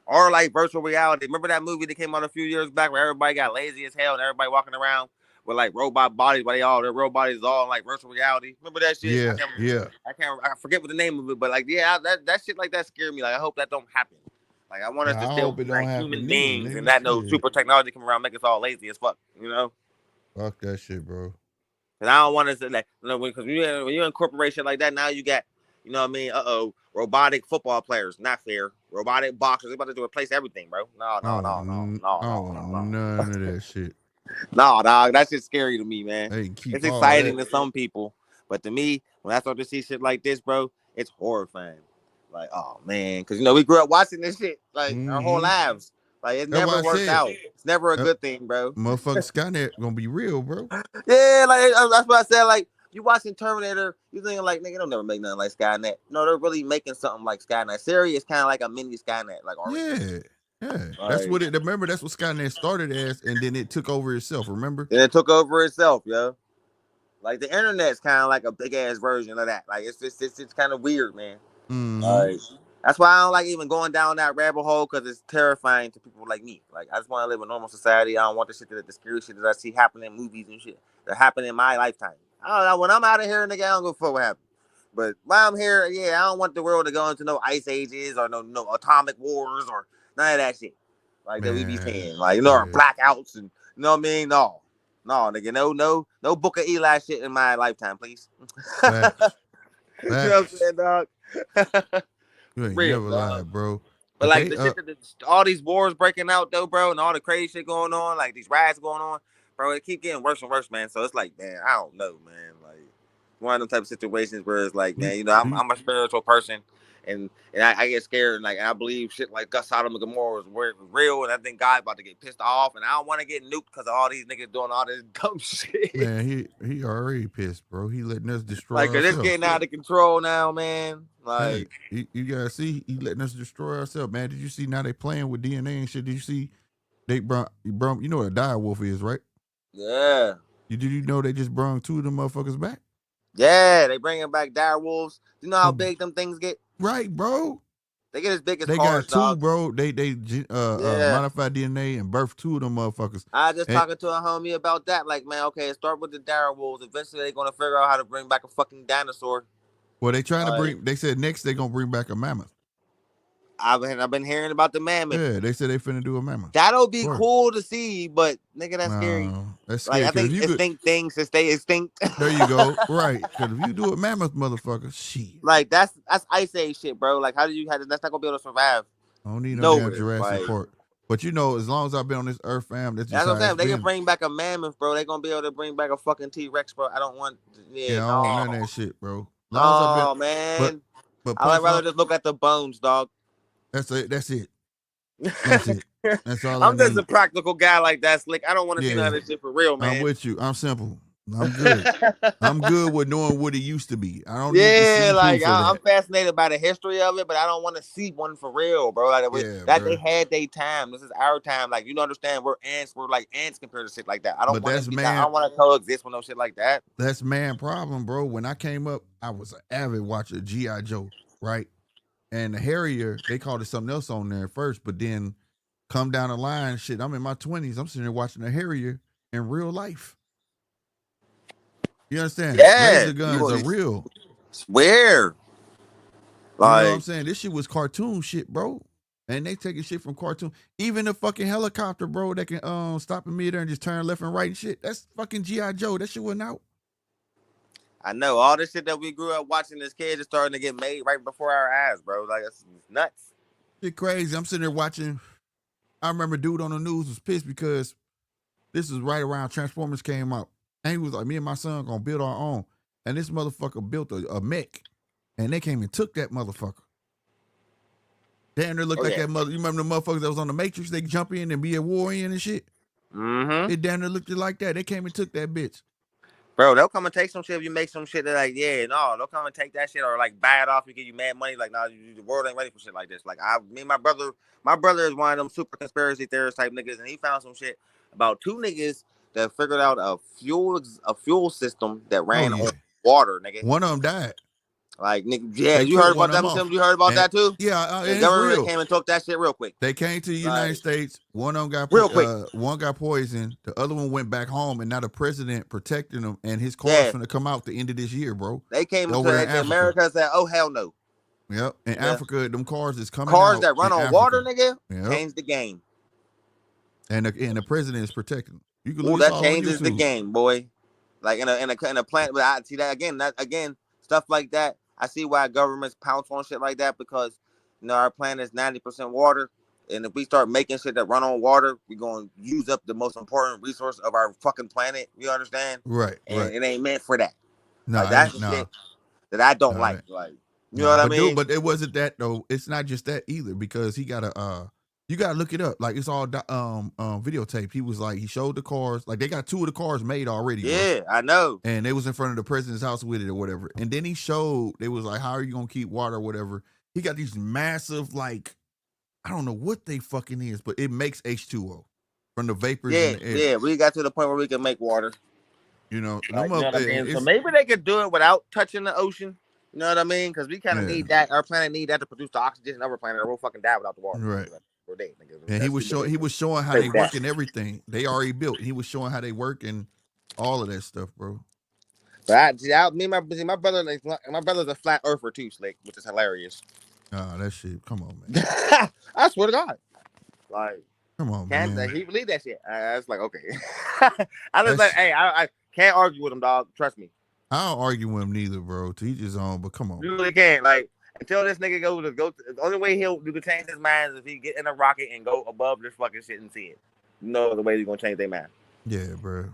or like virtual reality. Remember that movie that came out a few years back where everybody got lazy as hell and everybody walking around with like robot bodies, but their robot bodies all in, like virtual reality. Remember that shit? Yeah. Yeah. I forget what the name of it, but like yeah, that shit like that scared me. Like I hope that don't happen. Like I want us Yeah. to I still hope be it don't like human happen neither, beings and nigga. not no Shit. super technology come around make us all lazy as fuck. You know? Fuck that shit, bro. Cause I don't want us to like, you know, because when you're in corporation like that, now you got, you know what I mean? Robotic football players, not fair. Robotic boxers, they're about to replace everything, bro. No, I no, don't no, want, no, no, I don't no, want no, none of that shit. no, no, dog. That's just scary to me, man. They can keep It's all exciting that. to some people, but to me, when I start to see shit like this, bro, it's horrifying. Like, oh man, because you know we grew up watching this shit like our whole Mm-hmm. lives. Like it That's why never I worked said, out. It's never a good thing, bro. motherfucking Skynet gonna be real, bro. Yeah, like that's what I said. Like you watching Terminator, you thinking like nigga, don't never make nothing like Skynet. No, they're really making something like Skynet. Siri is kind of like a mini Skynet, like already. Yeah. Yeah. That's Like what it remember, that's what Skynet started as, and then it took over itself, remember? and it took over itself, yo. Like the internet's kind of like a big ass version of that. Like it's kind of weird, man. Mm-hmm. Like that's why I don't like even going down that rabbit hole because it's terrifying to people like me. Like I just want to live in normal society. I don't want the shit the scary shit that I see happening in movies and shit that happen in my lifetime. I don't know. When I'm out of here, nigga, I don't go for what happened. But while I'm here, yeah, I don't want the world to go into no ice ages or no atomic wars or none of that shit. Like that we be Man. saying, like or Yeah. blackouts and you know what I mean? No, nigga, no Book of Eli shit in my lifetime, please. Facts. You know what I'm Facts. saying, dog? You ain't Real, never dog. lied, bro. But But like they the shit that all these wars breaking out though, bro, and all the crazy shit going on, like these riots going on, bro, it keep getting worse and worse, man. So it's like, man, I don't know, man. Like one of them type of situations where it's like, you, man, you know, I'm a spiritual person, and I get scared, and like I believe shit like Sodom and Gomorrah is real, and I think God's about to get pissed off, and I don't want to get nuked because of all these niggas doing all this dumb shit. man, he already pissed, bro. He letting us destroy Like, cause it's ourselves. getting out of control now, man. Hey, Like, you gotta see, he letting us destroy ourselves, man. Did you see now they playing with DNA and shit? Did you see they brought you know what a dire wolf is, right? yeah. Did you know they just brought two of them motherfuckers back? Yeah, they bringing back dire wolves. You know how Um, big them things get? right, bro. They get as big as They got cars, two, dog. bro. They Yeah. modified DNA and birthed two of them motherfuckers. I was just And talking to a homie about that. Like, man, okay, start with the dire wolves. Eventually, they're gonna figure out how to bring back a fucking dinosaur. well, they trying to Like, bring. They said next they gonna bring back a mammoth. I've been hearing about the mammoth. Yeah, they said they finna do a mammoth. That'll be Word. cool to see, but nigga, that's scary. No, that's Like, scary. I Cause if think you could, extinct things to stay extinct. there you go. Right. Cause if you do a mammoth, motherfucker, shit. Like, that's ice age shit, bro. Like, how do you? That's not gonna be able to survive I don't need no damn nowhere. Jurassic Like, Park. But you know, as long as I've been on this earth, fam, that's just that's what how I'm saying. it's If they can been. bring back a mammoth, bro, they gonna be able to bring back a fucking T-Rex, bro. I don't want. Yeah, Yeah, I don't want none of no, that shit, bro. As long as I've been, no, but man. but I'd punchline, rather just look at the bones, dog. that's it. That's it. That's it. That's all I I'm just a need. practical guy like that, Slick. I don't want to see none Yeah, of this shit for real, I'm man. with you. I'm simple. I'm good. I'm good with knowing what it used to be. I don't need to Yeah, see like proof of I'm that. fascinated by the history of it, but I don't want to see one for real, bro. Like Yeah, that they bro. had their time. This is our time. Like you don't understand, we're ants. We're like ants compared to shit like that. I don't But want to that's be. I man. don't want to coexist with no shit like that. That's man problem, bro. When I came up, I was an avid watcher of G.I. Joe, right? And the Harrier, they called it something else on there first, but then come down the line, shit, I'm in my 20s. I'm sitting there watching the Harrier in real life. You understand? Yeah, Laser guns are real. swear. You know what I'm saying? This shit was cartoon shit, bro. And they taking shit from cartoon. Even the fucking helicopter, bro, that can stop in midair and just turn left and right and shit. That's fucking G.I. Joe. That shit wasn't out. I know all this shit that we grew up watching as kids is starting to get made right before our eyes, bro. Like, it's nuts. Shit crazy. I'm sitting there watching. I remember dude on the news was pissed because this was right around Transformers came out. And he was like, me and my son gonna build our own. And this motherfucker built a mech. And they came and took that motherfucker. Damn, they looked like that mother. You remember the motherfuckers that was on the Matrix? They jump in and be a war in and shit? Mm-hmm. It damn near looked like that. They came and took that bitch. Bro, they'll come and take some shit if you make some shit that like, yeah, no, they'll come and take that shit or like buy it off and give you mad money. Like, nah, the world ain't ready for shit like this. Like, me and my brother is one of them super conspiracy theorist type niggas, and he found some shit about two niggas that figured out a fuel system that ran on water, nigga. One of them died. Like, nigga, yeah, you heard about that? You heard about that too? Yeah, the government came and took that shit real quick. They came to the United States. One of them got real quick. One got poisoned. The other one went back home, and now the president protecting them. And his car's gonna come out the end of this year, bro. They came into America and said, "Oh hell no." Yep. In Africa, them cars is coming. Cars out that run on water, nigga, change the game. And the president is protecting them. You can lose that changes the game, boy. Like in a plant, but I see that again, stuff like that. I see why governments pounce on shit like that because, you know, our planet is 90% water. And if we start making shit that run on water, we're going to use up the most important resource of our fucking planet. You understand? Right. And it ain't meant for that. No, like, that's the shit that I don't like. Like, you know what I mean? Dude, but it wasn't that, though. It's not just that either because he got to, you got to look it up. Like, it's all videotape. He was like, he showed the cars. Like, they got two of the cars made already. Yeah, bro. I know. And they was in front of the president's house with it or whatever. And then he showed, they was like, how are you going to keep water or whatever? He got these massive, like, I don't know what they fucking is, but it makes H2O from the vapors in the air. Yeah, we got to the point where we can make water. You know, like, you know what I mean? So maybe they could do it without touching the ocean. You know what I mean? Because we kind of need that. Our planet need that to produce the oxygen. Our planet will fucking die without the water. Right. We're dead, and he was showing how they work and everything. They already built. He was showing how they work and all of that stuff, bro. But my brother, like, my brother's a flat earther too, Slick, which is hilarious. Oh, that shit. Come on, man. I swear to God. Like, come on, man. He believe that shit. I was like, okay. I was like, hey, I can't argue with him, dog. Trust me. I don't argue with him neither, bro. To each his own, but come on. You really can't. Like, until this nigga go, the only way you can change his mind is if he get in a rocket and go above this fucking shit and see it. No other way he's gonna change their mind. Yeah, bro.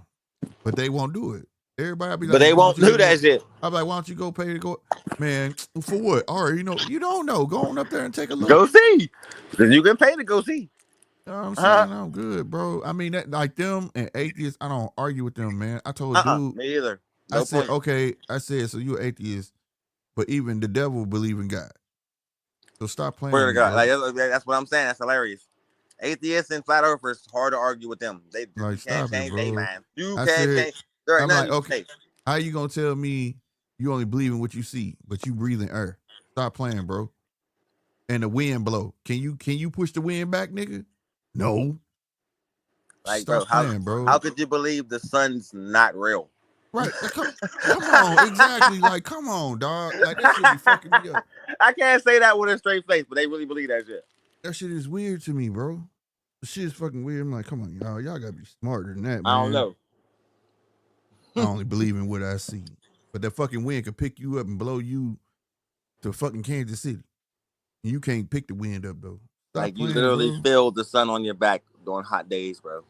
But they won't do it. Everybody be like, but they won't do that shit. I'm like, why don't you go pay to go? Man, for what? All right, you don't know. Go on up there and take a look. Go see. Because you can pay to go see. You know what I'm saying? I'm good, bro. I mean, that, like them and atheists, I don't argue with them, man. I told dude. Me either. I said, okay. I said, so you're atheist, but even the devil believe in God. So stop playing. Swear to God. Like, that's what I'm saying. That's hilarious. Atheists and flat earthers, hard to argue with them. They like, can't change their mind. You can't change. I'm like, okay, how you gonna tell me you only believe in what you see, but you breathe in air? Stop playing, bro. And the wind blow. Can you push the wind back, nigga? No. Like, stop playing, bro. How could you believe the sun's not real? Right. Come on. Exactly. Like, come on, dog. Like, that shit be fucking me up. I can't say that with a straight face, but they really believe that shit. That shit is weird to me, bro. The shit is fucking weird. I'm like, come on, y'all. Y'all gotta be smarter than that, man. I don't know. I only believe in what I see. But that fucking wind could pick you up and blow you to fucking Kansas City. And you can't pick the wind up, though. Stop like, playing, you literally feel the sun on your back during hot days, bro.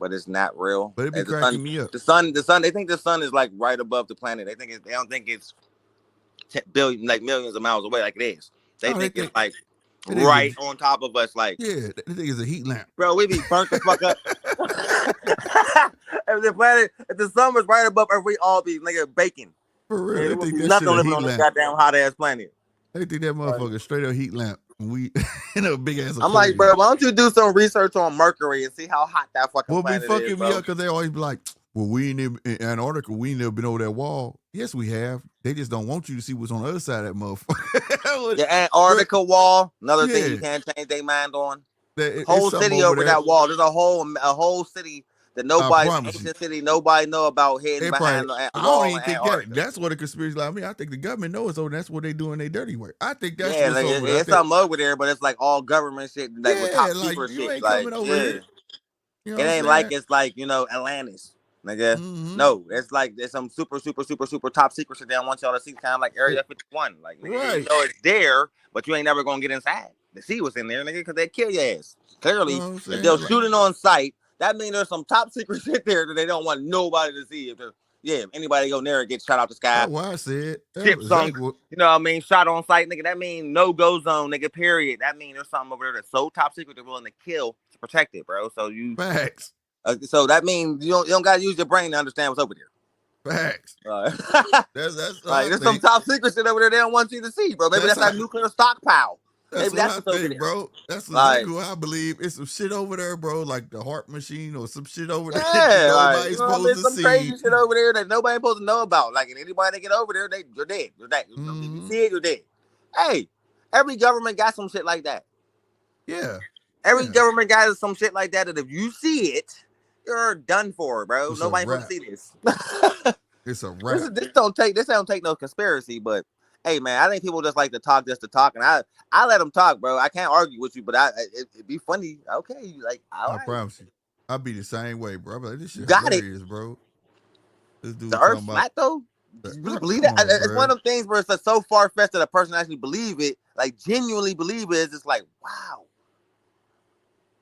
But it's not real. But it be cracking me up. The sun. They think the sun is like right above the planet. They don't think it's millions of miles away like it is. They think it's like right on top of us. Like, yeah, they think it's a heat lamp. Bro, we be burnt the fuck up. If the sun was right above Earth, we all be baking. For real, they think nothing living on this goddamn hot ass planet. They think that motherfucker straight up heat lamp. We in a big ass. I'm like, bro, why don't you do some research on Mercury and see how hot that fucking planet is? Well, be fucking me up because they always be like, well, we ain't in Antarctica. We ain't never been over that wall. Yes, we have. They just don't want you to see what's on the other side of that motherfucker. The Antarctica wall, another thing you can't change their mind on. Whole city over that wall. There's a whole city that I nobody's promise you. ancient city, nobody know about hidden They behind probably. the I don't wall even in think that. Antarctica. That's what a conspiracy. Like, I mean, I think the government knows, so that's what they doing their dirty work. I think that's Yeah, what's like over there. I it's think, something over there, but it's like all government shit, like with yeah, top like secret you shit. ain't Like, coming over yeah, here. You know it what I'm ain't like saying? it's like Atlantis, nigga. Mm-hmm. No, it's like there's some super top secret shit they don't want y'all to see, kind of like Area 51. Like, nigga, you Right. know it's there, but you ain't never gonna get inside to see what's in there, nigga, because they kill your ass. You know Clearly, what I'm if they're saying? Like, shooting on sight, that means there's some top secret shit there that they don't want nobody to see. If anybody go near and get shot out the sky, that's why I said. That's ship sunk, exactly what. you know what I mean, shot on sight, nigga, that mean no go zone, nigga, period. That mean there's something over there that's so top secret they're willing to kill to protect it, bro. Facts. So that means you don't gotta use your brain to understand what's over there. Facts. That's what Like I there's some think. top secret shit over there they don't want you to see, bro. Maybe That's that's how. that nuclear stockpile. That's Maybe what that's I what's over think, there. bro. That's Like, exactly what I believe. It's some shit over there, bro. Like the heart machine or some shit over there that yeah, like nobody's you know what I supposed mean? to Some see. crazy shit over there that nobody supposed to know about. Like, and anybody that get over there, you're dead. You're dead. If you Mm-hmm. see it, you're dead. Hey, every government got some shit like that. Yeah. Every Yeah. government got some shit like that. That if you see it, you're done for, bro. It's a Nobody supposed wrap. to see this. It's a wrap. This don't take no conspiracy, but hey, man, I think people just like to talk just to talk, and I let them talk, bro. I can't argue with you, but it'd be funny. Okay, like all I right, promise you. I'll be the same way, bro. I'm like, this you shit got it. hilarious, bro. This The dude Earth talking about flat though. the Do you really earth. believe Come that? on, It's one bro. of them things where it's like so far fetched that a person actually believe it, like genuinely believe it. It's just like wow.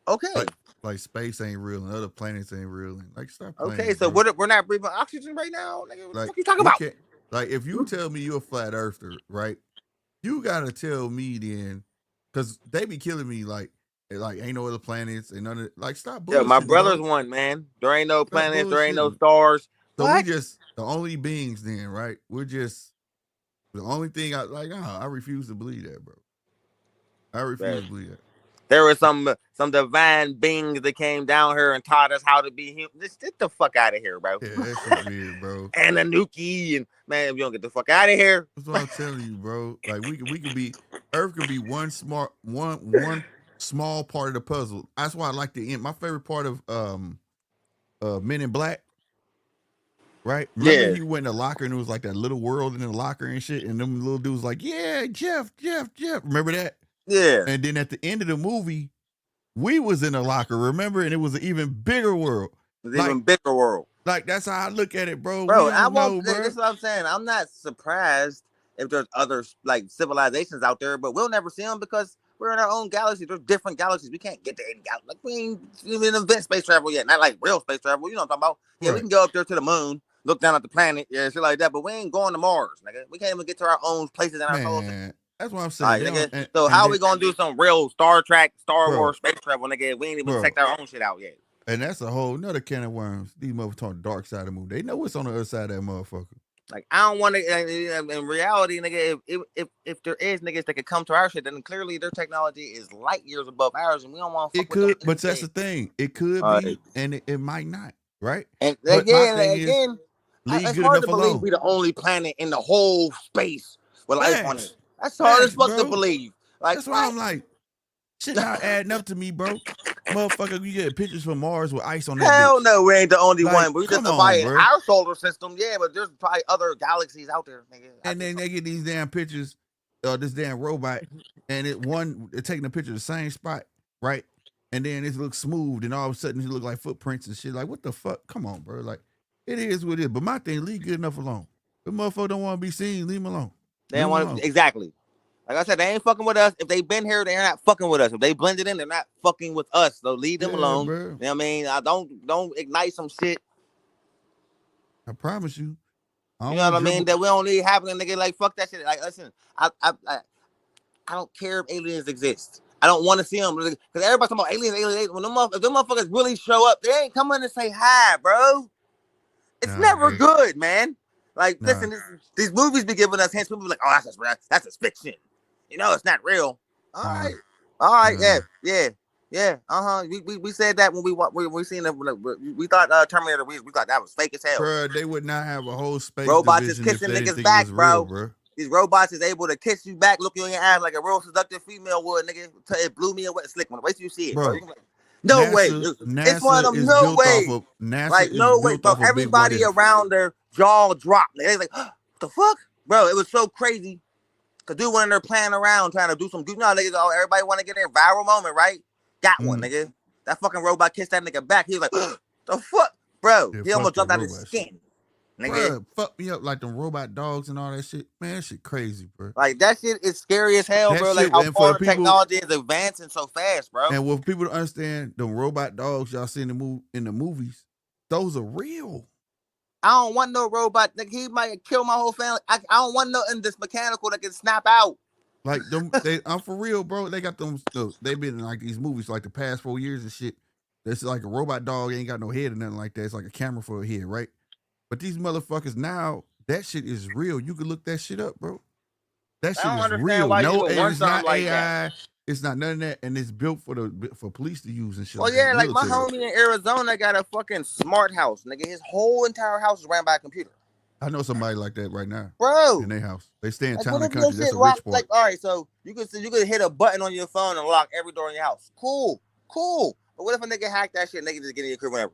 Okay, Like space ain't real and other planets ain't real. And like stop okay. playing, So bro. we're not breathing oxygen right now, nigga. What the Like fuck you talking we about? can't like if you tell me you're a flat earther, right? You gotta tell me then, cause they be killing me like ain't no other planets and none of like stop Yeah, my bullshitting, brother's bro. one, man. There ain't no Stop planets. There ain't no bullshitting. stars. So we What? just the only beings then, right? We're just the only thing I like. I refuse to believe that, bro. I refuse Right. to believe that. There were some divine beings that came down here and taught us how to be human. Just get the fuck out of here, bro. Yeah, that shit weird, bro. And Anuki and man, if you don't get the fuck out of here. That's what I'm telling you, bro. Like we could be Earth could be one small part of the puzzle. That's why I like the end. My favorite part of Men in Black, right? Remember Yeah, he went in the locker and it was like that little world in the locker and shit, and them little dudes like, yeah, Jeff. Remember that? yeah. And then at the end of the movie, we was in a locker, remember? And it was an even bigger world. It's Like, even bigger world. like that's how I look at it, bro. We Bro, I don't won't. know, This bro. is what I'm saying. I'm not surprised if there's other like civilizations out there, but we'll never see them because we're in our own galaxy. There's different galaxies. We can't get to any galaxy. Like we ain't even invent space travel yet. Not like real space travel. You know what I'm talking about? Yeah, we Right. can go up there to the moon, look down at the planet, yeah, shit like that. But we ain't going to Mars, nigga. We can't even get to our own places in our solar system. Man, that's what I'm All saying. right, They don't, nigga. So and how are then, we gonna do some real Star Trek, Star bro, Wars space travel, nigga? We ain't even bro, checked our own shit out yet. and that's a whole nother can of worms. These motherfuckers on the dark side of the moon. They know what's on the other side of that motherfucker. Like I don't want to. In reality, nigga, if there is niggas that could come to our shit, then clearly their technology is light years above ours, and we don't want to It fuck with them. could, but that's the thing. It could be, and it might not, right? And But my thing is, again, leave it's good hard enough to believe alone. we the only planet in the whole space with life on it. Facts, That's hard as facts, fuck to bro. believe. Like That's why what? I'm like, shit not adding up to me, bro. Motherfucker, you get pictures from Mars with ice on that Hell bitch. no, we ain't the only Like, one. We just come on, divided bro. our solar system, yeah, but there's probably other galaxies out there, nigga. And then they get these damn pictures, this damn robot, and they're taking a picture of the same spot, right? And then it looks smooth, and all of a sudden it look like footprints and shit. Like, what the fuck? Come on, bro. Like, it is what it is. But my thing, leave good enough alone. The motherfucker don't want to be seen, leave him alone. They don't want to exactly. Like I said, they ain't fucking with us. If they been here, they're not fucking with us. If they blended in, they're not fucking with us. So leave them Yeah, alone. bro. You know what I mean? I don't ignite some shit. I promise you. You know what I mean? That we don't need happening, nigga. Like fuck that shit. Like listen, I don't care if aliens exist. I don't want to see them because everybody's talking about aliens. When if them motherfuckers really show up, they ain't coming to say hi, bro. It's never good, man. Like, listen, these movies be giving us hints. People be like, oh, that's just fiction. You know, it's not real. All right, yeah. We said that when we seen it. We thought Terminator. We thought that was fake as hell. Bro, they would not have a whole space robots division is kissing if they didn't niggas think back, it was bro. real, bro. These robots is able to kiss you back, look you in your eyes like a real seductive female would, nigga. It blew me away. Slick one. Wait till you see it, bro. No way. It's one NASA of them. is No built off way. of NASA Like is no way, built bro. off of big what Everybody if. around their jaw dropped. They like, what the fuck, bro? It was so crazy. Cause dude went in there playing around, trying to do some. You know, niggas. Oh, everybody want to get their viral moment, right? Got one, nigga. That fucking robot kissed that nigga back. He was like, the fuck, bro. Yeah, He fuck almost that jumped out his robot shit. skin, nigga. Bruh, fuck me up like them robot dogs and all that shit. Man, that shit crazy, bro. Like that shit is scary as hell, That bro. Like shit, how and for far people, technology is advancing so fast, bro. and with people to understand, the robot dogs y'all see in the movies, those are real. I don't want no robot. Nigga, he might kill my whole family. I don't want nothing that's mechanical that can snap out. Like them, I'm for real, bro. They got them. They been in like these movies like the past 4 years and shit. That's like a robot dog ain't got no head or nothing like that. It's like a camera for a head, right? But these motherfuckers now, that shit is real. You can look that shit up, bro. That I shit don't is understand real. why you No, would and want it's something not like AI. that. It's not none of that, and it's built for police to use and shit. Well, Like yeah, that, like my military. homie in Arizona got a fucking smart house, nigga. His whole entire house is ran by a computer. I know somebody like that right now, bro. in their house. They stay in Like, town what and if your country. That's shit a locked? rich part. Like, all right, so you could hit a button on your phone and lock every door in your house. Cool. But what if a nigga hacked that shit? And nigga just get in your crib whenever.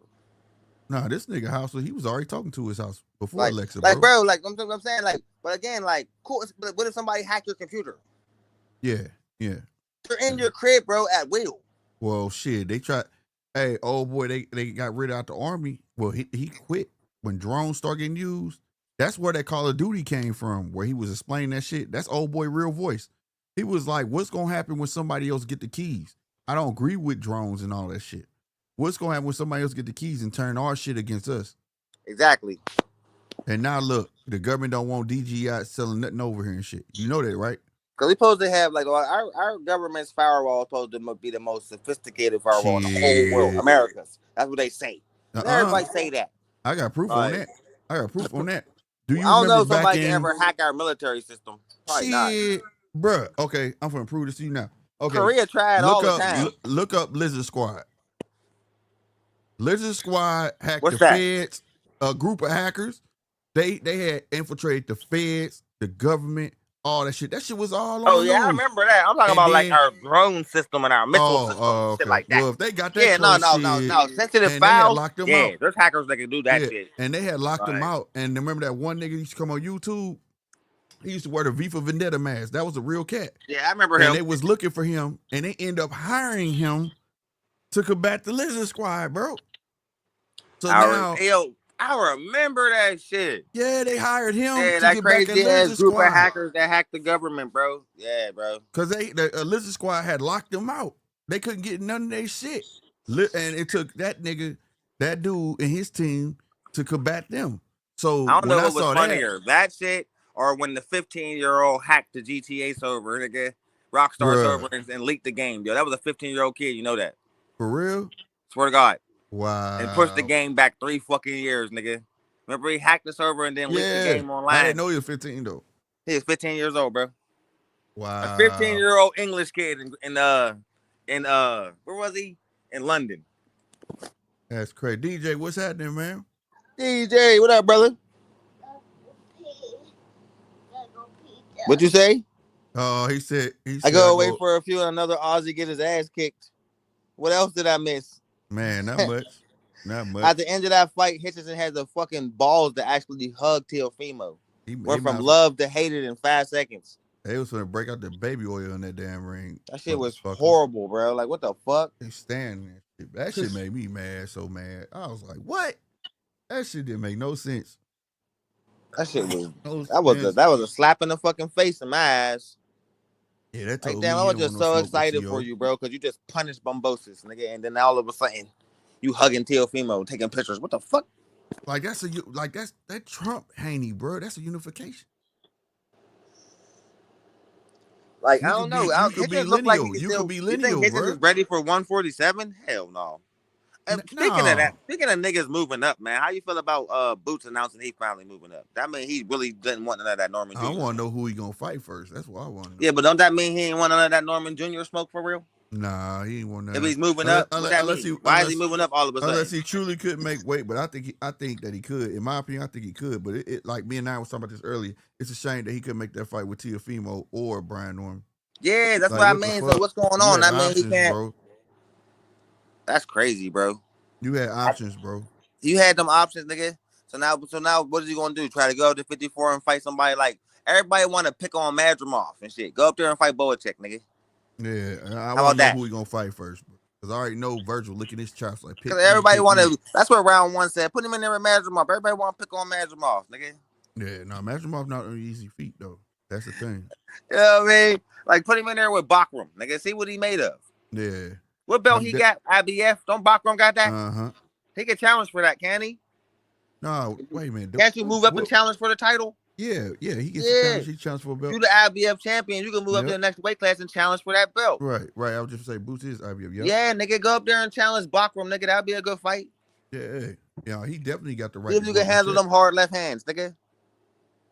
Nah, this nigga house, he was already talking to his house before like, Alexa, bro. Like I'm saying, like, but again, like, cool. But what if somebody hacked your computer? Yeah. You're in your crib, bro, at will. Well, shit, they tried. Hey, old boy, they got rid of the army. Well, he quit when drones start getting used. That's where that Call of Duty came from, where he was explaining that shit. That's old boy real voice. He was like, what's gonna happen when somebody else get the keys? I don't agree with drones and all that shit. What's gonna happen when somebody else get the keys and turn our shit against us? Exactly. And now look, the government don't want DGI selling nothing over here and shit. You know that, right? Because we supposed to have, like, our government's firewall is supposed to be the most sophisticated firewall in the whole world. America's. That's what they say. Everybody say that. I got proof on that. Do you I don't know remember if somebody back can in... ever hack our military system. Probably not. Bruh. Okay, I'm gonna prove this to you now. Okay, Korea tried all the time. Look up Lizard Squad. Lizard Squad hacked What's the that? feds. A group of hackers. They had infiltrated the feds, the government, all that shit. That shit was all on. Oh yeah, I remember that. I'm talking about like our drone system and our missile system, okay. shit like that. Well, if they got that no, sensitive and files. They had locked them out. There's hackers that can do that shit. And they had locked them out. And remember that one nigga used to come on YouTube. He used to wear the V for Vendetta mask. That was a real cat. Yeah, I remember him. And they was looking for him, and they end up hiring him to combat the Lizard Squad, bro. So I remember that shit. Yeah, they hired him. Yeah, to that get crazy back at ass Lizard group Squad. of hackers that hacked the government, bro. Yeah, bro. Because the Lizard Squad had locked them out. They couldn't get none of their shit. And it took that nigga, that dude, and his team to combat them. So I don't know what was funnier, that shit, or when the 15-year-old hacked the GTA server, nigga, Rockstar server, and leaked the game. Yo, that was a 15-year-old kid. You know that? For real? Swear to God. Wow. And pushed the game back 3 fucking years, nigga. Remember he hacked the server and then leaked the game online. I didn't know he was 15 though. He was 15 years old, bro. Wow. A 15-year-old English kid in where was he? In London. That's crazy. DJ, what's happening, man? DJ, what up, brother? What you say? Oh, he said I go away for a few and another Aussie get his ass kicked. What else did I miss? Man, not much. Not much. At the end of that fight, Hitchison had the fucking balls to actually hug Teofimo. He went from love to hated in 5 seconds. They was gonna break out the baby oil in that damn ring. That shit was horrible, bro. Like, what the fuck? They stand there. That shit made me mad, so mad. I was like, what? That shit didn't make no sense. That shit was that was a slap in the fucking face in my ass. Yeah, that told like, damn, I was just so excited for you, bro, because you just punished Bumbosos, nigga, and then all of a sudden you hugging Teofimo, taking pictures. What the fuck? Like that's that Trump haney, bro. That's a unification. Like, I don't know. You could be lineal. You could be lineal, bro. Hitchens is ready for 147? Hell no. And speaking of that, speaking of niggas moving up, man, how you feel about Boots announcing he finally moving up? That mean he really didn't want none of that Norman Jr. I want to know who he gonna fight first. That's what I want to know. Yeah, but don't that mean he ain't want none of that Norman Jr. smoke for real? Nah, he ain't want that. If he's moving up, why is he moving up all of a sudden? Unless he truly couldn't make weight, but I think that he could. In my opinion, I think he could. But it like me and I was talking about this earlier. It's a shame that he couldn't make that fight with Teofimo or Brian Norman. Yeah, that's what I mean. So what's going on? I mean, he can't. Bro. That's crazy, bro. You had options, bro. You had them options, nigga. So now, what is he gonna do? Try to go up to 54 and fight somebody like everybody want to pick on Madrimov and shit. Go up there and fight Boacek, nigga. Yeah, I How want about to know that? who he gonna fight first, bro. Because I already know Virgil licking his chops like Because pick me, everybody pick want me. to. That's what round one said. Put him in there with Madrimov. Everybody want to pick on Madrimov, nigga. Yeah, no, Madrimov not on easy feet though. That's the thing. You know what I mean? Like put him in there with Bakram, nigga. See what he made of. Yeah. What belt he got? IBF. Don't Bakram got that? Uh-huh. He can challenge for that, can he? No, wait a minute. Can't you move up and challenge for the title? Yeah, he gets Yeah. challenge. He challenge for a belt. You the IBF champion. You can move up to the next weight class and challenge for that belt. Right. I was just say Boots is IBF. Yep. Yeah, nigga, go up there and challenge Bakram, nigga. That'd be a good fight. Yeah, he definitely got the right. See if you can handle them hard left hands, nigga.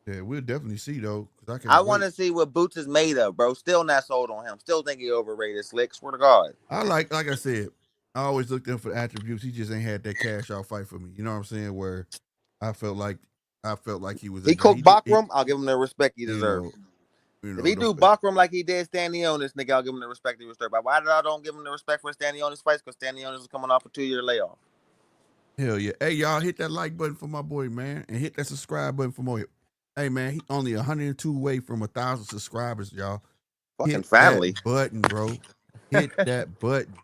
Yeah, we'll definitely see though. I want to see what Boots is made of, bro. Still not sold on him. Still think he overrated, Slick. Swear to God. I like I said, I always looked in for the attributes. He just ain't had that cash out fight for me. You know what I'm saying? Where I felt like he was. He cooked Bakram. I'll give him the respect he deserves. If he do Bakram like he did Stanionis, nigga, I'll give him the respect he deserves. But why did I don't give him the respect for Stanionis fights? Because Stanionis is coming off a 2-year layoff. Hell yeah. Hey, y'all, hit that like button for my boy, man. And hit that subscribe button for more. Hey, man, he only 102 away from 1,000 subscribers, y'all. Fucking hit family. That button, bro. Hit that button.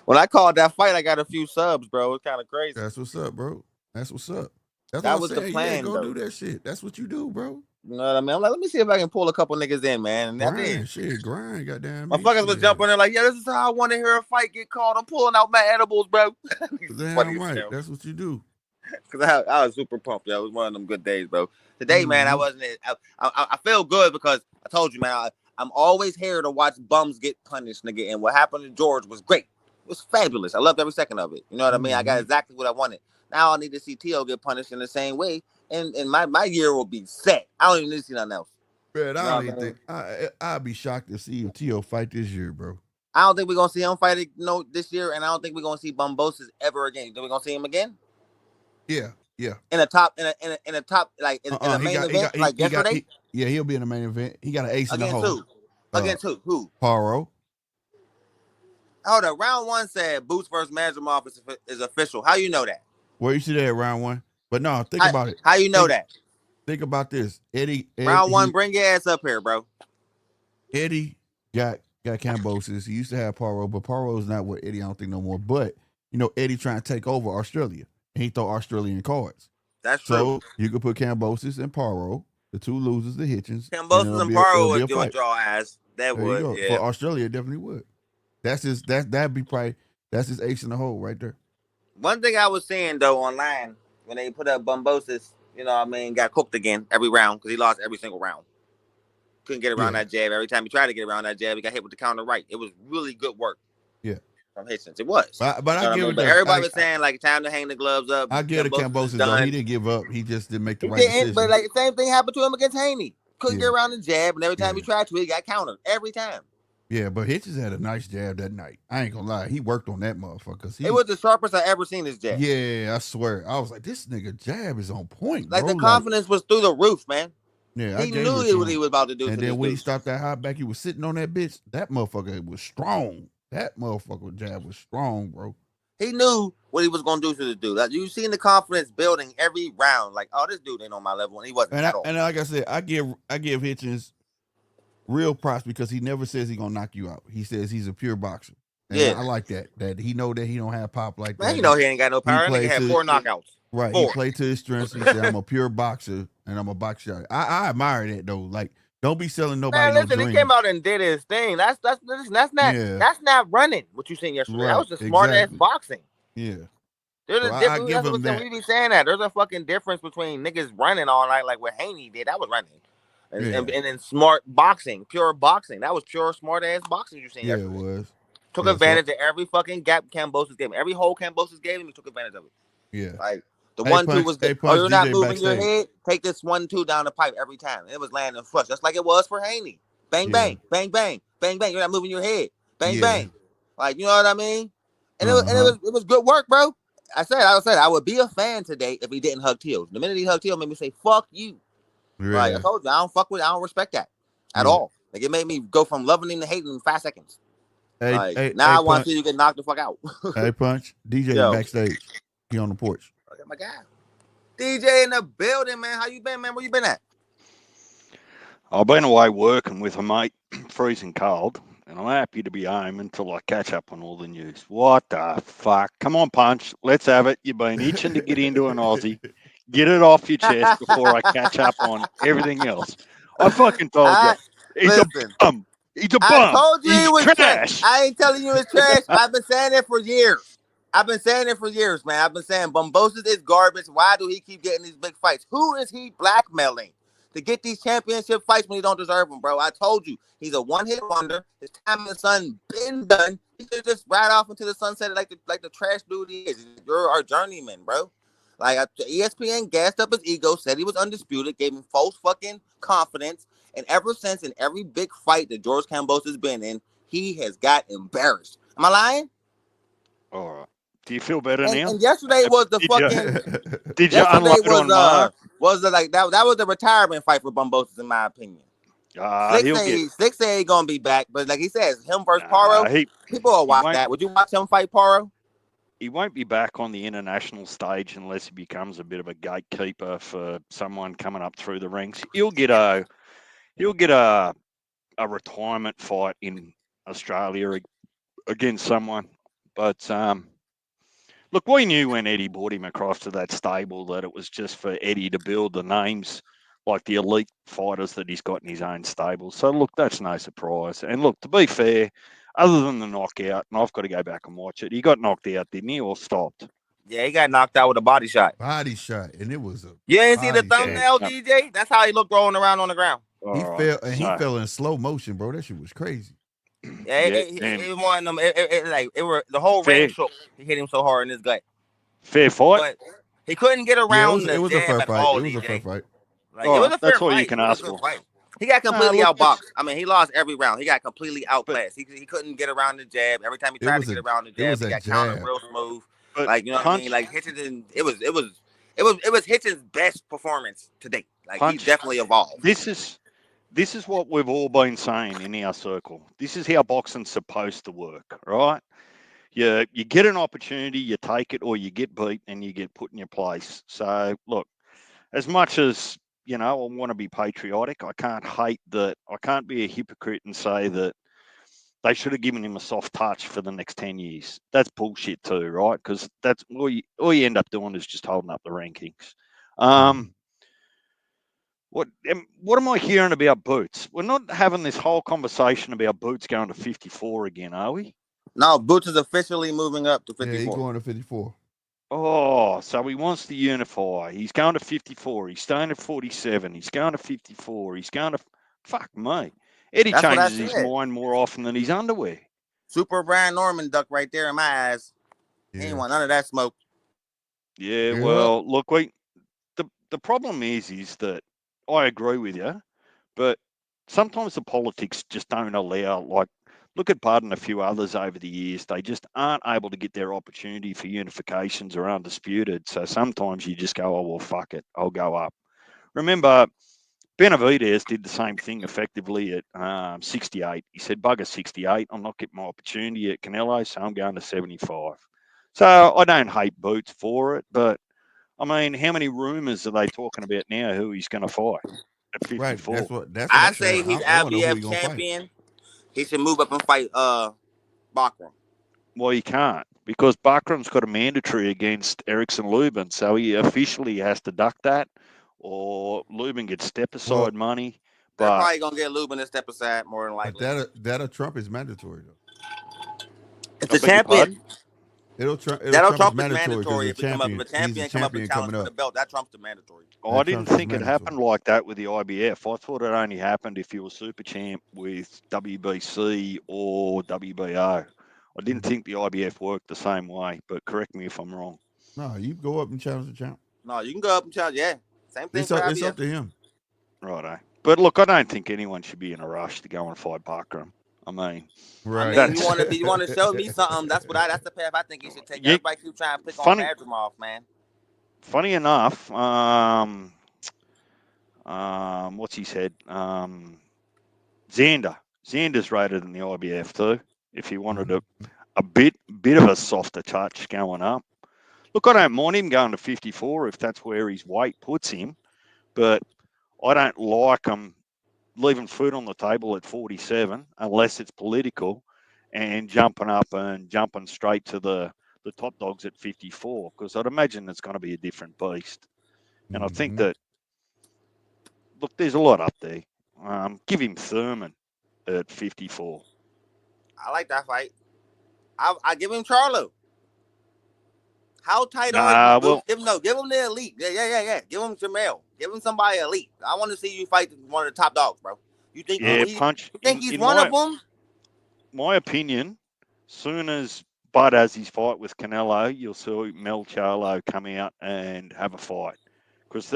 When I called that fight, I got a few subs, bro. It's kind of crazy. That's what's up, bro. That's what's up. That was the plan, go do that shit. That's what you do, bro. You know what I mean? I'm like, let me see if I can pull a couple niggas in, man. And grind, goddamn. Motherfuckers was jumping there like, yeah, this is how I want to hear a fight get called. I'm pulling out my edibles, bro. Damn right. That's what you do. Because I was super pumped. It was one of them good days, bro. Today, man, I wasn't. I feel good because I told you, man, I'm always here to watch bums get punished, nigga. And what happened to George was great. It was fabulous. I loved every second of it. You know what I mean? I got exactly what I wanted. Now I need to see T.O. get punished in the same way. And my year will be set. I don't even need to see nothing else. Man, I don't even think I'd be shocked to see if T.O. fight this year, bro. I don't think we're gonna see him fight this year, and I don't think we're gonna see Bumbosos ever again. You think we're gonna see him again? Yeah. In a top, in a top, like in a main event, like yesterday. He'll be in the main event. He got an ace in the hole. Against who? Who? Paro. Hold up. Round one said Boots versus Madrimov is official. How you know that? Well, you see that at round one. But no, think about it. How you know that? Think about this. Eddie round one, bring your ass up here, bro. Eddie got Cambosis. He used to have Paro, but Paro is not with Eddie, I don't think, no more. But, Eddie trying to take over Australia. And he throw Australian cards. That's true. So you could put Cambosis and Paro, the two losers, the Hitchens. Cambosis and Paro would do a draw ass. That there would. Yeah. For Australia, it definitely would. That's his ace in the hole right there. One thing I was saying though online when they put up Bumbosos, got cooked again every round because he lost every single round. Couldn't get around that jab. Every time he tried to get around that jab, he got hit with the counter right. It was really good work. Yeah. From Hitchens. It was. But I give it. But everybody was saying like time to hang the gloves up. I give it to Cambosis though. He didn't give up. He just didn't make the right decision. But like the same thing happened to him against Haney. Couldn't get around the jab, and every time he tried to, he got countered. Every time. Yeah, but Hitchens had a nice jab that night. I ain't gonna lie. He worked on that motherfucker. It was the sharpest I ever seen his jab. Yeah, I swear. I was like, this nigga jab is on point, like, bro. The confidence was through the roof, man. Yeah, he knew what he was about to do. And then when he stopped that high back, he was sitting on that bitch. That motherfucker was strong. That motherfucker jab was strong, bro. He knew what he was gonna do to the dude. Like, you seen the confidence building every round. Like, oh, this dude ain't on my level, and he wasn't at all. And like I said, I give Hitchens real props because he never says he's gonna knock you out. He says he's a pure boxer. And I like that. That he know that he don't have pop like that. Man, he ain't got no power. He had 4 knockouts. Right. 4. He played to his strengths. He said, I'm a pure boxer and I'm a boxer. I admire that though. Like, don't be selling nobody no dream. He came out and did his thing. That's not running. What you seen yesterday? Right. That was just smart ass boxing. Yeah. There's a difference. That's what we be saying that. There's a fucking difference between niggas running all night like what Haney did. That was running. And then smart boxing, pure boxing. That was pure smart ass boxing you seen yesterday. Yeah, it was. Took advantage of every fucking gap Cambosos gave him. Every hole Cambosos gave him, he took advantage of it. Yeah. Like the 1-2 was good. Oh, you're not moving your head? Take this 1-2 down the pipe every time. It was landing flush, just like it was for Haney. Bang, bang, bang, bang, bang, bang. You're not moving your head. Bang, bang. Like, you know what I mean? And it was good work, bro. I said I would be a fan today if he didn't hug Teal. The minute he hugged Teal, made me say, fuck you. Yeah. Like I told you, I don't respect that at all. Like it made me go from loving him to hating him in 5 seconds. Hey, Like hey, now hey, I want to Punch. see you get knocked the fuck out. Hey, Punch. DJ Yo, backstage. He on the porch. okay, my guy. DJ in the building, man. How you been, man? Where you been at? I've been away working with a mate, freezing cold, and I'm happy to be home until I catch up on all the news. What the fuck? Come on, Punch. Let's have it. You've been itching to get into an Aussie. Get it off your chest before I catch up on everything else. I fucking told you. I He's a listen. bum. He's a I bum. told you he He's was trash. trash. I ain't telling you it's trash. I've been saying it for years. I've been saying it for years, man. I've been saying Bumbosos is garbage. Why do he keep getting these big fights? Who is he blackmailing to get these championship fights when he don't deserve them, bro? I told you he's a one-hit wonder. His time in the sun been done. He should just ride off into the sunset like the trash dude he is. You're our journeyman, bro. Like ESPN gassed up his ego, said he was undisputed, gave him false fucking confidence, and ever since, in every big fight that George Campos has been in, he has got embarrassed. Am I lying? All right. Do you feel better And, now? and yesterday was the Did you fucking. did you Yesterday unload on Mark? was the like that was the retirement fight for Bumbosos, in my opinion. He'll get. Slick say he gonna be back, but like he says, him versus Nah, Paro, people will he watch won't. that. Would you watch him fight Paro? He won't be back on the international stage unless he becomes a bit of a gatekeeper for someone coming up through the ranks. He'll get a retirement fight in Australia against someone. But look, we knew when Eddie brought him across to that stable that it was just for Eddie to build the names like the elite fighters that he's got in his own stable. So look, that's no surprise. And look, to be fair, other than the knockout, and I've got to go back and watch it, he got knocked out, didn't he, or stopped? Yeah, he got knocked out with a body shot. Body shot, and it was a. You ain't see the body shot. thumbnail, Yeah. DJ? That's how he looked rolling around on the ground. He All right. fell, and he So, fell in slow motion, bro. That shit was crazy. Yeah, yeah, it and was one of them. Like it were the whole ring fair, shook. He hit him so hard in his gut, fair fight. but he couldn't get Yeah, around it the was a jab fair at fight. all, It was a fair DJ. fight. Like it All was right, a that's fair all you fight. can It was ask a good for. fight. He got completely Look, outboxed. I mean, he lost every round. He got completely but outclassed. He couldn't get around the jab. Every time he It tried to was get a. around the It jab, was he a got countered jab. real smooth. but Like you know what I mean? punch Like Hitchens, it was Hitchens' best performance to date. Like he's punch. definitely evolved. This is what we've all been saying in our circle. This is how boxing's supposed to work, right? You get an opportunity, you take it, or you get beat and you get put in your place. So look, as much as I want to be patriotic, I can't hate that. I can't be a hypocrite and say that they should have given him a soft touch for the next 10 years. That's bullshit too, right? Because that's all you end up doing is just holding up the rankings. Um, what am I hearing about Boots? We're not having this whole conversation about Boots going to 54 again, are we? No, Boots is officially moving up to Yeah, he 54. going to 54. Oh, so he wants to unify. He's going to 54. He's staying at 47. He's going to 54. He's going to. Fuck me. Eddie That's what I changes his said. mind more often than his underwear. Super Brian Norman duck right there in my eyes. He ain't Yeah. want none of that smoke. Yeah, Yeah. well, look, the problem is that I agree with you, but sometimes the politics just don't allow. Like, look at Bud and a few others over the years; they just aren't able to get their opportunity for unifications or undisputed. So sometimes you just go, "Oh well, fuck it, I'll go up." Remember, Benavidez did the same thing effectively at 68. He said, "Bugger 68, I'm not getting my opportunity at Canelo, so I'm going to 75." So I don't hate Boots for it, but I mean, how many rumours are they talking about now who he's going to fight at Right. 54? That's what I I'm saying. say he's I want to know who IBF he gonna fight. champion. He should move up and fight Bakram. Well, he can't because Bakram's got a mandatory against Erickson Lubin, so he officially has to duck that, or Lubin gets step Well, aside money. They're But probably gonna get Lubin to step aside more than but likely. that a Trump is mandatory though. If I the beg your pardon. champion, It'll that'll Trump is Trump is mandatory because mandatory. the If he come up, if champion. a He's a champion come up and champion challenge coming for the up. belt, that Trump's the mandatory. I That didn't Trump is think it mandatory. happened like that with the IBF. I thought it only happened if you were super champ with WBC or WBO. I didn't think the IBF worked the same way, but correct me if I'm wrong. No, you go up and challenge the champ. No, you can go up and challenge. Yeah, same thing for It's IBF. up to him. Righto. But look, I don't think anyone should be in a rush to go and fight Bakram. I mean, I Right. mean, that's you want to show me something. That's the path I think he should take. you, Everybody keep trying to pick on funny. Madrimov, man. Funny enough, what's he said? Xander. Xander's rated in the IBF too. if he wanted a bit of a softer touch going up. Look, I don't mind him going to 54 if that's where his weight puts him, but I don't like him leaving food on the table at 47 unless it's political, and jumping up and jumping straight to the top dogs at 54, because I'd imagine it's going to be a different beast. And I think that, look, there's a lot up there. Give him Thurman at 54. I like that fight. I give him Charlo. How tight are you? Well, give him the elite. Yeah. Give him Jamel. Give him somebody elite. I want to see you fight one of the top dogs, bro. You think? Punch. You think he's one of them? My opinion. Soon as Bud has his fight with Canelo, you'll see Mel Charlo come out and have a fight, because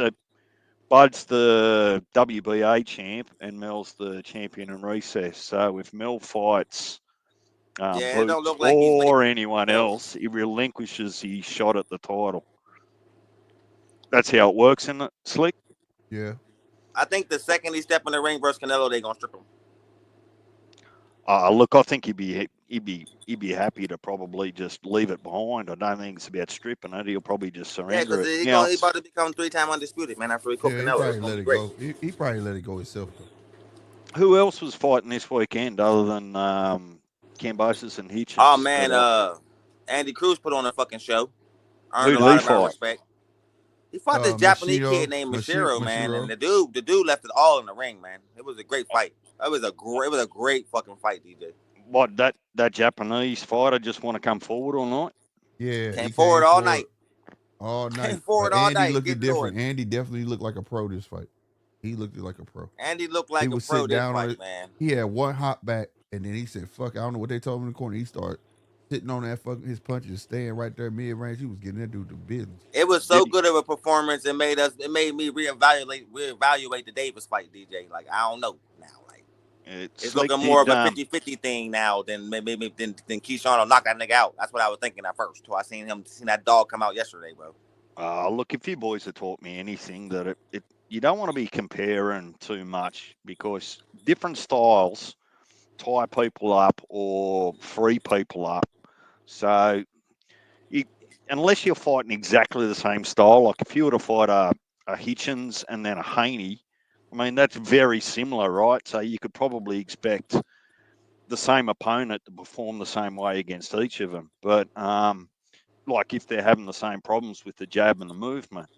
Bud's the WBA champ and Mel's the champion in recess. So if Mel fights it don't look like or anyone else, he relinquishes his shot at the title. That's how it works, isn't it, Slick? Yeah. I think the second he step in the ring versus Canelo, they're gonna strip him. Look, I think he'd be happy to probably just leave it behind. I don't think it's about stripping it. He'll probably just surrender it. Yeah, he's about to become 3-time undisputed, man. After he cooked Canelo, he probably let it go. He probably let it go himself, though. Who else was fighting this weekend other than Bumbosos and Hitchens? Oh man, Andy Cruz put on a fucking show. Earned a lot of our respect. He fought this Japanese kid named Mashiro, man, and the dude left it all in the ring, man. It was a great fight. It was a great fucking fight, DJ. What, that Japanese fighter just want to come forward all night? Yeah, came forward all night. All night. Came forward all night. Andy looked different. Andy definitely looked like a pro this fight. He looked like a pro. Andy looked like a pro this fight, man. He had one hop back, and then he said, "Fuck, I don't know what they told him in the corner." He started sitting on that fucking his punches, staying right there mid range. He was getting that dude to business. It was so good of a performance. It made me reevaluate the Davis fight, DJ. Like, I don't know now. Like, it's looking more of a 50-50 thing now than maybe than Keyshawn will knock that nigga out. That's what I was thinking at first. Till I seen that dog come out yesterday, bro. Look, if you boys have taught me anything, that you don't want to be comparing too much, because different styles tie people up or free people up. So, unless you're fighting exactly the same style, like if you were to fight a Hitchens and then a Haney, I mean, that's very similar, right? So you could probably expect the same opponent to perform the same way against each of them. But like if they're having the same problems with the jab and the movement.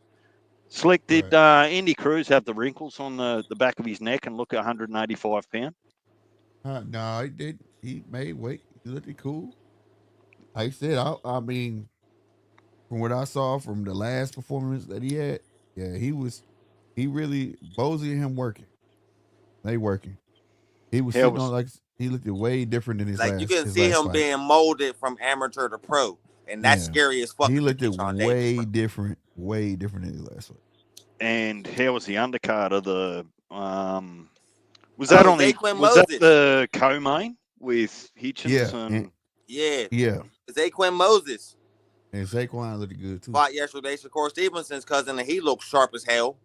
Slick, did Andy Cruz have the wrinkles on the back of his neck and look at 185 pounds? No, he did. He made weight. He looked cool. Like I said, I mean, from what I saw from the last performance that he had, yeah, he really, Bozy and him working. They working. He was sitting on, like, he looked way different than his last. Like, you can see him being molded from amateur to pro, and that's scary as fuck. He looked way different than his last fight. And how was the undercard of the was that the co-main with Hitchens? Yeah. Zaquin Moses. And Zaquin looked good too. Fought yesterday, Shakur Stevenson's cousin, and he looked sharp as hell.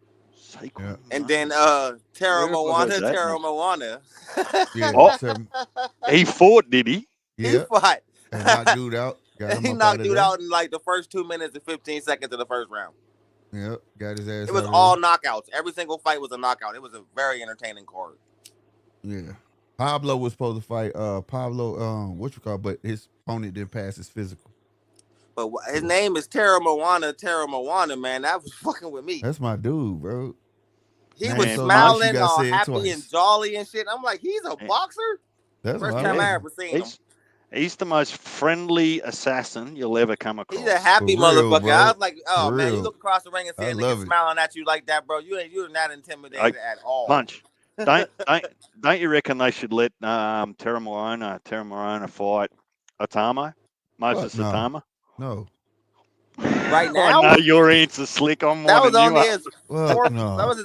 Yeah. And then Tara Moana. He fought, did he? Yeah. He fought. And knocked dude out. He knocked dude out in like the first 2 minutes and 15 seconds of the first round. Yep, got his ass. It was all knockouts. Every single fight was a knockout. It was a very entertaining card. Yeah. Pablo was supposed to fight but his opponent didn't pass his physical. But his name is Tara Moana, man. That was fucking with me. That's my dude, bro. He was smiling, all happy and jolly and shit. I'm like, he's a boxer? That's first time I ever seen him. He's the most friendly assassin you'll ever come across. He's a happy motherfucker. Bro. I was like, oh, man, you look across the ring and see a nigga smiling at you like that, bro. You're not intimidated at all. Punch. Don't you reckon they should let Tara Morona fight Atamo? Moses Atamo? No. Right now? I know your answer, Slick. That was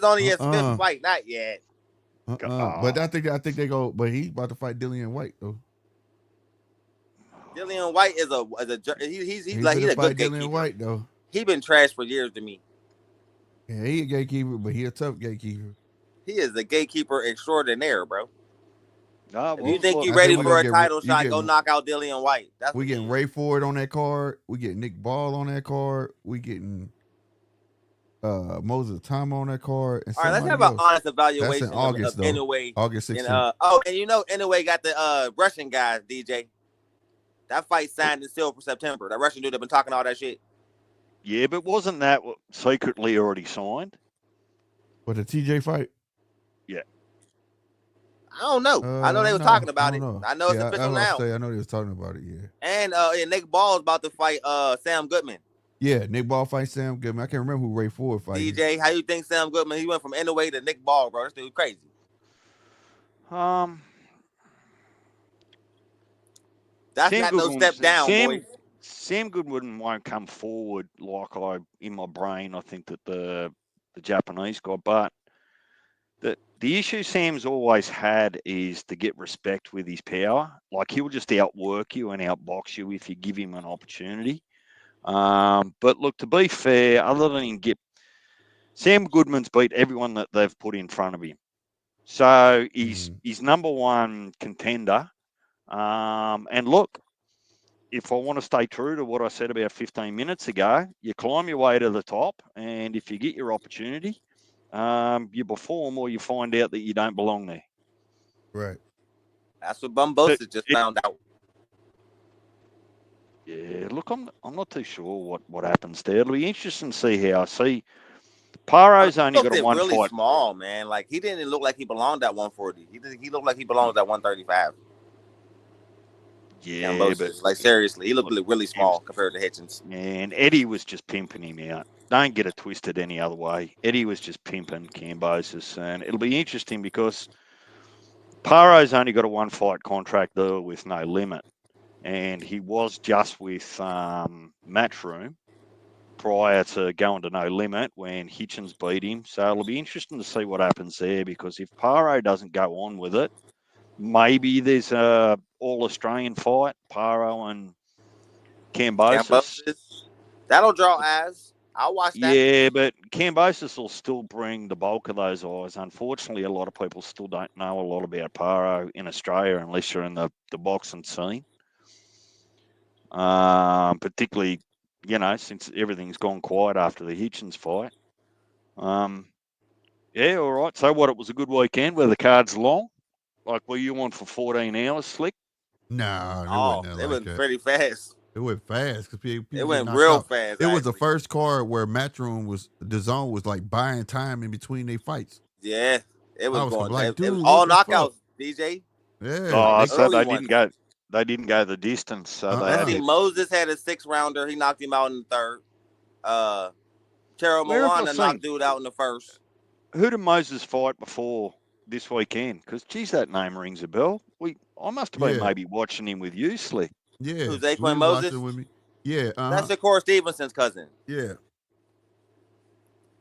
only his fifth fight, not yet. But I think they go. But he's about to fight Dillian White though. Dillian White is he's a good gatekeeper. Dillian White though. He been trashed for years to me. Yeah, he a gatekeeper, but he a tough gatekeeper. He is a gatekeeper extraordinaire, bro. Ah, If you well, think look, you're I ready think we're for gonna a get title you shot, go getting knock out Dillian White. That's we what getting you. Ray Ford on that card. We getting Nick Ball on that card. We getting Moses Tom on that card and All right, let's have somebody an else. honest That's in evaluation August of though. Inoue. August And 16th. and Inoue got the Russian guys, DJ. That fight signed and sealed for September. That Russian dude that been talking all that shit. yeah, but wasn't that secretly already signed? But the TJ fight? Yeah. I don't know. I know they was No, talking I about don't it. know. I know it's Yeah, official that's what I now. say. I know they was talking about it. Yeah. And Nick Ball's about to fight Sam Goodman. Yeah, Nick Ball fight Sam Goodman. I can't remember who Ray Ford fighting. DJ, how you think Sam Goodman? He went from Inoue to Nick Ball, bro. This dude crazy. That's Sam not no Goodwin, step down, boy. Sam Goodwin won't come forward like in my brain. I think that the Japanese guy, but the issue Sam's always had is to get respect with his power. Like he'll just outwork you and outbox you if you give him an opportunity. But look, to be fair, other than Sam Goodman's beat everyone that they've put in front of him, so he's number one contender. And look, if I want to stay true to what I said about 15 minutes ago, you climb your way to the top, and if you get your opportunity, you perform or you find out that you don't belong there. Right. That's what Bumbosos just found out. Yeah, look, I'm not too sure what happens there. It'll be interesting to see how. I see Paro's only got a one really fight. Small, man. Like he didn't look like he belonged at 140. He looked like he belongs at 135. Yeah, but like seriously, he looked really small compared to Hitchens. And Eddie was just pimping him out. Don't get it twisted any other way. Eddie was just pimping Bumbosos, and it'll be interesting because Paro's only got a one fight contract there with no limit, and he was just with Matchroom prior to going to no limit when Hitchens beat him. So it'll be interesting to see what happens there, because if Paro doesn't go on with it, maybe there's a all Australian fight, Paro and Bumbosos. That'll draw eyes. I'll watch that. Yeah, but Bumbosos will still bring the bulk of those eyes. Unfortunately, a lot of people still don't know a lot about Paro in Australia unless you're in the boxing scene. Particularly, since everything's gone quiet after the Hitchens fight. Yeah, all right. So what, it was a good weekend where the card's long? Like, were you on for 14 hours, Slick? No, it went pretty fast. It went fast because people it went real fast. It was the first card where Matchroom the zone was like buying time in between their fights. Yeah, it was going. Like, it was all knockouts, DJ. Yeah. Oh, so they didn't go. They didn't go the distance. So they Moses had a 6-rounder. He knocked him out in the third. Terrell Moana knocked dude out in the first. Who did Moses fight before this weekend? Because, geez, that name rings a bell. I must have been maybe watching him with you, Slick. Yeah. Who's Aquin Moses? With me. Yeah. That's Shakur Stevenson's cousin. Yeah.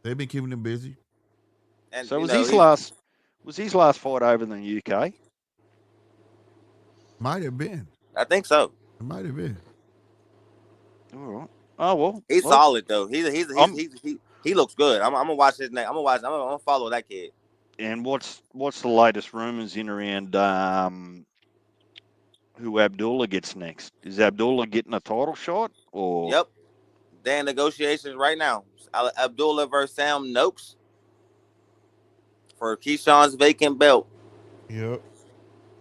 They've been keeping him busy. And so was his last fight over in the UK? Might have been. I think so. It might have been. All right. Oh well. He's solid though. He looks good. I'm gonna watch his name. I'm gonna follow that kid. And what's the latest rumors in around who Abdullah gets next? Is Abdullah getting a title shot? Or Yep. They're in negotiations right now. Abdullah versus Sam Noakes for Keyshawn's vacant belt. Yep.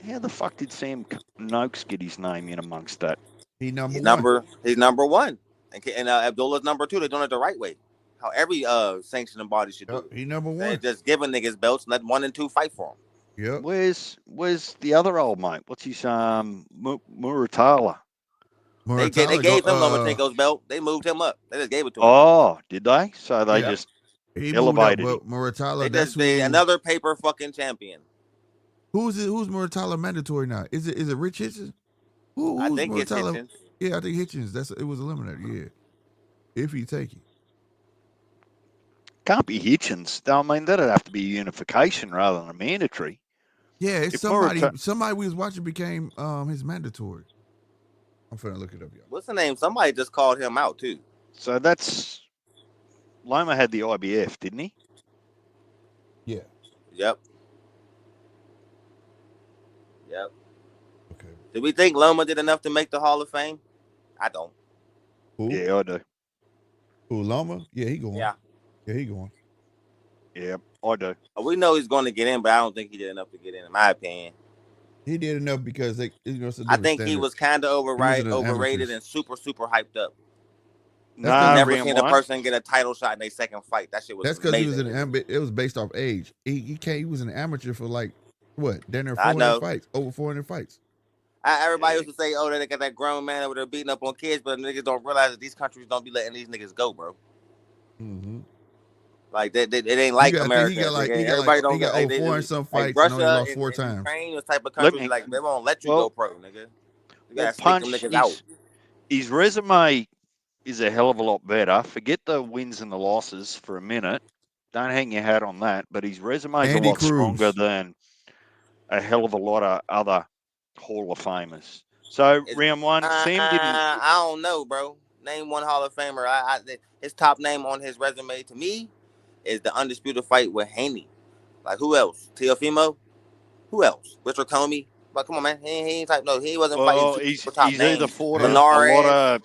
How the fuck did Sam Noakes get his name in amongst that? He's number one. And Abdullah's number 2. They're doing it the right way. How every sanctioning body should do. He's number 1. They're just giving niggas belts and let 1 and 2 fight for them. Yep. Where's the other old mate? What's his Muratala? They gave him Lomachenko's belt. They moved him up. They just gave it to him. Oh, did they? So they just elevated him. Muratala, that's another paper fucking champion. Who's Muratala mandatory now? Is it Rich Hitchens? I think Muratala? It's Hitchens. Yeah, I think Hitchens. It was eliminated. Yeah, if he take it. Can't be Hitchens. I mean, that'd have to be a unification rather than a mandatory. Yeah, it's somebody we was watching became his mandatory. I'm finna look it up, y'all. What's the name? Somebody just called him out too. So that's Loma had the IBF, didn't he? Yeah. Yep. Yep. Okay. Did we think Loma did enough to make the Hall of Fame? I don't. Who? Yeah, I do. Who? Loma? Yeah, he going. Yeah. Yeah, he going. Yeah, I do. We know he's going to get in, but I don't think he did enough to get in my opinion. He did enough because they, it's a I different think he standard. was kind of He was in the overrated amateurs. and super hyped up. That's Nah, because Never round seen a one. person get a title shot in their second fight. That shit was that's because he was amazing. in it was based off age. He was an amateur for like what? Down there I 400 know. fights, over 400 fights. Everybody Yeah. used to say, "Oh, they got that grown man over there beating up on kids," but niggas don't realize that these countries don't be letting these niggas go, bro. Mm-hmm. Like it ain't You like got to think America. like Everybody he don't got get over 400 some like fights and only Russia lost four and times. Ukraine, those type of Let countries. me. Like they won't let you Well, go pro, nigga. You well, gotta stick them Punch. niggas out. His resume is a hell of a lot better. Forget the wins and the losses for a minute. Don't hang your hat on that. But his resume is a Andy lot stronger Cruz. than a hell of a lot of other Hall of Famers. So round one, Sam didn't. I don't know, bro. Name one Hall of Famer. His top name on his resume to me is the undisputed fight with Haney. Like who else? Teofimo? Who else? Richard Comey? But come on, man. He ain't type no. He wasn't fighting Well, super top he's either names. fought Hey, Linares. a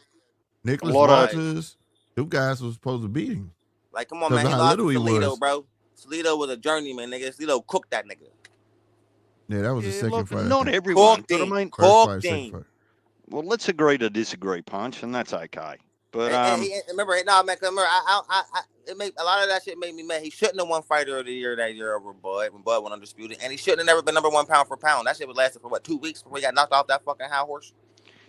Nicholas lot of. Like, Walters. Two guys was supposed to beat him like, come on, because man. of He how lost to little he Salido, was. bro. Salido was a journeyman, nigga. Salido cooked that nigga. Yeah, that was his Yeah, second look, fight, I not think. everyone, Cooked but I him. mean, First fight, Cooked second him. fight. well, let's agree to disagree, Punch, and that's okay. But Remember, no, man. Remember, it made a lot of that shit made me mad. He shouldn't have won Fighter of the Year that year over Bud when Bud went undisputed, and he shouldn't have never been number one pound for pound. That shit was lasted for what 2 weeks before he got knocked off that fucking high horse.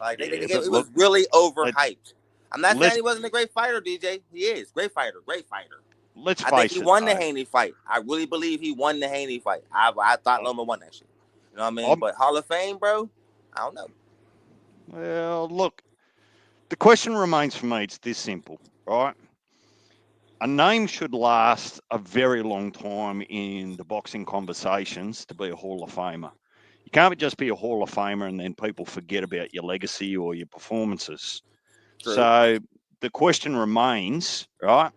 Like yeah, it but was look, really let's overhyped. I'm not saying let's he wasn't a great fighter, DJ. He is great fighter, great fighter. let's I think he face it, won the though. Haney fight. I really believe he won the Haney fight. I thought Loma won that shit. You know what I mean? I'm, But Hall of Fame, bro, I don't know. well, look, the question remains for me. It's this simple, right? A name should last a very long time in the boxing conversations to be a Hall of Famer. You can't just be a Hall of Famer and then people forget about your legacy or your performances. True. So the question remains, right?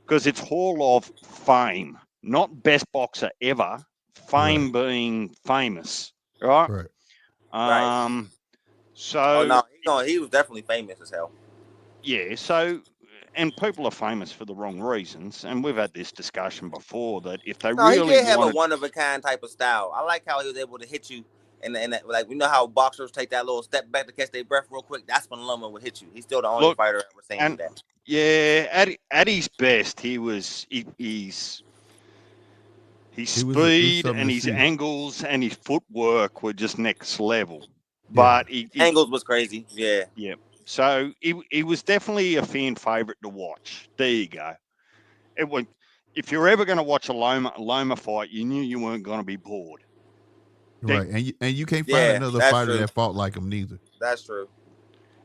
Because it's Hall of Fame, not best boxer ever. Right. Fame being famous, right? Right. Right. Oh So no, he was definitely famous as hell. yeah, and people are famous for the wrong reasons, and we've had this discussion before that if they No, he really did have a wanted, one of a kind type of style. I like how he was able to hit you, and like we know how boxers take that little step back to catch their breath real quick. That's when Loma would hit you. He's still the only look, fighter I've ever seen do and that. yeah, at his best, his It was speed something and to his see. angles and his footwork were just next level. Yeah. But he Angles was crazy. Yeah. yeah. So he was definitely a fan favorite to watch. There you go. It was, if you're ever going to watch a Loma fight, you knew you weren't going to be bored. Right. And you can't find Yeah, another that's fighter true. that fought like him neither. That's true.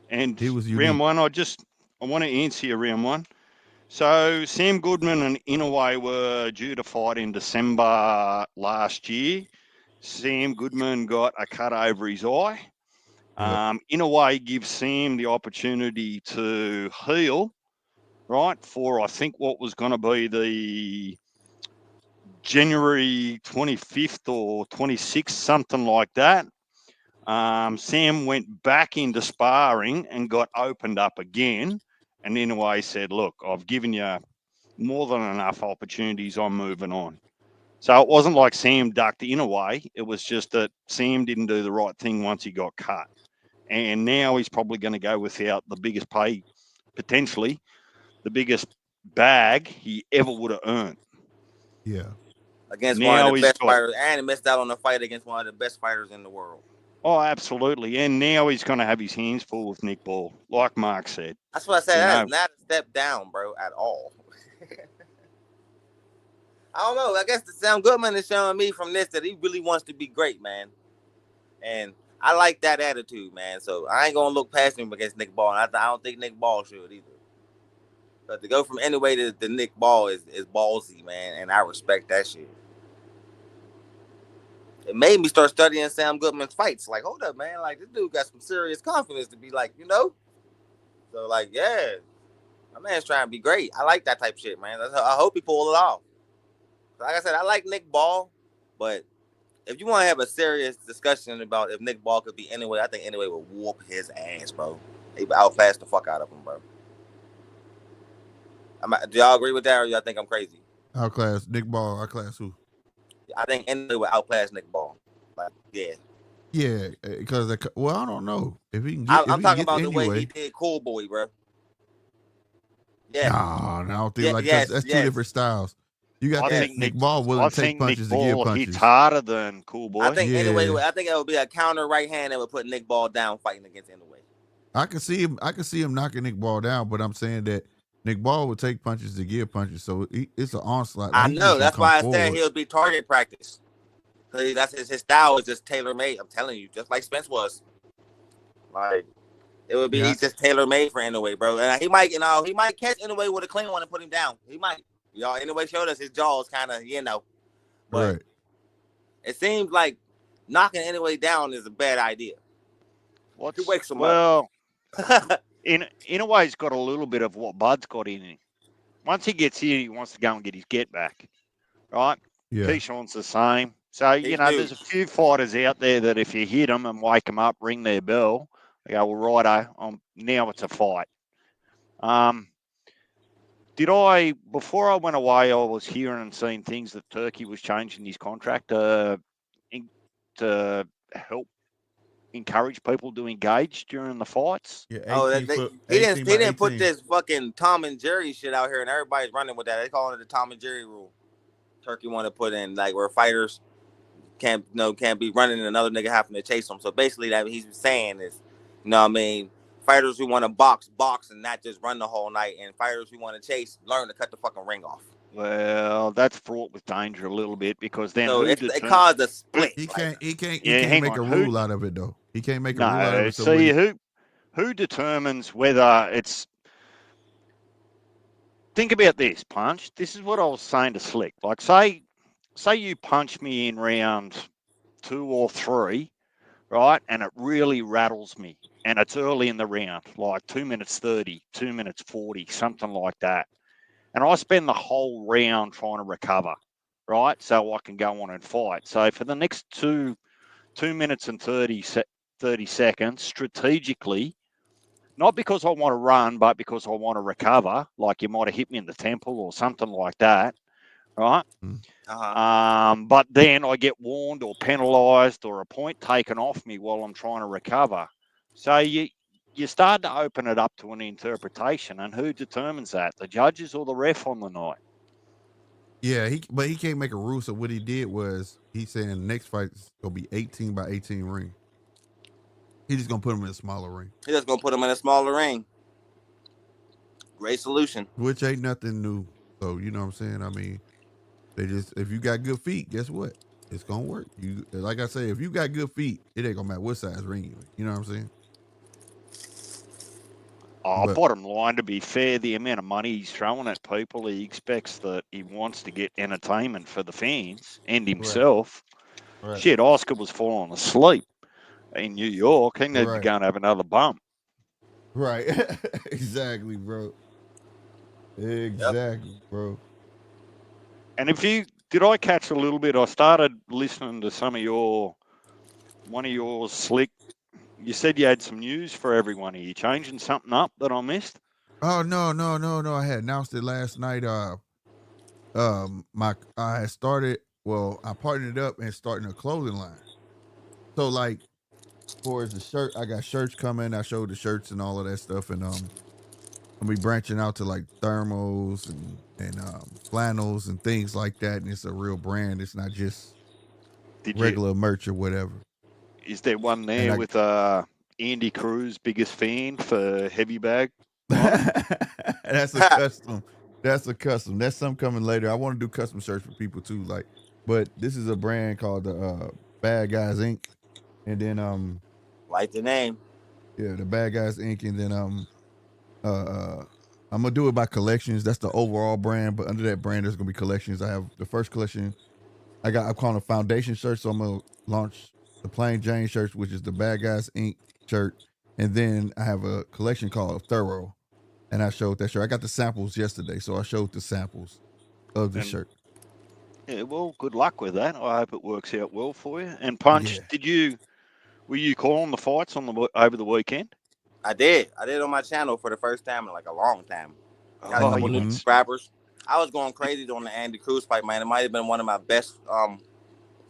And He was round unique. one, I want to answer you round one. So Sam Goodman and Inouye were due to fight in December last year. Sam Goodman got a cut over his eye. Inouye gives Sam the opportunity to heal, right, for I think what was going to be the January 25th or 26th, something like that. Sam went back into sparring and got opened up again. And Inouye said, look, I've given you more than enough opportunities. I'm moving on. So it wasn't like Sam ducked Inouye. It was just that Sam didn't do the right thing once he got cut. And now he's probably going to go without the biggest pay, potentially the biggest bag he ever would have earned. Yeah. Against one of Now the he's best got, fighters, and he missed out on the fight against one of the best fighters in the world. oh, absolutely. And now he's going to have his hands full with Nick Ball, like Mark said. That's what I said. You That know, is not a step down, bro, at all. I don't know. I guess the Sam Goodman is showing me from this that he really wants to be great, man. And I like that attitude, man. So I ain't gonna look past him against Nick Ball. And I don't think Nick Ball should either. But to go from anyway to Nick Ball is ballsy, man, and I respect that shit. It made me start studying Sam Goodman's fights. Like, hold up, man. Like, this dude got some serious confidence to be like, you know? So, like, yeah, my man's trying to be great. I like that type of shit, man. I hope he pull it off. Like I said, I like Nick Ball, but if you want to have a serious discussion about if Nick Ball could be anyway, I think anyway would whoop his ass, bro. He would outclass the fuck out of him, bro. Do y'all agree with that, or y'all think I'm crazy? Outclass Nick Ball. Outclass who? I think anyway would outclass Nick Ball. Like, yeah. Yeah, because well, I don't know if he can I'm talking about the way he anyway. did Cool Boy, bro. Yeah. No, I don't think Yeah, like yes, that's two yes. different styles. You got I that think Nick Ball willing I to take think Nick punches to give Ball punches. hits harder than Cool Boy. I think Yeah. anyway, I think it would be a counter right hand that would put Nick Ball down fighting against anyway. I can see him knocking Nick Ball down, but I'm saying that Nick Ball would take punches to give punches, so it's an onslaught. Like, I know. That's why I said he'll be target practice. Because that's his style is just tailor made. I'm telling you, just like Spence was. Like it would be, he's just tailor made for Inoue, bro. And he might catch Inoue with a clean one and put him down. He might. Y'all, Inoue showed us his jaws kind of, But right. It seems like knocking Inoue down is a bad idea. He wakes him up. in a way, he's got a little bit of what Bud's got in him. Once he gets here, he wants to go and get his get back, right? Yeah. Keyshawn's the same. So, there's a few fighters out there that if you hit them and wake them up, ring their bell, they go, well, righto, now it's a fight. Before I went away, I was hearing and seeing things that Turkey was changing his contract to help encourage people to engage during the fights. Yeah, he didn't put this fucking Tom and Jerry shit out here, and everybody's running with that. They call it the Tom and Jerry rule. Turkey want to put in like where fighters can't be running and another nigga having to chase them. So basically, that he's saying is, fighters who want to box and not just run the whole night, and fighters who want to chase learn to cut the fucking ring off. Well, that's fraught with danger a little bit because then it caused a split. He can't make a rule out of it though. He can't make a rule out of it. So who determines whether it's? Think about this, Punch. This is what I was saying to Slick. Like, say you punch me in round 2 or 3, right? And it really rattles me. And it's early in the round, like 2 minutes 30, 2 minutes 40, something like that. And I spend the whole round trying to recover, right? So I can go on and fight. So for the next 2 minutes and 30 seconds, strategically, not because I want to run, but because I want to recover, like you might have hit me in the temple or something like that, right? But then I get warned or penalised or a point taken off me while I'm trying to recover. So you start to open it up to an interpretation, and who determines that? The judges or the ref on the night? Yeah, but he can't make a rule. So what he did was he's saying the next fight is gonna be 18 by 18 ring. He's just gonna put him in a smaller ring. Great solution. Which ain't nothing new. So you know what I'm saying? I mean, if you got good feet, guess what? It's gonna work. You like I say, if you got good feet, it ain't gonna matter what size ring you in. You know what I'm saying? Bottom line, to be fair, the amount of money he's throwing at people, he expects that he wants to get entertainment for the fans and himself. Right. Shit, Oscar was falling asleep in New York. He needed to go and have another bump. Right. Exactly, bro. Exactly, bro. And did I catch a little bit? I started listening to one of yours, Slick. You said you had some news for everyone. Are you changing something up that I missed? Oh, no. I had announced it last night. I had started, I partnered up and starting a clothing line. So like, for the shirt, I got shirts coming. I showed the shirts and all of that stuff. And I'm be branching out to like thermals and flannels and things like that. And it's a real brand. It's not just regular merch or whatever. Is there one there with Andy Cruz, biggest fan for Heavy Bag? That's a custom. That's something coming later. I want to do custom shirts for people too. But this is a brand called the Bad Guys Inc. And then like the name. Yeah, the Bad Guys Inc. And then I'm gonna do it by collections. That's the overall brand, but under that brand there's gonna be collections. I have the first collection. I'm calling a foundation shirt, so I'm gonna launch the Plain Jane shirt, which is the Bad Guys Inc. shirt, and then I have a collection called Thorough, and I showed that shirt. I got the samples yesterday, so I showed the samples of the shirt. Yeah, well, good luck with that. I hope it works out well for you. And Punch, Yeah. were you calling the fights over the weekend? I did. I did on my channel for the first time in like a long time. Got a Oh, couple you new did. subscribers. I was going crazy on the Andy Cruz fight, man. It might have been one of my best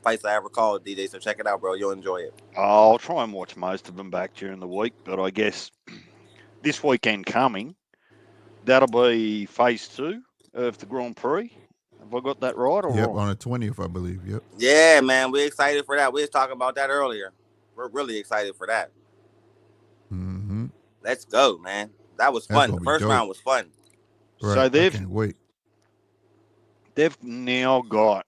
fights I ever called, DJ. So check it out, bro. You'll enjoy it. I'll try and watch most of them back during the week, but I guess this weekend coming, that'll be phase 2 of the Grand Prix. Have I got that right or Yep, wrong? on the 20th, I believe. Yep. Yeah, man. We're excited for that. We was talking about that earlier. We're really excited for that. Mm-hmm. Let's go, man. That was That's fun. gonna The be first dope. round was fun. Right. So I they've can't wait. now got,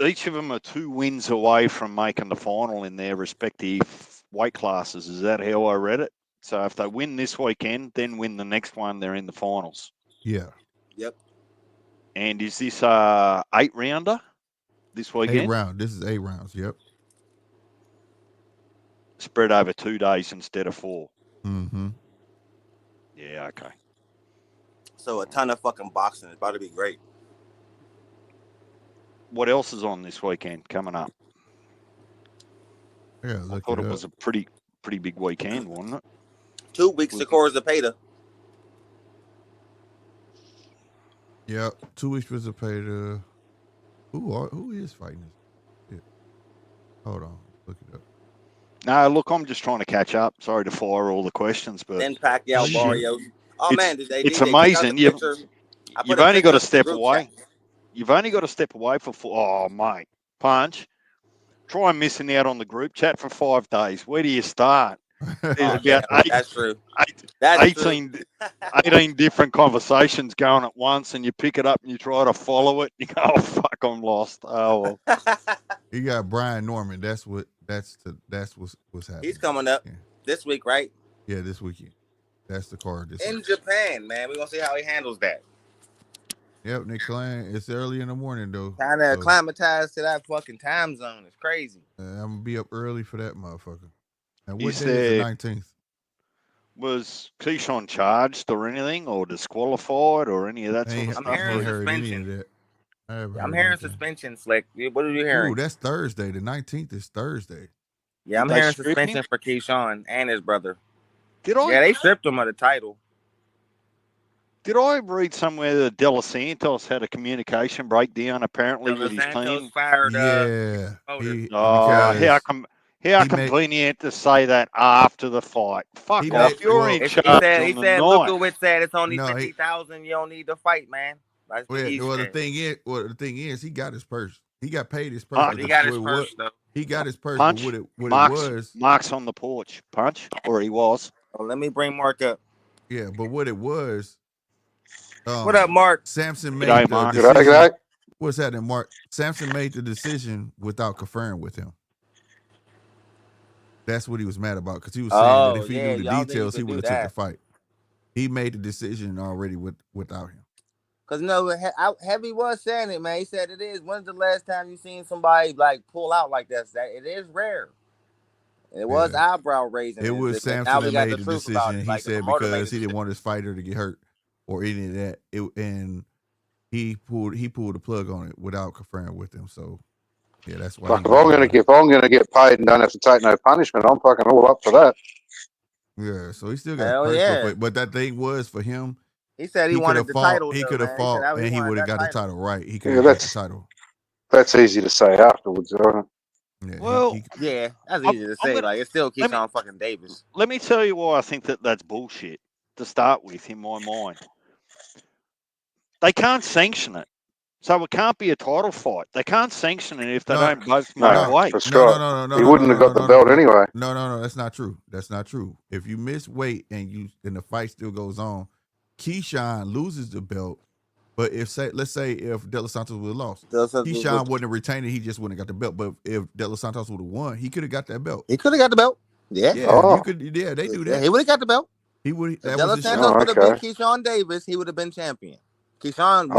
each of them are 2 wins away from making the final in their respective weight classes. Is that how I read it? So if they win this weekend, then win the next one, they're in the finals. Yeah. Yep. And is this a 8-rounder this weekend? 8 rounds. This is 8 rounds. Yep. Spread over 2 days instead of 4. Mm-hmm. Yeah, okay. So a ton of fucking boxing. It's about to be great. What else is on this weekend coming up? Yeah, I look thought it up. was a pretty big weekend, wasn't it? 2 weeks to Coors Zepeda. Yep. 2 weeks for Zepeda. Who is fighting this? Yeah. Hold on. Look it up. No, look, I'm just trying to catch up. Sorry to fire all the questions, but Then Pacquiao, you good. Barrios. Oh it's man, did they it's check out the amazing. picture? I put You've a only got picture to in the step group away. chat. You've only got to step away for 4. Oh, mate, Punch. Try missing out on the group chat for 5 days. Where do you start? There's Oh about yeah, that's true. That's 18 different conversations going at once, and you pick it up and you try to follow it. You go, oh fuck, I'm lost. Oh well. You got Brian Norman. That's what's happening. He's coming up this week, right? Yeah, this weekend. That's the card this In week. Japan, man. We're gonna see how he handles that. Yep, Nick Klein. It's early in the morning though. Trying to acclimatize to that fucking time zone. It's crazy. I'm gonna be up early for that motherfucker. And what Is day is the there 19th? was Keyshawn charged or anything, or disqualified, or any of that sort of I'm stuff? I hearing ain't heard any suspension. of that. I'm hearing suspension, Slick. What are you hearing? Ooh, that's Thursday. The 19th is Thursday. Yeah, I'm Did they hearing strip suspension him? for Keyshawn and his brother. Did I? Yeah, they stripped him of the title. Did I read somewhere that De Los Santos had a communication breakdown apparently with his Santos team? fired. Yeah. How he convenient to say that after the fight. Fuck he off. made- You're well, in He charge said, on the night. Lukowicz said it's only No, he- 50,000. You don't need to fight, man. That's what he Well, the said. thing is, he got his purse. He got paid his purse. Punch. He got his purse, though. He got his purse. Punch. But what Mark's, it was, Mark's on the porch. Punch, or he was. Oh, let me bring Mark up. yeah. But what it was, What up, Mark? Samson made G'day, the Mark. decision. G'day. What's happening, Mark? Samson made the decision without conferring with him. That's what he was mad about because he was saying that if he knew the details, he would have took the fight. He made the decision already without him. Because Heavy was saying it, man. He said it is. When's the last time you seen somebody like pull out like that? It is rare. It was eyebrow raising. It was Samson that made the decision. He said because he didn't want his fighter to get hurt or any of that. And he pulled the plug on it without conferring with him. So yeah, that's why. Fuck, if I'm gonna get paid and don't have to take no punishment, I'm fucking all up for that. Yeah, so he still got personal, but that thing was for him. He said he wanted the title. He could have fought, and he would have got the title right. He could have got the title. That's easy to say afterwards, isn't it? Yeah, well, that's easy to say. Like it still keeps on fucking Davis. Let me tell you why I think that's bullshit. To start with, in my mind, they can't sanction it, so it can't be a title fight. They can't sanction it if they don't both make weight. No, he wouldn't have got the belt anyway. No, that's not true. That's not true. If you miss weight and the fight still goes on, Keyshawn loses the belt. But let's say if De Los Santos would have lost, Keyshawn wouldn't have retained it. He just wouldn't have got the belt. But if De Los Santos would have won, he could have got that belt. He could have got the belt. Yeah. Yeah, you could. Yeah, they do that. Yeah, he would have got the belt. He would. If De Los Santos would have been Keyshawn Davis, he would have been champion. Keyshawn.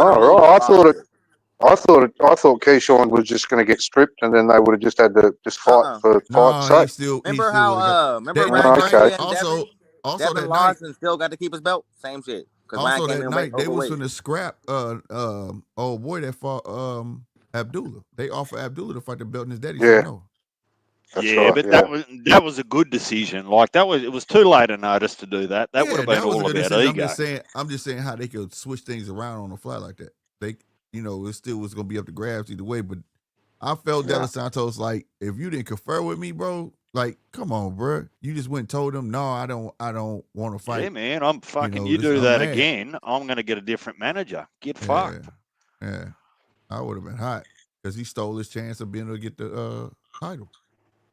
I thought Keyshawn was just going to get stripped, and then they would have just had to fight for fight's sake. Remember how? Remember Also, Devin Lawson still got to keep his belt. Same shit. Because Ryan Also came that in night they was overweight. finna scrap old boy that fought Abdullah. They offered Abdullah to fight the belt and his daddy said no. That's yeah, right, but yeah. that was a good decision. Like it was too late a notice to do that. That would have been That was a all good about decision. ego. I'm just saying how they could switch things around on the fly like that. They, it still was gonna be up to grabs either way. But I felt De Yeah. Los Santos like, if you didn't confer with me, bro, like, come on, bro. You just went and told them, no, I don't want to fight. Yeah, man, I'm fucking. You You do I'm that mad. again, I'm gonna get a different manager. Get Yeah, fucked. yeah. I would have been hot because he stole his chance of being able to get the title.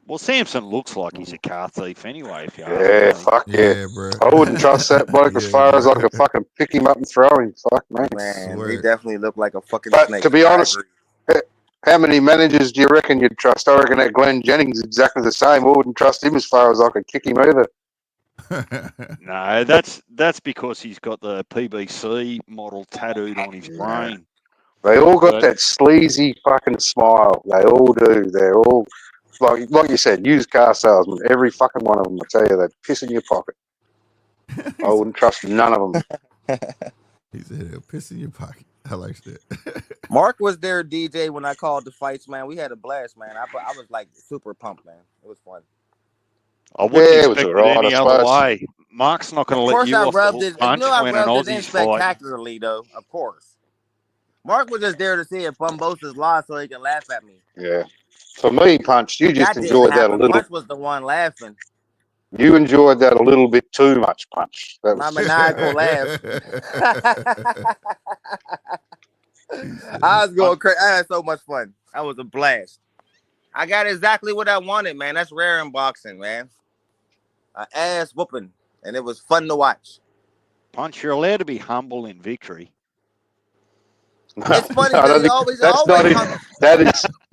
Well, Samson looks like he's a car thief anyway. If you ask Yeah, me. fuck yeah. Bro. I wouldn't trust that bloke as Yeah, far as I bro. could fucking pick him up and throw him. Fuck, man. Man, Swear. he definitely looked like a fucking But snake. to be I honest, agree. how many managers do you reckon you'd trust? I reckon that Glenn Jennings is exactly the same. I wouldn't trust him as far as I could kick him either. No, that's because he's got the PBC model tattooed on his brain. They all got that sleazy fucking smile. They all do. They're all, like you said, used car salesmen. Every fucking one of them, I tell you, they piss in your pocket. I wouldn't trust none of them. He said, "He'll piss in your pocket." I like that. Mark was there, DJ, when I called the fights, man. We had a blast, man. I was like super pumped, man. It was fun. I wouldn't Yeah, it was expect all it right, any I other suppose. way. Mark's not going to Of let course, you I off the rubbed hook it. You punch know, I when an rubbed it in Aussie's fighting. spectacularly, though. Of course, Mark was just there to see if Bumbosos lost so he can laugh at me. Yeah. For me, Punch, you just That didn't enjoyed that a happen. little. Punch was the one laughing. You enjoyed that a little bit too much, Punch. That My was maniacal laugh. I was going crazy. I had so much fun. That was a blast. I got exactly what I wanted, man. That's rare in boxing, man. An ass whooping, and it was fun to watch. Punch, you're allowed to be humble in victory. It's funny I that don't he think always that's not in,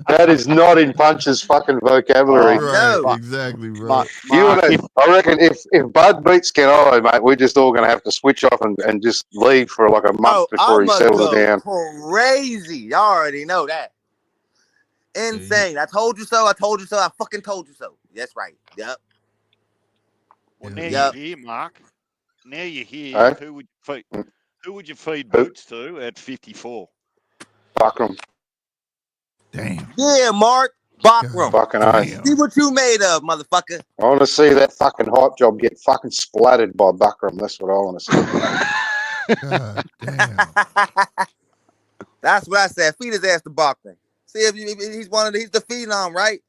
that is not in Punch's fucking vocabulary. Right, No. exactly, bro. Mark, I reckon if Bud beats Canelo, mate, we're just all going to have to switch off and just leave for like a month before he I'm settles down. crazy. Y'all already know that. Insane. I told you so. I told you so. I fucking told you so. That's right. Yep. Well, now you're here, Mark. Now you're here. Hey? Who would you feed boots to at 54? Buckram. Damn. Yeah, Mark. Buckram. Fucking oath. See what you made of, motherfucker. I want to see that fucking hype job get fucking splattered by Buckram. That's what I want to see. God damn. That's what I said. Feed his ass to Buckram. See if he's he's the phenom, right?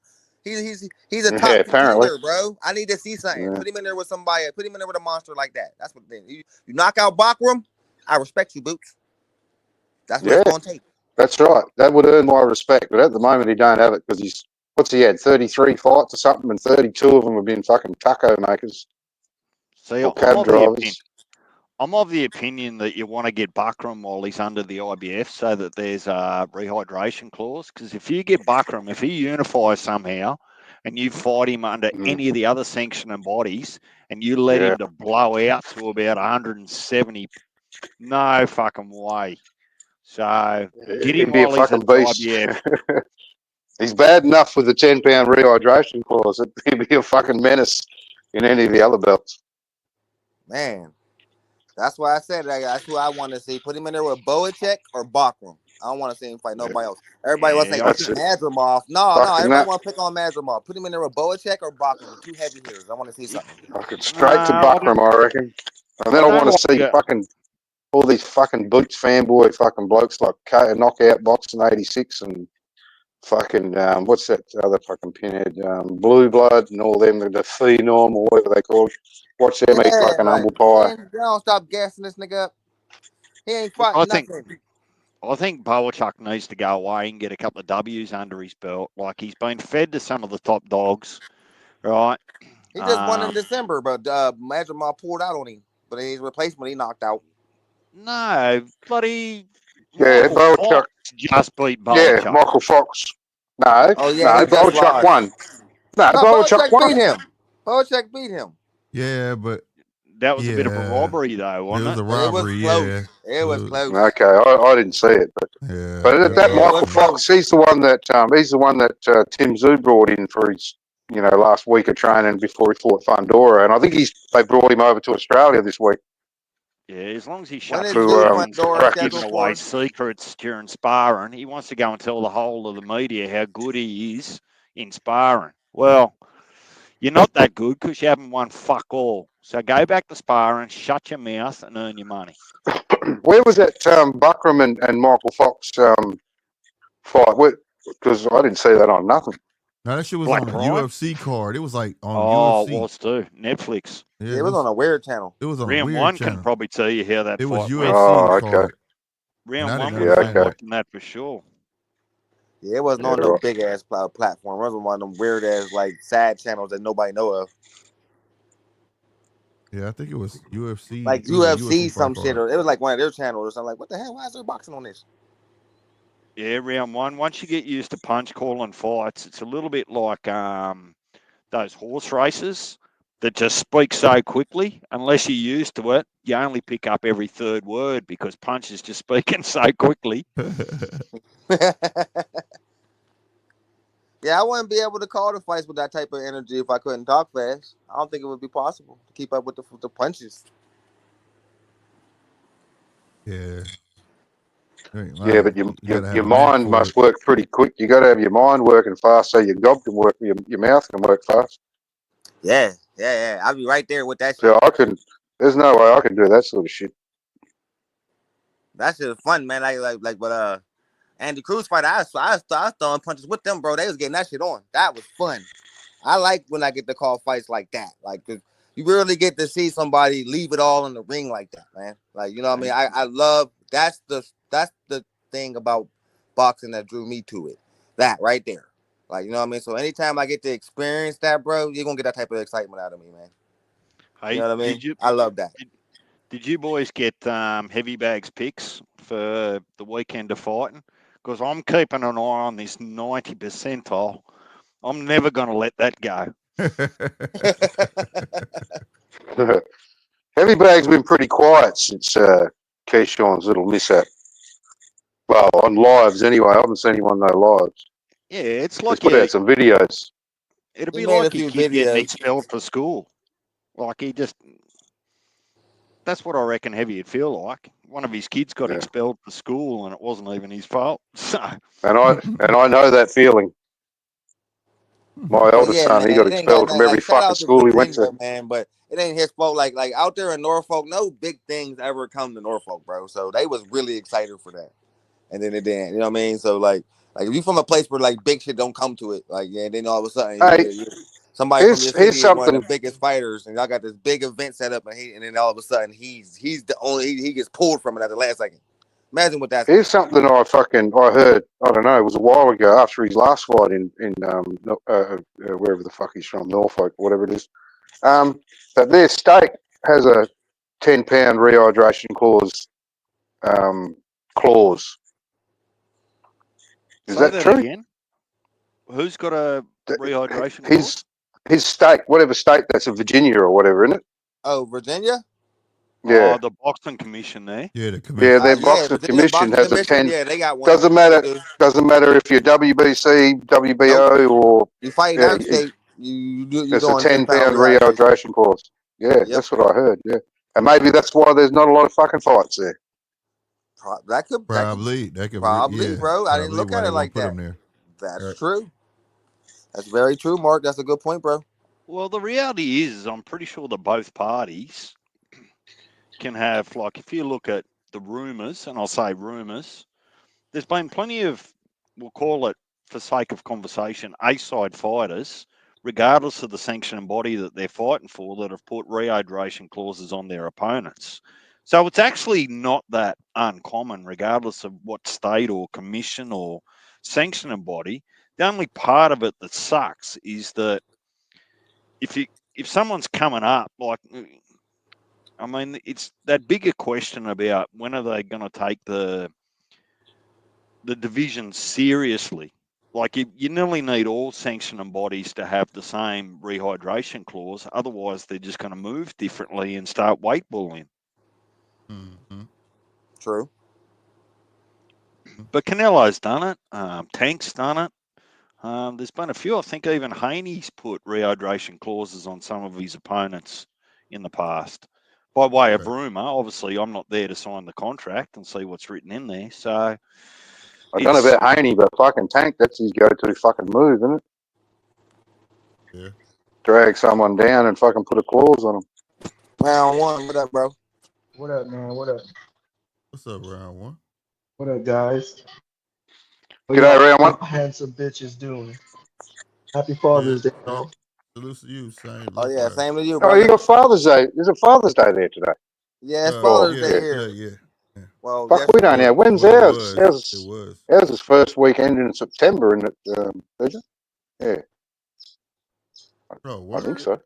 He's a top contender, bro. I need to see something. Yeah. Put him in there with somebody. Put him in there with a monster like that. That's what you knock out Buckram. I respect you, Boots. That's what it's gonna take. That's right. That would earn my respect. But at the moment, he don't have it because what's he had? 33 fights or something, and 32 of them have been fucking taco makers. See, or cab drivers. I'm of the opinion that you want to get Buckram while he's under the IBF so that there's a rehydration clause. Because if you get Buckram, if he unifies somehow and you fight him under any of the other sanctioning bodies and you let him to blow out to about 170, no fucking way. So get him while he's at the IBF. He's bad enough with the 10-pound rehydration clause. He'd be a fucking menace in any of the other belts. Man. That's why I said that's who I want to see. Put him in there with Boacek or Buckram. I don't want to see him fight nobody else. Everybody wants to say Madrimov. No, everybody want to pick on Madrimov. Put him in there with Boacek or Buckram. Two heavy hitters. I want to see something. Fucking straight to Buckram, I reckon. And then I want to see fucking all these fucking Boots fanboy fucking blokes like Knockout Boxing 86 and fucking what's that other fucking pinhead? Blue Blood and all them, the Phenom or whatever they call it. Watch them eat fucking humble pie. Man, don't stop gassing this nigga up. He ain't fighting nothing. I think Boacek needs to go away and get a couple of W's under his belt. Like, he's been fed to some of the top dogs, right? He just won in December, but Madrimov pulled out on him. But his replacement, he knocked out. No, bloody... Yeah, Boacek just beat Boacek. Yeah, Michael Fox. No, Boacek won. No, Boacek beat him. Boacek beat him. Yeah, but that was a bit of a robbery, though, wasn't it? It was a robbery. It was close. Okay, I didn't see it, but that Michael Fox, he's the one that Tim Tszyu brought in for his last week of training before he fought Fundora, and I think they brought him over to Australia this week. Yeah, as long as he When shuts is his Drew mouth and Fundora stops practice. giving scheduled away for? secrets during sparring, he wants to go and tell the whole of the media how good he is in sparring. Well, you're not that good because you haven't won fuck all. So go back to sparring, shut your mouth, and earn your money. Where was that Buckram and Michael Fox fight? Because I didn't see that on nothing. No, that shit was Black on a Pride? UFC card. It was like on Oh, it UFC. was too. Netflix. Yeah, Yeah, it was on a weird channel. it was on a Round weird one can channel. probably tell you how that It was fight went. UFC Oh, okay. card. And Round I one didn't was Yeah, on understand okay. watching that for sure. Yeah, it wasn't Yeah, on no right. big ass platform. It was on one of them weird ass like sad channels that nobody know of. Yeah, I think it was UFC. Like It was a UFC UFC fight some shit, card. or it was like one of their channels or something. Like, what the hell? Why is there boxing on this? Yeah, round one. Once you get used to punch calling fights, it's a little bit like those horse races that just speak so quickly. Unless you're used to it, you only pick up every third word because punch is just speaking so quickly. Yeah, I wouldn't be able to call the fights with that type of energy if I couldn't talk fast. I don't think it would be possible to keep up with the punches. Yeah. Yeah, but You gotta have your a knack mind for it. must work pretty quick. You got to have your mind working fast so your gob can work, your mouth can work fast. Yeah. I'll be right there with that shit. So there's no way I can do that sort of shit. That shit is fun, man. But Andy Cruz fight, I was throwing punches with them, bro. They was getting that shit on. That was fun. I like when I get to call fights like that. Like, 'cause you really get to see somebody leave it all in the ring like that, man. Like, you know what I mean? I love that's the thing about boxing that drew me to it. That right there. Like, you know what I mean? So anytime I get to experience that, bro, you're gonna get that type of excitement out of me, man. You Hey, know what I mean? I love that. Did you boys get heavy bags picks for the weekend of fighting? Because I'm keeping an eye on this 90 percentile. I'm never going to let that go. Heavy Bag's been pretty quiet since Keyshawn's little mishap. Well, on lives anyway. I haven't seen him on no lives. Yeah, it's He's like put out some videos. it'd He be made a like your few kid getting videos. expelled for school. Like that's what I reckon Heavy would feel like. One of his kids got Yeah. expelled for school and it wasn't even his fault. So And I know that feeling. My But eldest yeah, son, he man, got it ain't got expelled from nothing. every Like, shout fucking out to school he went to. Virginia, man, but it ain't his fault. Like out there in Norfolk, no big things ever come to Norfolk, bro. So they was really excited for that, and then it didn't. You know what I mean? So like if you from a place where like big shit don't come to it, like yeah, then all of a sudden Hey, somebody from your here's city is one of something. the biggest fighters, and y'all got this big event set up, and then all of a sudden he's the only he gets pulled from it at the last second. Imagine what that's Here's like. something I heard. I don't know. It was a while ago after his last fight in wherever the fuck he's from, Norfolk, whatever it is. That their state has a 10-pound rehydration clause. Is say that that true? again. Who's got a rehydration clause? His state, whatever state that's in Virginia or whatever, isn't it? Oh, Virginia. Yeah. Oh, the boxing commission there. Yeah, the Yeah, commission. their Yeah, boxing Virginia commission Boxing has a Commission. 10. Yeah, they got one. Doesn't They matter. do. Doesn't matter if you're WBC, Nope. WBO, or You fight in yeah, our state, you there's a doing 10-pound 10-pound rehydration. rehydration clause. Yeah, Yep. that's what I heard. Yeah, and maybe that's why there's not a lot of fucking fights there. That could Probably. probably, Yeah. bro. I didn't Probably look why at they it won't like put that. them there. That's Right. true. That's very true, Mark. That's a good point, bro. Well, the reality is I'm pretty sure that both parties can have, like, if you look at the rumours, and I'll say rumours, there's been plenty of, we'll call it for sake of conversation, A-side fighters, regardless of the sanctioning body that they're fighting for, that have put rehydration clauses on their opponents. So it's actually not that uncommon, regardless of what state or commission or sanctioning body. The only part of it that sucks is that if someone's coming up, like, I mean, it's that bigger question about when are they going to take the division seriously. Like you nearly need all sanctioning bodies to have the same rehydration clause. Otherwise, they're just going to move differently and start weight bullying. Mm-hmm. True. But Canelo's done it. Tank's done it. There's been a few. I think even Haney's put rehydration clauses on some of his opponents in the past. by way of rumour. Obviously, I'm not there to sign the contract and see what's written in there. So I don't know about Haney, but fucking Tank, that's his go-to fucking move, isn't it? Yeah. Drag someone down and fucking put a clause on them. Round one. What up, bro? What up, man? What up? What's up, round one? What up, guys? G'day, round one. Handsome bitches doing. Happy Father's Day, bro. Salute to you, same. Oh yeah, same to you, Oh, brother. you got Father's Day. There's a Father's Day there today. Yeah, it's Father's Day here. Yeah. Well, Fuck, we don't know. When's ours? It was. Ours is first weekend in September, isn't it? Is it? Yeah. Oh, I think so.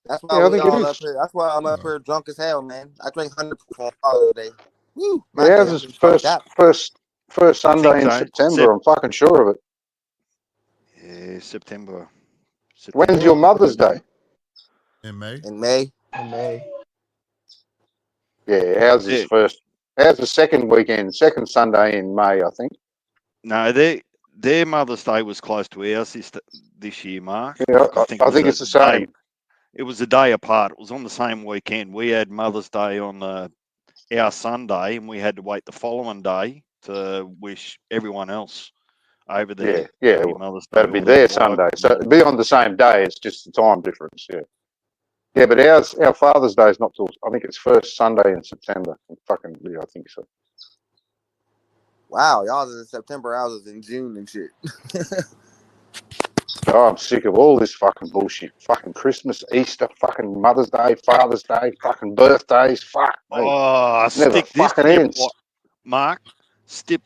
That's why I we think it all is. up here. That's why I'm up here drunk as hell, man. I drink 100 on Father's Day. Woo, my Yeah, ours day, is first Sunday in September. I'm fucking sure of it. Yeah, September. When's your Mother's Day? In May. In May. Yeah, ours is first. Ours is second weekend, second Sunday in May, I think. No, their Mother's Day was close to ours this year, Mark. Yeah, I think it's the same. It was a day apart. It was on the same weekend. We had Mother's Day on our Sunday, and we had to wait the following day to wish everyone else over there. Yeah. Mother's Day. That'd be their Sunday. So it'd be on the same day. It's just the time difference. Yeah. Yeah, but our Father's Day is not till, I think it's first Sunday in September. Fucking, yeah, I think so. Wow, y'all is in September. Ours is in June and shit. Oh, I'm sick of all this fucking bullshit. Fucking Christmas, Easter, fucking Mother's Day, Father's Day, fucking birthdays. Fuck me. Oh, never stick this fucking in ends. your Mark, stick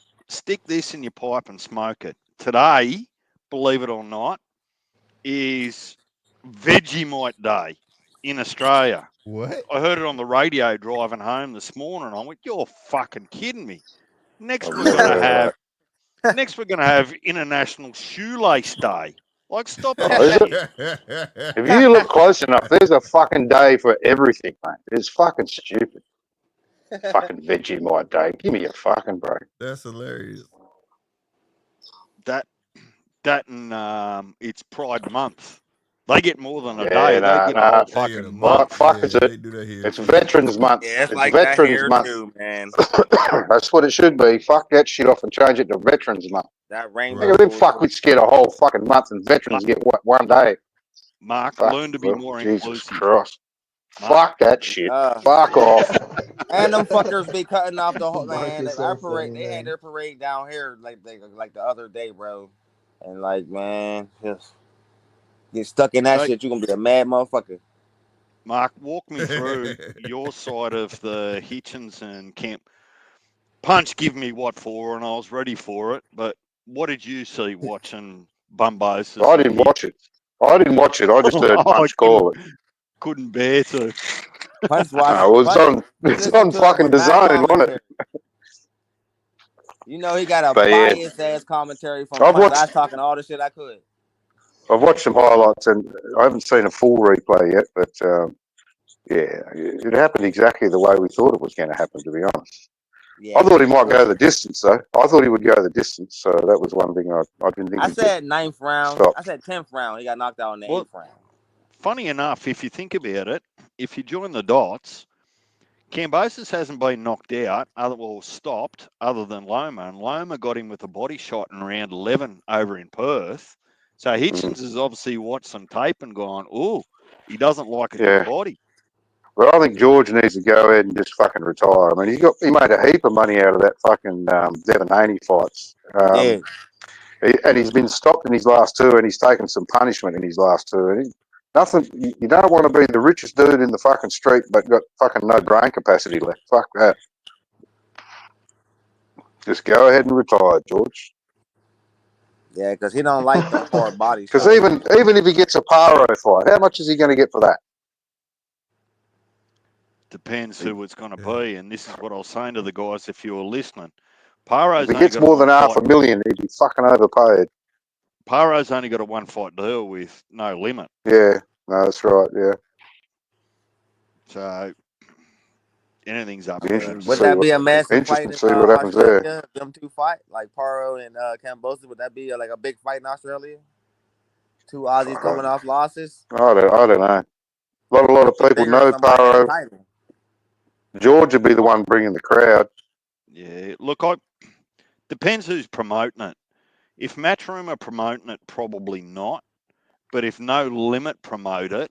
this in your pipe and smoke it. Today, believe it or not, is Vegemite Day in Australia. What? I heard it on the radio driving home this morning. I went, "You're fucking kidding me." Next, we're gonna have International Shoelace Day. Like, stop that shit. If you look close enough, there's a fucking day for everything, mate. It's fucking stupid. Fucking Vegemite Day. Give me a fucking break. That's hilarious. That and it's Pride Month. They get more than a day. They get a whole fucking month. Fuck is it? It's Veterans Month. Yeah, it's like Veterans that Month, too, man. That's what it should be. Fuck that shit off and change it to Veterans Month. That rainbow. Look at them fuckwits get a whole fucking month, and veterans get what, one day. Mark, learn to be more inclusive. Jesus Christ. Fuck that shit. Fuck off. And them fuckers be cutting off the whole man. Like, our parade, they had their parade down here like the other day, bro. And like, man, just get stuck in that shit. You're gonna be a mad motherfucker. Mark, walk me through your side of the Hitchens and Camp. Punch give me what for, and I was ready for it. But what did you see watching Bumbosos? I didn't watch it. I just heard Punch call it. Couldn't bear to. Punch watched. It's on fucking design, wasn't it? You know he got a biased ass commentary from Punch. I was talking all the shit I could. I've watched some highlights, and I haven't seen a full replay yet, but yeah, it happened exactly the way we thought it was going to happen, to be honest. Yeah, I thought he might go the distance, though. I thought he would go the distance, so that was one thing I didn't think. I said 9th round. Stop. I said 10th round. He got knocked out in the 8th round. Funny enough, if you think about it, if you join the dots, Bumbosos hasn't been knocked out, stopped, other than Loma, and Loma got him with a body shot in round 11 over in Perth. So Hitchens has obviously watched some tape and gone, "Oh, he doesn't like it in the body." Well, I think George needs to go ahead and just fucking retire. I mean, he made a heap of money out of that fucking Devin Haney fights. And he's been stopped in his last two, and he's taken some punishment in his last two. And you don't want to be the richest dude in the fucking street, but got fucking no brain capacity left. Fuck that. Just go ahead and retire, George. Yeah, because he don't like the hard body. Because even if he gets a Paro fight, how much is he going to get for that? Depends who it's going to be, and this is what I was saying to the guys if you were listening. Paro's if he gets more than $500,000, he'd be fucking overpaid. Paro's only got a one-fight deal with no limit. Yeah, no, that's right, yeah. So, anything's up. Would that be a massive fight in see what happens Australia? Them two fight, like Paro and Bumbosos, would that be like a big fight in Australia? Two Aussies coming off losses? I don't know. A lot of people know Paro. George would be the one bringing the crowd. Yeah, look, depends who's promoting it. If Matchroom are promoting it, probably not. But if No Limit promote it,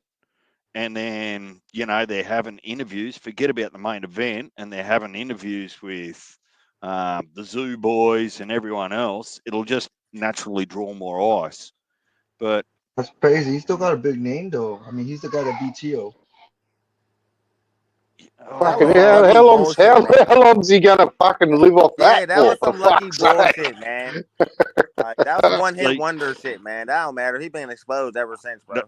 and then, they're having interviews, forget about the main event, and they're having interviews with the Zoo Boys and everyone else, it'll just naturally draw more eyes. But That's crazy. He's still got a big name, though. I mean, he's the guy that beat Tio. That was Fucking some oh, lucky bullshit, man. how long's he gonna fucking live off Yeah, that that for? was For some lucky fuck's sake. bullshit, man. That was one hit like, wonder shit, man. That don't matter. He been exposed ever since, bro.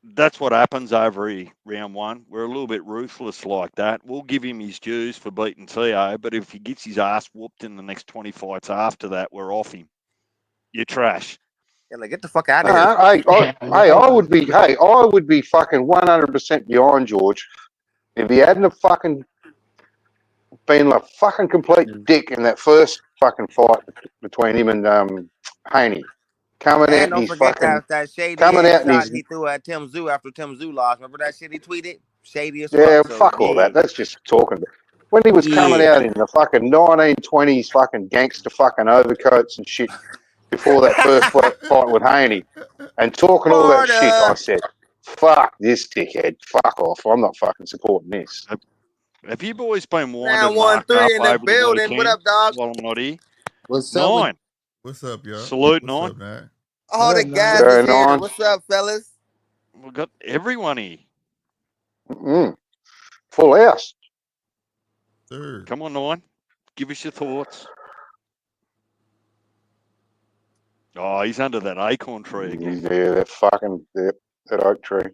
that's what happens over round one. We're a little bit ruthless like that. We'll give him his dues for beating Tio, but if he gets his ass whooped in the next 20 fights after that, we're off him. You're trash. Yeah, like, get the fuck out of here. I would be fucking 100% behind George if he hadn't have fucking been a fucking complete dick in that first fucking fight between him and Haney. Coming out And and don't he's forget fucking that shady coming ass out and shot he's he threw at Tim Zoo after Tim Zoo lost. Remember that shit he tweeted? Shady as yeah, fuck. So fuck all yeah, that. That's just talking. When he was coming out in the fucking 1920s fucking gangster fucking overcoats and shit before that first fight with Haney and talking all that shit, I said, fuck this dickhead. Fuck off. I'm not fucking supporting this. Have you boys been Round winding Mark 1-3 up in the over the building. What weekend up, dog? while I'm not here? What's up with Nine. What's up, y'all? Salute, What's Nine. up, man? All What the up, Nine? guys is here. Nine. What's up, fellas? We've got everyone here. Full house. Third. Come on, Nine. Give us your thoughts. Oh, he's under that acorn tree again. Yeah, that oak tree.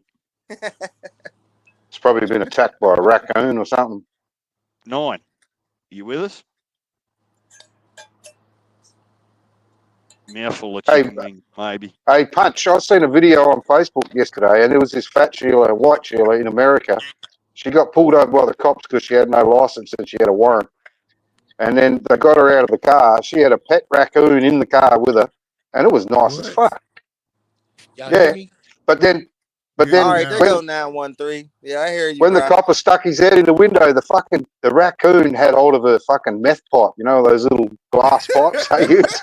It's probably been attacked by a raccoon or something. Nine. You with us? Mouthful of chicken wing, maybe. Hey, Punch, I seen a video on Facebook yesterday, and there was this fat Sheila, white Sheila in America. She got pulled over by the cops because she had no license and she had a warrant. And then they got her out of the car. She had a pet raccoon in the car with her, and it was nice as fuck. y'all hear me? But then All right, there when, go 913. Yeah, I hear you, when the bro. copper stuck his head in the window, the raccoon had hold of a fucking meth pipe. You know those little glass pipes they use.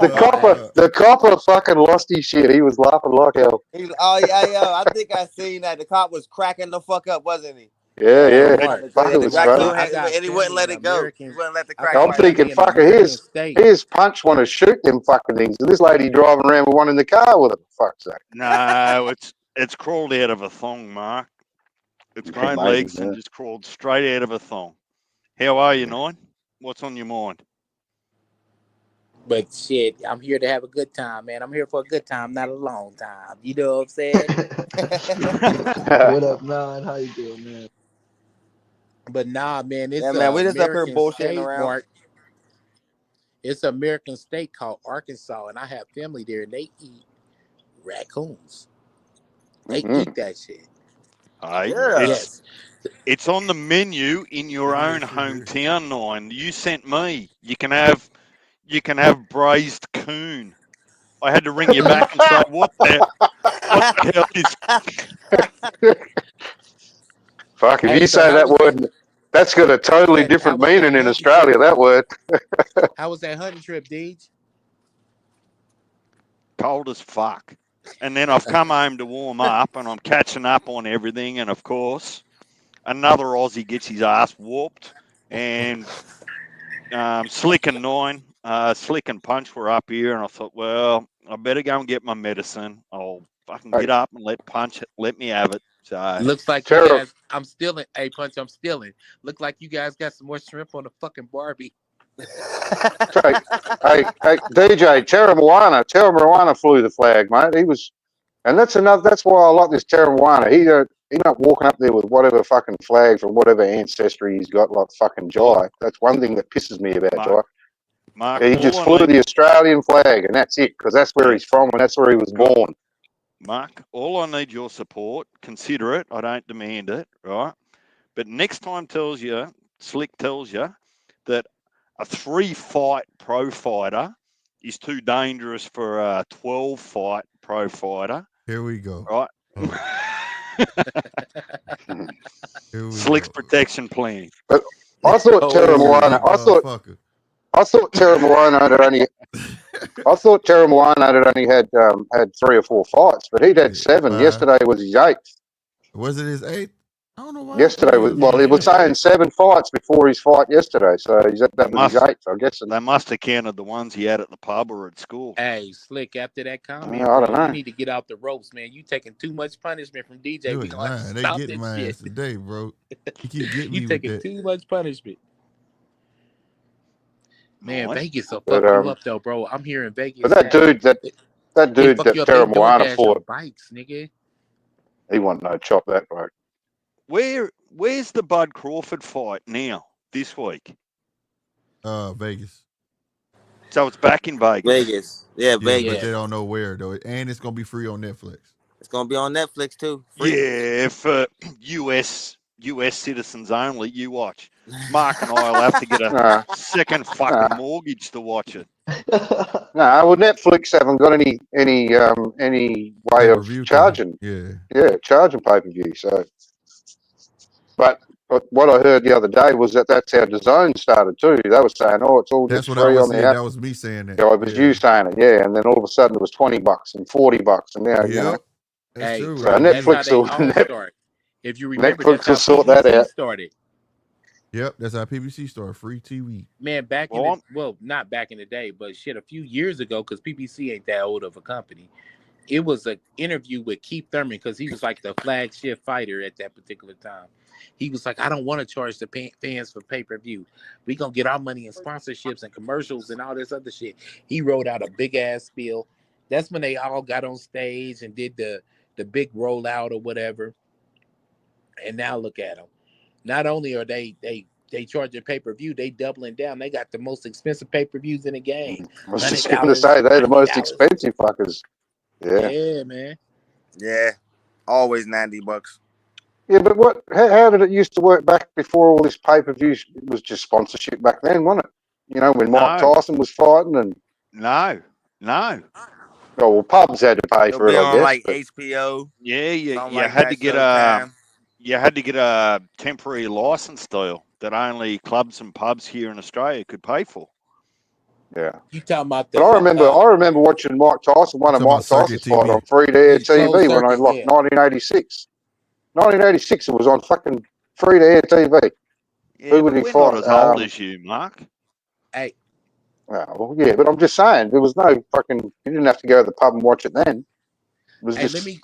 The copper fucking lost his shit. He was laughing like hell. Oh yeah, I think I seen that. The cop was cracking the fuck up, wasn't he? Yeah. Fuck, it The was raccoon funny. and he wouldn't let it go. He wouldn't let the crack. I'm thinking, fucker, here's Punch want to shoot them fucking things. And this lady driving around with one in the car with her, for fuck's sake. No, it's crawled out of a thong, Mark. It's grown legs and just crawled straight out of a thong. How are you, Nine? What's on your mind? But shit, I'm here to have a good time, man. I'm here for a good time, not a long time. You know what I'm saying? What up, Nine? How you doing, man? But nah, man, it's man, we just up here American bullshitting state, around. Mark. It's an American state called Arkansas, and I have family there, and they eat raccoons. They eat that shit. Yes. It's on the menu in your own hometown, Nine. You sent me. You can have braised coon. I had to ring you back and say, what the hell is... Fuck, if you say that word, that's got a totally different meaning in Australia, that word. How was that hunting trip, Deej? Cold as fuck. And then I've come home to warm up and I'm catching up on everything. And of course, another Aussie gets his ass whooped. And Slick and Nine, Slick and Punch were up here. And I thought, well, I better go and get my medicine. I'll fucking get up and let me have it. So looks like you guys, I'm stealing. Hey, Punch, I'm stealing. Look like you guys got some more shrimp on the fucking Barbie. hey, DJ, Terra Moana flew the flag, mate. He was, and that's why I like this Terra Moana. He's not walking up there with whatever fucking flag from whatever ancestry he's got, like fucking Jai. That's one thing that pisses me about Jai. Mark, he just flew the Australian flag, and that's it, because that's where he's from and that's where he was born. Mark, all I need your support. Consider it. I don't demand it, right? But next time Slick tells you that a 3-fight pro fighter is too dangerous for a 12-fight pro fighter. Here we go. Right? Slick's protection plan. But I thought Terra Milano. I thought Terra Milano had only. I thought Terra Milano had 3 or 4 fights, but he'd had 7. Yesterday was his 8th. Was it his 8th? I don't know why. Yesterday was he was saying 7 fights before his fight yesterday, so that was his 8th, I guess. They must have counted the ones he had at the pub or at school. Hey, Slick, after that comment, I don't know. You need to get out the ropes, man. You taking too much punishment from DJ. We gonna have to stop they getting my ass today, bro. You keep getting you me taking with that. too much punishment. Man, Vegas will fuck you up though, bro. I'm here in Vegas. But that dude that Terra Milano fought, bikes, nigga. He want no chop that bloke. Where's the Bud Crawford fight now this week? Vegas. So it's back in Vegas. Vegas. Yeah, Vegas. But they don't know where though. And it's gonna be free on Netflix. It's gonna be on Netflix too. Free. Yeah, for US citizens only. You watch. Mark and I'll have to get a second fucking mortgage to watch it. No, well, Netflix haven't got any way of charging. Charging pay-per-view. So, but what I heard the other day was that's how DAZN started too. They were saying, "Oh, it's all just free on the app." That was me saying that. Yeah, it was you saying it, yeah. And then all of a sudden it was $20 and $40, and now you know. That's true, so right? Netflix will start. If you remember, Netflix will sort that out. Started. Yep, that's how PBC started. Free TV. Man, not back in the day, but shit, a few years ago, because PBC ain't that old of a company. It was an interview with Keith Thurman because he was like the flagship fighter at that particular time. He was like, I don't want to charge the fans for pay-per-view. We going to get our money in sponsorships and commercials and all this other shit. He wrote out a big-ass spiel. That's when they all got on stage and did the big rollout or whatever. And now look at them. Not only are they charging pay-per-view, they doubling down. They got the most expensive pay-per-views in the game. I was just going to say, they're the most expensive fuckers. Yeah, man. Yeah, always $90. Yeah, but how did it used to work back before all this pay-per-views? It was just sponsorship back then, wasn't it? You know, when Mike Tyson was fighting and... No. Oh, well, pubs had to pay for it, I guess. Like HBO. Yeah, you had to get a temporary license deal that only clubs and pubs here in Australia could pay for. Yeah. You talking about that? But I remember watching Mike Tyson, one of Mike Tyson's fight on free-to-air TV when I locked 1986. 1986, it was on fucking free-to-air TV. Yeah, who would he fight? Not as old as you, Mark. Hey. Well, yeah, but I'm just saying, there was no fucking... You didn't have to go to the pub and watch it then. It was just... Let me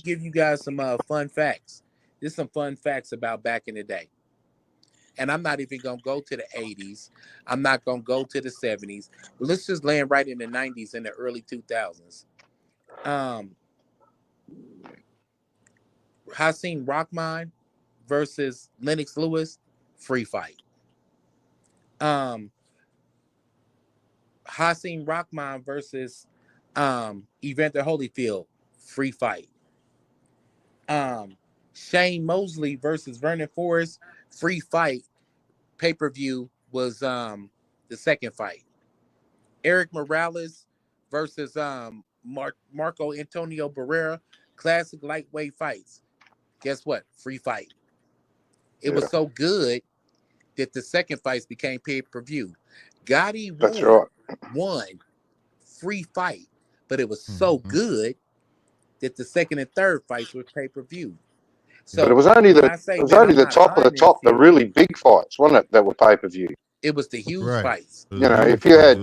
give you guys some fun facts. There's some fun facts about back in the day. And I'm not even going to go to the 80s. I'm not going to go to the 70s. But let's just land right in the 90s and the early 2000s. Hasim Rahman versus Lennox Lewis, free fight. Hasim Rahman versus Evander Holyfield, free fight. Shane Mosley versus Vernon Forrest, free fight. Pay-per-view was the second fight. Eric Morales versus Marco Antonio Barrera, classic lightweight fights. Guess what? Free fight. It was so good that the second fights became pay-per-view. Gotti won free fight, but it was so good that the second and third fights were pay-per-view. So but it was only the top of the top, the really big fights, wasn't it, that were pay-per-view? It was the huge fights. You know, if you had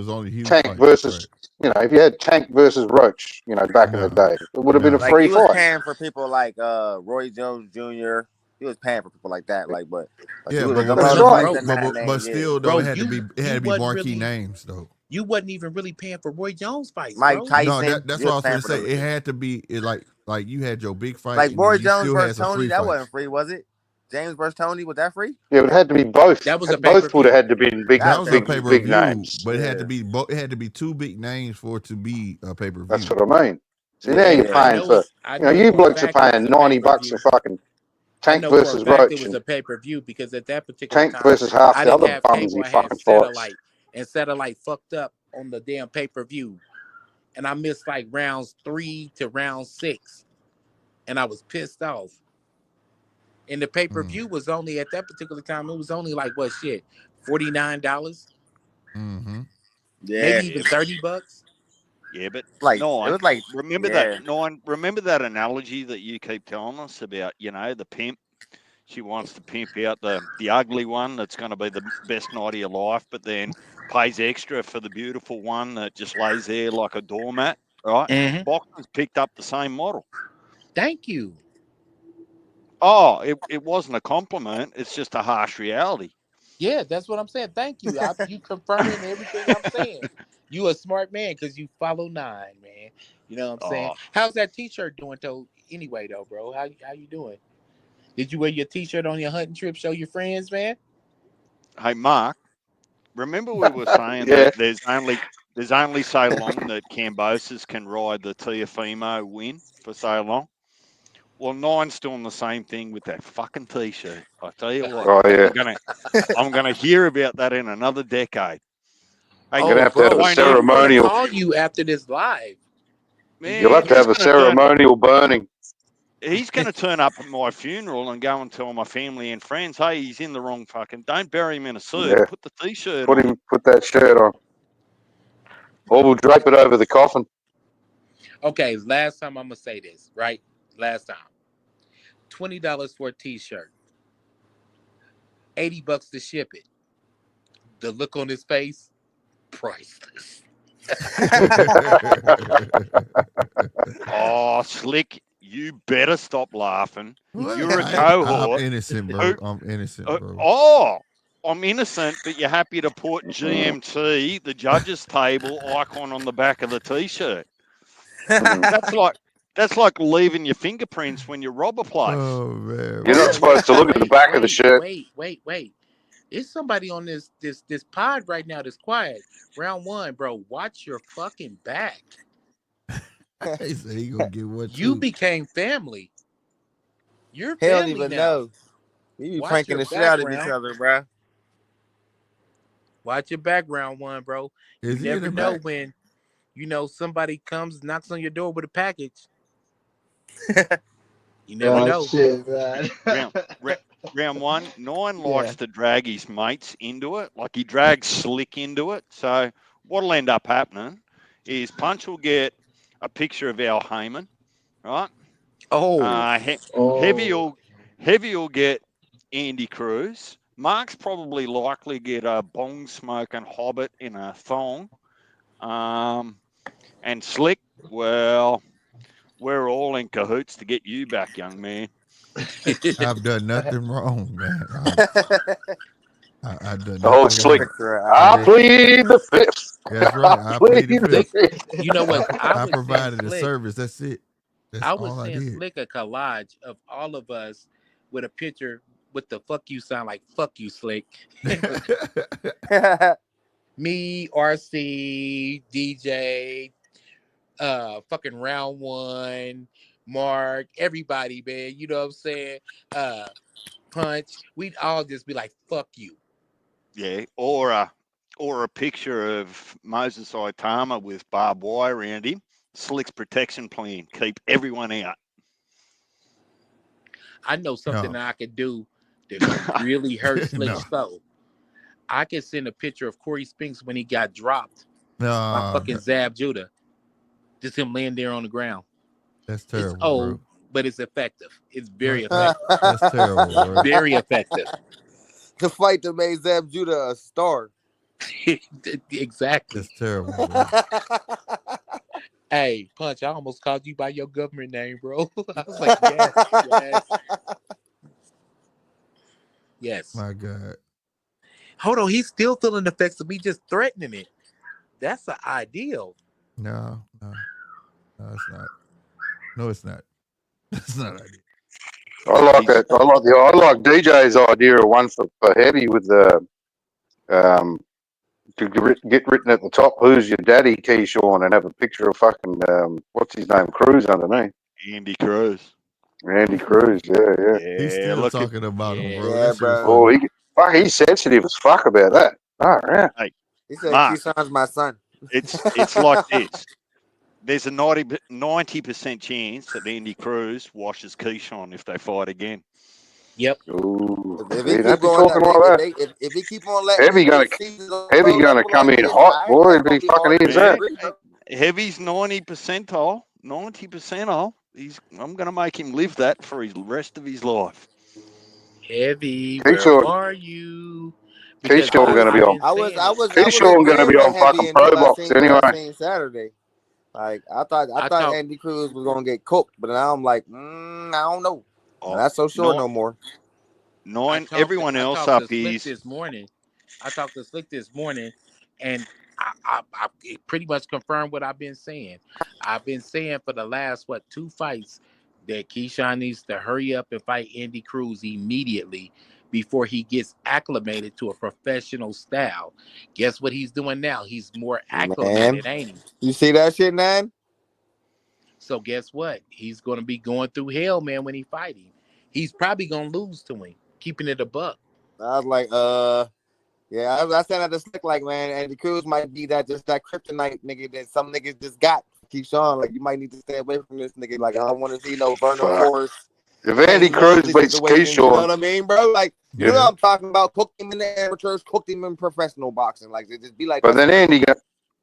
Tank versus, if you had Tank versus Roach, back in the day, it would have been a free fight. He was paying for people like Roy Jones Jr. He was paying for people like that, but that's right. But still, though, it had to be marquee names, though. You wasn't even really paying for Roy Jones fights, Mike Tyson. No, that's what I was going to say. It had to be like you had your big fight. Like Roy Jones versus Tony, that wasn't free, was it? James versus Tony, was that free? Yeah, it had to be both. That was both would have had to be big. That was big names, but it had to be it had to be two big names for it to be a pay-per-view. That's what I mean. See, now you're paying for. You blokes are paying $90 for fucking Tank versus Roach. It was a pay-per-view because at that particular Tank time, versus half the other bums he fucking fights. And Satellite fucked up on the damn pay-per-view, and I missed like rounds 3 to round 6. and I was pissed off. And the pay-per-view was only at that particular time. It was only like what shit, $49, Yeah, maybe even $30. Yeah, but like it was like remember yeah. remember that analogy that you keep telling us about, the pimp. She wants to pimp out the ugly one that's going to be the best night of your life, but then pays extra for the beautiful one that just lays there like a doormat, right? Mm-hmm. Boxers picked up the same model. Thank you. Oh, it wasn't a compliment. It's just a harsh reality. Yeah, that's what I'm saying. Thank you. You confirming everything I'm saying. You a smart man because you follow 9, man. You know what I'm saying? Oh, How's that T-shirt doing though? Anyway, though, bro, how you doing? Did you wear your T-shirt on your hunting trip? Show your friends, man. hey, Mark, remember we were saying Yeah. that there's only so long that Bumbosos can ride the Tiafimo win for so long. Well, Nine's doing the same thing with that fucking T-shirt. I tell you what, Oh yeah. I'm gonna hear about that in another decade. Hey, You're gonna Oh, have to have bro, a Wayne, I'm gonna ceremonial. call you after this live. You'll have man, to have a ceremonial burning. he's gonna turn up at my funeral and go and tell my family and friends, hey, he's in the wrong fucking. Don't bury him in a suit. Yeah. Put the T-shirt Put on. that shirt on. Or we'll drape it over the coffin. Okay, last time I'm gonna say this, right? Last time, $20 for a T-shirt, $80 to ship it. The look on his face, priceless. Oh, Slick, you better stop laughing. What? You're a I'm cohort. innocent, bro. Who, I'm innocent, bro. I'm innocent, but you're happy to put GMT, the judges table icon on the back of the T-shirt. That's like leaving your fingerprints when you rob a place. Oh man, You're Hold not on, supposed to look at the back of the shirt. wait. There's somebody on this pod right now that's quiet. Round 1, bro. Watch your fucking back. he said he gonna get one You too. became family. You're He don't family even now. know. We be Watch pranking your the shit out of each background. other, bro. Watch your background, 1, bro. You Is he in never the know back? when somebody comes, knocks on your door with a package. You never Oh know. shit, man. Round 1, Nine Yeah. likes to drag his mates into it. Like he drags Slick into it. So what'll end up happening is Punch will get a picture of Al Heyman, right? Oh, Heavy Oh. will Heavy will get Andy Cruz. Mark's probably likely get a bong smoking hobbit in a thong. And Slick, well, we're all in cahoots to get you back, young man. I've done nothing wrong, man. I done Oh, nothing Slick. wrong. I plead the fifth. That's right. I plead the Slick, fifth. you know what? I I would send provided a Slick. service. That's it. That's I would all I send did. Slick a collage of all of us with a picture with the fuck you sound like fuck you, Slick. Me, RC, DJ, fucking Round 1, Mark, everybody, man. You know what I'm saying? Punch. We'd all just be like, fuck you. Yeah, or a picture of Moses Itama with barbed wire around him. Slick's protection plan: keep everyone out. I know something No. that I could do that really hurt Slick's No. soul. I could send a picture of Corey Spinks when he got dropped by No, fucking Zab Judah. Just him laying there on the ground. that's It's terrible, old, bro. but it's effective. It's very What? effective. That's terrible, bro. Very effective. The fight that made Zab Judah a star. Exactly. That's terrible, bro. Hey, Punch, I almost called you by your government name, bro. I was like, yes. Yes. My God. Hold on, he's still feeling the effects of me just threatening it. That's the ideal. No, it's not. No, it's not. It's not ideal. I like that. I like DJ's idea of one for Heavy with the to get written at the top, "Who's your daddy, Keyshawn," and have a picture of fucking what's his name, Cruz underneath. Andy Cruz. Randy Cruz, yeah. He's Yeah, still look at talking about him, bro. Yeah, That shit bro. funny. Oh, he's sensitive as fuck about that. Oh, yeah. hey, He said Mark. Keyshawn's my son. It's like this. there's a 90% chance that Andy Cruz washes Keyshawn if they fight again. Yep. Ooh, If see, he don't keep be going talking that, like that. if he keep on letting Heavy this gonna, season Heavy go gonna level come like in this, hot, boy. that's It'd gonna be be fucking hard to easy. That. disagree, bro. Heavy's 90 percentile. 90 percentile. I'm going to make him live that for his rest of his life. Heavy, Keyshawn, where are you? Because Keyshawn going to be on. I was Keyshawn going to agreeing be with on Heavy fucking until pro box what I anyway. seen Saturday. Like I thought I talk, Andy Cruz was gonna get cooked, but now I'm like, I don't know. Oh, Not so sure no more. Everyone else talked up to Slick is this morning. I talked to Slick this morning, and I it pretty much confirmed what I've been saying. I've been saying for the last 2 fights that Keyshawn needs to hurry up and fight Andy Cruz immediately before he gets acclimated to a professional style. Guess what he's doing now? He's more acclimated, ain't he? You see that shit, man? So guess what? He's going to be going through hell, man, when he fight him. He's probably going to lose to him, keeping it a buck. I was like, yeah, I said that to Slick, like, man, Andy Cruz might be that kryptonite nigga that some niggas just got. Keep showing, like, you might need to stay away from this nigga. Like, I don't want to see no Vernon Fuck. Forrest. If Andy Cruz beats You know what Keyshawn, I mean, bro? Like, Yeah. you know what I'm talking about? Cooked him in the amateurs, cooked him in professional boxing. Like, it just be like but that. then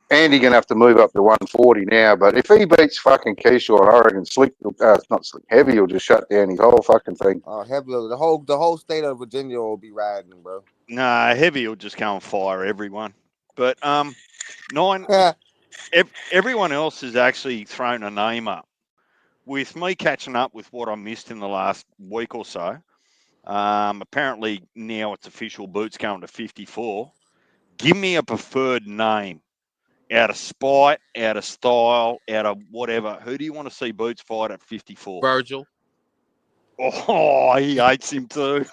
Andy gonna have to move up to 140 now. But if he beats fucking Keyshawn, I reckon Slick, not Slick, Heavy will just shut down his whole fucking thing. Heavy, the whole state of Virginia will be riding, bro. nah, Heavy will just go and fire everyone. But everyone else has actually thrown a name up. With me catching up with what I missed in the last week or so, apparently now it's official. Boots going to 54. Give me a preferred name. Out of spite, out of style, out of whatever. Who do you want to see Boots fight at 54? Virgil. Oh, he hates him too.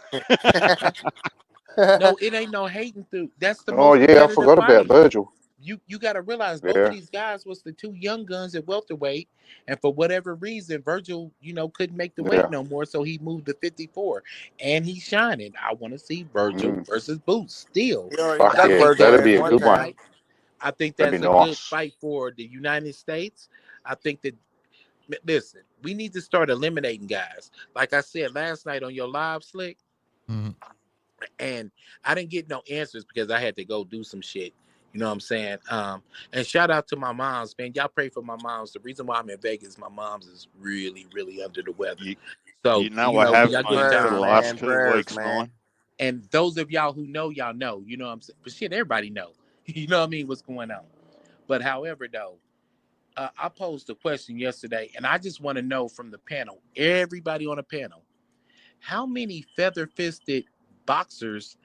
No, it ain't no hating through. That's the Oh most yeah, I competitive forgot fight. about Virgil. You got to realize both of these guys was the two young guns at welterweight, and for whatever reason, Virgil, couldn't make the weight no more, so he moved to 54, and he's shining. I want to see Virgil versus Boots still. Fuck yeah, that'd be a good one. I think That'd that's be a nice. good fight for the United States. I think that, listen, we need to start eliminating guys. Like I said last night on your live, Slick, and I didn't get no answers because I had to go do some shit. You know what I'm saying? And shout out to my moms, man. Y'all pray for my moms. The reason why I'm in Vegas, my mom's is really, really under the weather. So you know I have y'all been get for the last 2 weeks, man. And those of y'all who know, y'all know. You know what I'm saying? But shit, everybody know. You know what I mean? What's going on? But however, though, I posed a question yesterday, and I just want to know from the panel, everybody on the panel, how many feather-fisted boxers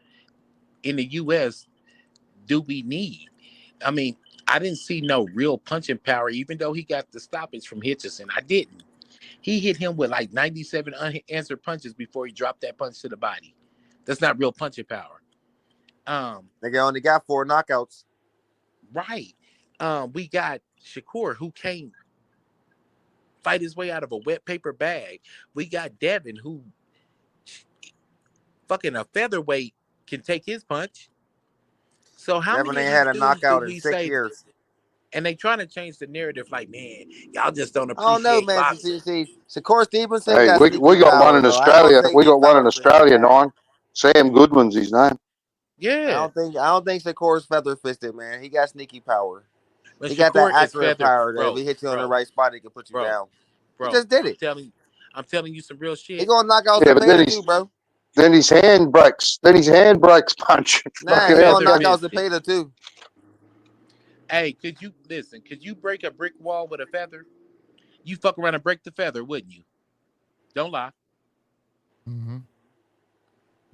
in the U.S. do we need? I mean, I didn't see no real punching power, even though he got the stoppage from Hitchison. I didn't. He hit him with like 97 unanswered punches before he dropped that punch to the body. That's not real punching power. They only got 4 knockouts. Right. We got Shakur, who can't fight his way out of a wet paper bag. We got Devin, who fucking a featherweight can take his punch. So how Devin many ain't of had a these dudes do knockout in we 6 say? years. And they trying to change the narrative, like, man, y'all just don't I don't know, appreciate man. boxing. See, Shakur Stevenson Hey, got we sneaky got power, one in though. I ain't gonna Australia. say We he's got one in power fisted, Australia, man. 9. Sam Goodman's his name. Yeah. I don't think Shakur's feather fisted, man. He got sneaky power. But He got that Shakur is accurate feather, power that bro. if he hits you on the right spot, he can put you down. Bro, He just did it. I'm telling you some real shit. He gonna knock out Yeah, but Zepeda too, bro. then his hand breaks. Then his hand breaks punch. Nah, he gonna knock out Zepeda too. Hey, could you break a brick wall with a feather? You fuck around and break the feather, wouldn't you? Don't lie. Mm-hmm.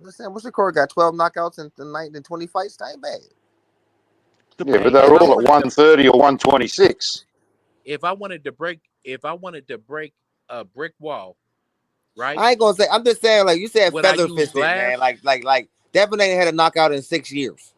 Listen, what's the Shakur got 12 knockouts in 20 fights? That ain't bad. Yeah, but they're all at 130 or 126. If I wanted to break a brick wall, right? I ain't gonna say. I'm just saying, like you said, Would feather fisted, man. Like Devin ain't had a knockout in 6 years.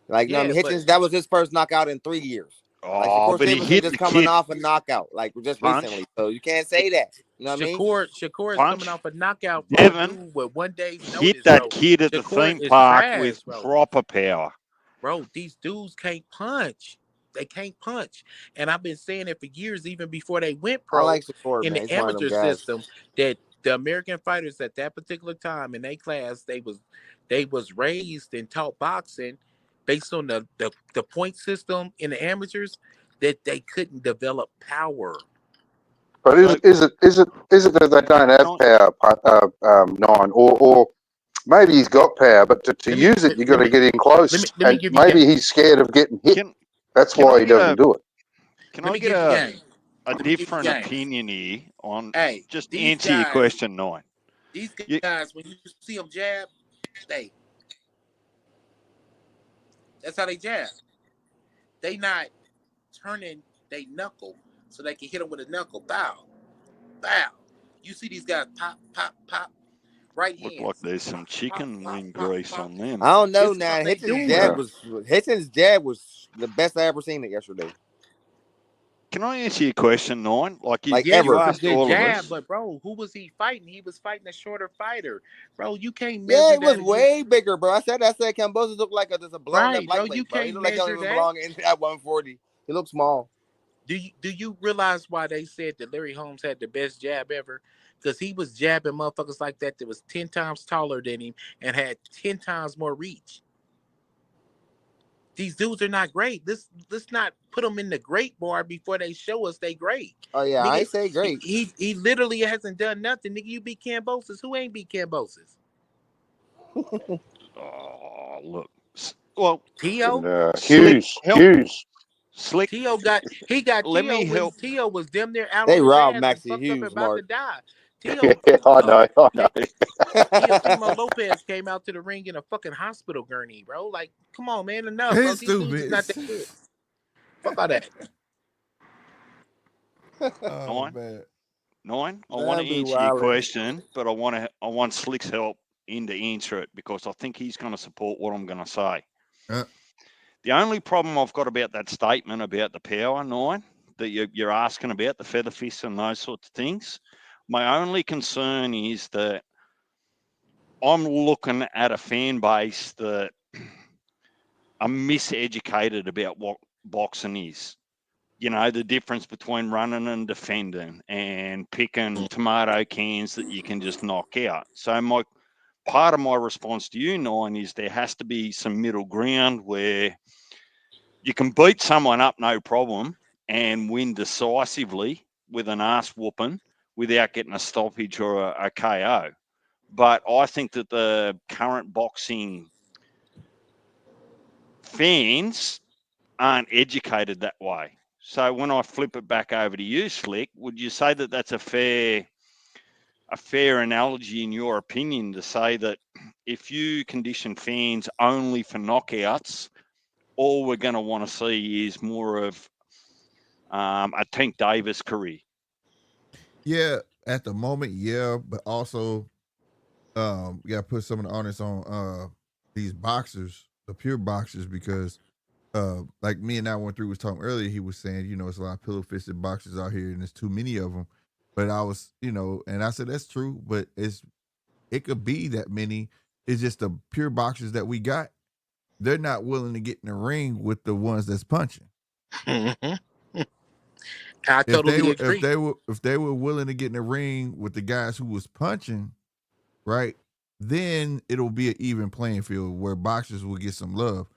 Like, you know what I mean? Hitchens, that was his first knockout in 3 years. Like Shakur Stevenson just coming off a knockout, like just recently. So you can't say that. You know what I mean? Shakur is coming off a knockout from Devin with 1 day's notice. Hit that bro. kid at the Shakur theme is park trash, with bro. proper power. Bro, these dudes can't punch. They can't punch. And I've been saying it for years, even before they went I pro like Shakur, in man. the He's one of them amateur guys. system, that the American fighters at that particular time in their class, they was raised and taught boxing based on the point system in the amateurs, that they couldn't develop power. But So is it that they don't have can power, Nine, or maybe he's got power, but to Let me use it, you got let to me get in let close, me let me and give you maybe game. he's scared of getting hit. can That's can why I he get doesn't do it. can Let I me get give you game. a Let me give you different game. opinion here on Hey, just these answer your guys, question, Nine? these You, guys, when you see them jab, they that's how they jab. They not turning they knuckle so they can hit them with a knuckle. Bow, bow. You see these guys pop, pop, pop, right look like hands. there's some Pop, pop, chicken pop, wing pop, grease pop. on them. I don't know This is now. what they Hitchens' doing. Yeah. jab was the best I ever seen it yesterday. Can I answer your question, Nine? Like Like Yeah, you've it ever. was a asked good all of jab, us. but bro, who was he fighting? He was fighting a shorter fighter. Bro, you can't Yeah, measure it was that against way bigger, bro. I said Cambosos looked like just a blown up right, bro. You lightweight, bro. He can't looked like he don't measure even that. belong in at 140. He looked small. Do you realize why they said that Larry Holmes had the best jab ever? Because he was jabbing motherfuckers like that was 10 times taller than him and had 10 times more reach. These dudes are not great. Let's not put them in the great bar before they show us they great. Oh yeah, I Nigga, ain't say he, great. he he literally hasn't done nothing. Nigga, you beat Cambosis. Who ain't beat Cambosis? Oh, look. Well, Tio? And Slick, help. Hughes. Slick, He got let Tio me when help. Tio was damn near out They on his robbed ass and Maxie fucked up and Hughes, about to Mark. die. Yeah, I know, I know. Teofimo Lopez came out to the ring in a fucking hospital gurney, bro. Like, come on, man, enough, bro. He's These dudes is stupid. not that good. Fuck all that. Oh Nine, man. Nine. I want to That'd be answer your wild. question, but I want Slick's help in to answer it because I think he's going to support what I'm going to say. Uh, The only problem I've got about that statement about the power, Nine, that you're asking about, the feather fists and those sorts of things, my only concern is that I'm looking at a fan base that are miseducated about what boxing is. You know, the difference between running and defending and picking tomato cans that you can just knock out. So my part of my response to you, Nine, is there has to be some middle ground where you can beat someone up no problem and win decisively with an ass whooping without getting a stoppage or a KO. But I think that the current boxing fans aren't educated that way. So when I flip it back over to you, Slick, would you say that that's a fair analogy in your opinion to say that if you condition fans only for knockouts, all we're going to want to see is more of a Tank Davis career? yeah, at the moment, yeah, but also you gotta put some of the onus on these boxers, the pure boxers, because like me and I went through was talking earlier, he was saying, it's a lot of pillow fisted boxers out here and there's too many of them. But I was, and I said that's true, but it could be that many. It's just the pure boxers that we got. They're not willing to get in the ring with the ones that's punching. Mhm. I If they totally were if agree. they were willing to get in the ring with the guys who was punching, right? Then it'll be an even playing field where boxers will get some love.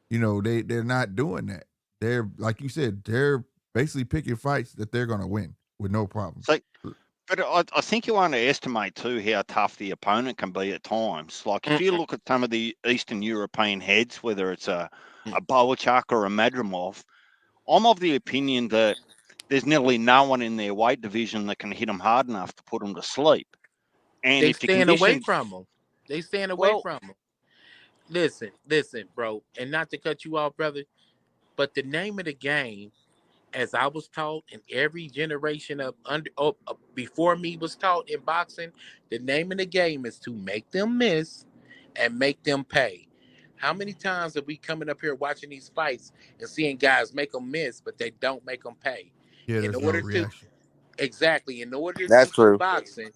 They're not doing that. They're like you said, they're basically picking fights that they're gonna win with no problem. So, but I think you underestimate too how tough the opponent can be at times. Like if you Mm-mm. look at some of the Eastern European heads, whether it's a Boachuk or a Madrimov, I'm of the opinion that there's nearly no one in their weight division that can hit them hard enough to put them to sleep. And They if the staying away conditions, from them. They staying away well, from them. Listen, bro, and not to cut you off, brother, but the name of the game, as I was taught, and every generation before me was taught in boxing, the name of the game is to make them miss and make them pay. How many times have we coming up here watching these fights and seeing guys make them miss, but they don't make them pay? Yeah, In there's no order to reaction. Exactly. In order to That's teach in true. boxing,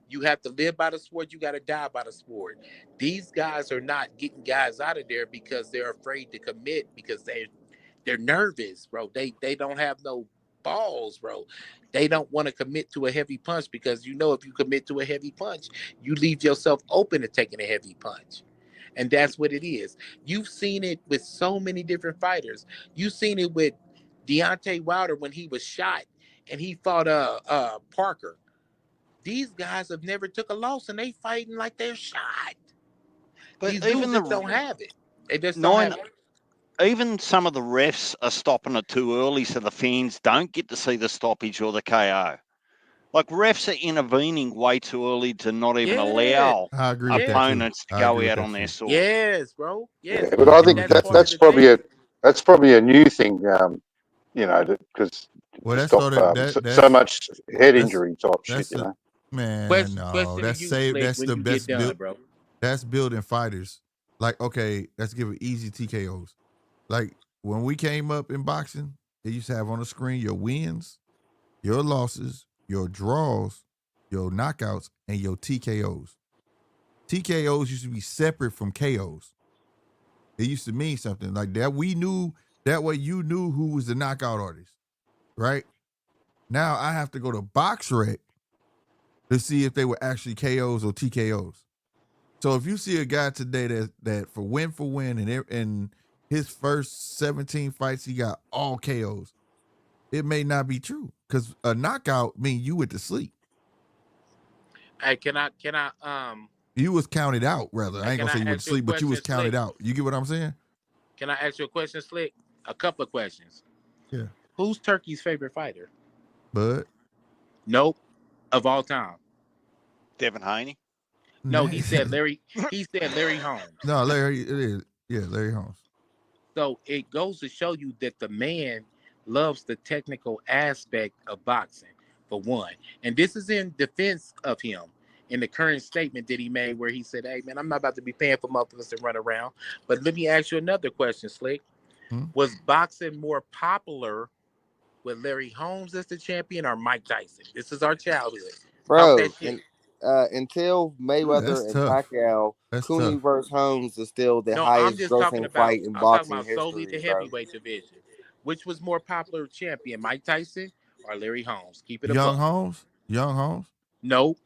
you have to live by the sport. You got to die by the sport. These guys are not getting guys out of there because they're afraid to commit because They're nervous, bro. They don't have no balls, bro. They don't want to commit to a heavy punch because if you commit to a heavy punch, you leave yourself open to taking a heavy punch. And that's what it is. You've seen it with so many different fighters. You've seen it with Deontay Wilder when he was shot and he fought Parker. These guys have never took a loss and they fighting like they're shot. But These even dudes just the don't have it. They just don't nine, have it. even some of the refs are stopping it too early, so the fans don't get to see the stoppage or the KO. Like refs are intervening way too early to not even allow I agree with that too. opponents to I go agree with out that on their too. sword. Yes, bro. Yes. Yeah, but I And think that's part of that's the probably thing. that's probably a new thing. Because Well, to that stop started so much head that's injury type shit. that's the man. Question No, to that's you, save. Slick, That's when the you get best done, build. bro. That's building fighters. Like, okay, let's give it easy TKOs. Like when we came up in boxing, they used to have on the screen your wins, your losses, your draws, your knockouts, and your TKOs. TKOs used to be separate from KOs. It used to mean something like that. We knew that way. You knew who was the knockout artist, right? Now I have to go to BoxRec to see if they were actually KOs or TKOs. So if you see a guy today that for win and in his first 17 fights he got all KOs, it may not be true because a knockout means you went to sleep. Hey, can I You was counted out, rather. I ain't can gonna I say you went to ask you a sleep, but you question, was counted Slick? out. You get what I'm saying? Can I ask you a question, Slick? A couple of questions. Yeah. Who's Turkey's favorite fighter? But Nope. Of all time. Devin Haney. No, he said Larry. He said Larry Holmes. No, Larry, it is. Yeah, Larry Holmes. So it goes to show you that the man loves the technical aspect of boxing, for one. And this is in defense of him in the current statement that he made, where he said, "Hey, man, I'm not about to be paying for motherfuckers to run around." But let me ask you another question, Slick. Was boxing more popular with Larry Holmes as the champion or Mike Tyson? This is our childhood. Talk that Bro, shit. until Ooh, Mayweather that's and tough. Pacquiao, That's Cooney tough. versus Holmes is still the No, I'm highest just talking grossing about fight in boxing solely the history, bro. heavyweight division. Which was more popular champion, Mike Tyson or Larry Holmes? Keep it a Young buck. Holmes? Young Holmes? Nope.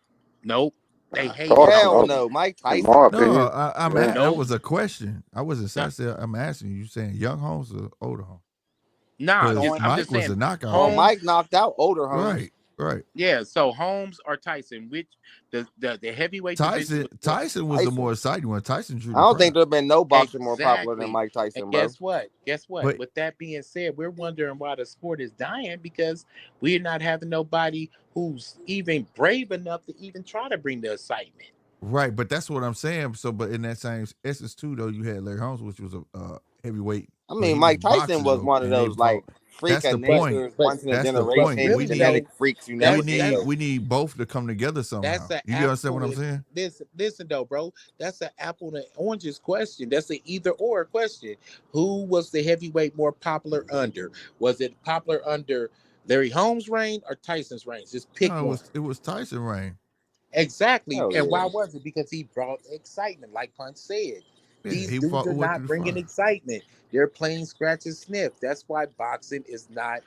Nope. They hated Hell Holmes. Tyson, no, Mike in Tyson. my No, opinion. Yeah. that Nope. was a question. I wasn't Nah, saying. I'm asking you. You saying young Holmes or older Holmes? nah, Because Point. I'm Mike just was saying a knockout Well, artist. Holmes. Mike knocked out older Holmes. Right. Yeah, so Holmes or Tyson, which the heavyweight division was more Tyson was the more Tyson. exciting one. Tyson drew I the don't think crowd. there's been no boxer more popular than exactly. Mike And Tyson, bro. guess what? Guess what? But With that being said, we're wondering why the sport is dying because we're not having nobody who's even brave enough to even try to bring the excitement. right, but that's what I'm saying. So, but in that same essence too, though, you had Larry Holmes, which was a heavyweight, I but mean, he was Mike Tyson boxing was though, one of and they those like fought. freak That's of the point. nature, But once in a That's the but point. generation really though, genetic freaks who never fail. We need both to come together that's somehow. an You understand what I'm absolute saying? listen though, bro. That's an apple and oranges question. That's an either or question. Who was the heavyweight more popular under? Was it popular under Larry Holmes' reign or Tyson's reign? Just pick No, one. it was Tyson Reign. Exactly. Hell And yeah. why was it? Because he brought excitement, like Punch said. Yeah, These he dudes fought are who went through not the bringing fire. excitement. They're playing scratch and sniff. That's why boxing is not.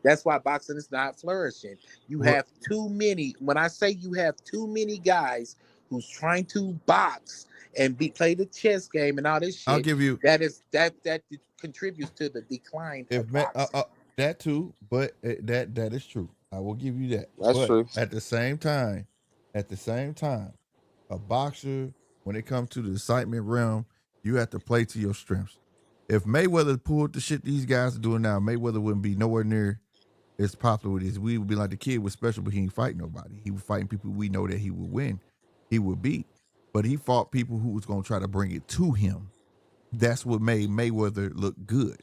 That's why boxing is not flourishing. You What have too many. When I say you have too many guys who's trying to box and play the chess game and all this I'll shit, give you that contributes to the decline if of boxing. that too, but that is true. I will give you that. That's But true. at the same time, a boxer, when it comes to the excitement realm, you have to play to your strengths. If Mayweather pulled the shit these guys are doing now, Mayweather wouldn't be nowhere near as popular with this. We would be like the kid was special, but he ain't fight nobody. He was fighting people we know that he would win, he would beat. But he fought people who was gonna try to bring it to him. That's what made Mayweather look good.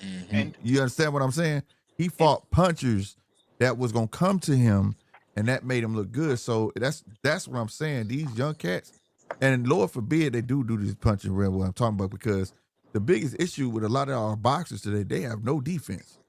Mm-hmm. And You understand what I'm saying? He fought punchers that was gonna come to him, and that made him look good. So that's what I'm saying. These young cats, and Lord forbid they do this punching real what I'm talking about, because the biggest issue with a lot of our boxers today, they have no defense.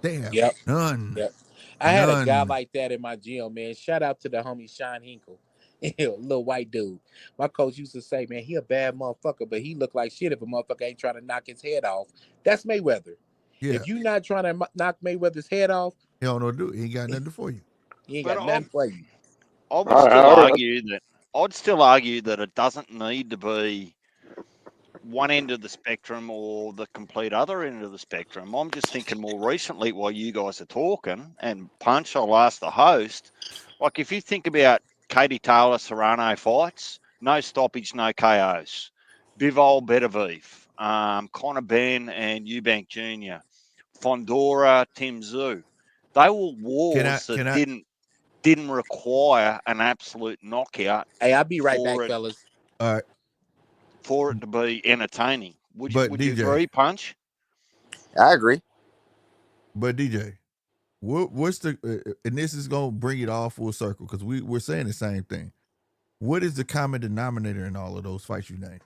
They have Yep. none. Yep. I had a guy None. like that in my gym, man. Shout out to the homie Sean Hinkle. Little white dude. My coach used to say, man, he a bad motherfucker, but he look like shit if a motherfucker ain't trying to knock his head off. That's Mayweather. Yeah, If you not trying to knock Mayweather's head off, he don't know what to do. He ain't got nothing for you. he ain't But got nothing for you. I would I, still I, argue that it doesn't need to be one end of the spectrum or the complete other end of the spectrum. I'm just thinking more recently while you guys are talking, and Punch, I'll ask the host, like if you think about Katie Taylor Serrano fights, no stoppage, no KOs. Bivol Beterbiev, Conor Benn and Eubank Jr., Fondora, Tim Tszyu. They were wars that Can I? didn't require an absolute knockout Hey, I'll be right back, for it fellas. All right, to be entertaining. Would but you DJ, agree, Punch? I agree. but DJ, what's the? And this is gonna bring it all full circle because we're saying the same thing. What is the common denominator in all of those fights you named?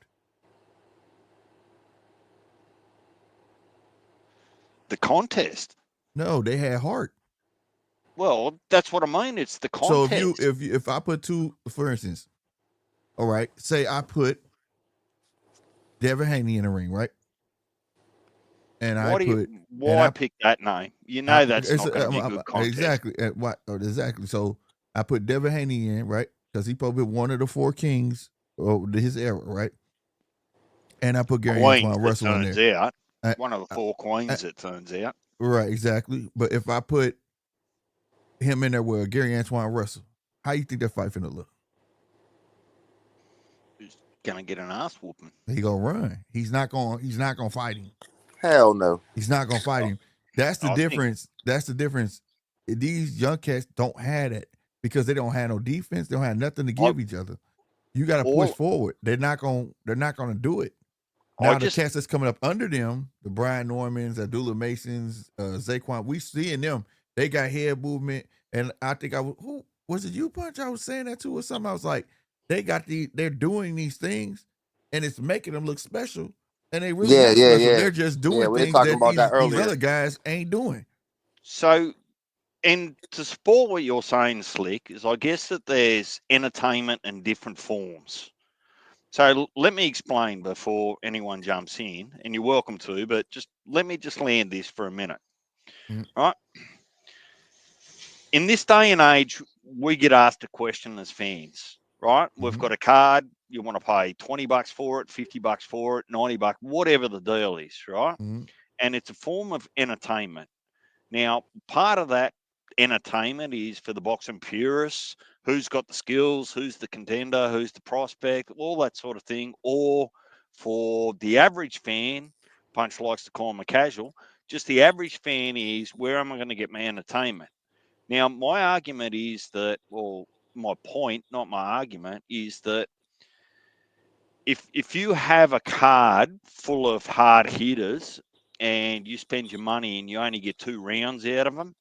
The contest. No, they had heart. Well, that's what I mean. It's the So contest. if I put two, for instance, all right, say I put Devin Haney in the ring, right? And why pick that name? You know that's not going to be a good contest. Exactly. Exactly. So I put Devin Haney in, right? Because he probably one of the four kings of his era, right? And I put Gary Queens, Antoine Russell in it turns there. out. I- One of the four queens, it turns out. Right, exactly. But if I put him in there with Gary Antoine Russell, how you think that fight finna look? He's going to get an ass whooping. He gonna run. He's not gonna fight him. Hell no. He's not gonna fight him. That's the difference. That's the difference. These young cats don't have it because they don't have no defense. They don't have nothing to give each other. You got to push forward. They're not gonna do it. Now the cats that's coming up under them, the Brian Normans, Abdullah Masons, Zaquan, we seeing them. They got head movement, and I think who was it? You, Punch? I was saying that too, or something. I was like, they're doing these things, and it's making them look special, and they really not special. They're just doing things that these other guys ain't doing. So, and to support what you're saying, Slick, is I guess that there's entertainment in different forms. So let me explain before anyone jumps in, and you're welcome to, but let me land this for a minute. Right? In this day and age, we get asked a question as fans, right? We've got a card, you want to pay $20 for it, $50 for it, $90, whatever the deal is, right? And it's a form of entertainment. Now, part of that entertainment is for the boxing purists, who's got the skills, who's the contender, who's the prospect, all that sort of thing. Or for the average fan, Punch likes to call him a casual, just the average fan is, where am I going to get my entertainment? Now, my argument is that, well, my point, not my argument, is that if you have a card full of hard hitters and you spend your money and you only get 2 rounds out of them,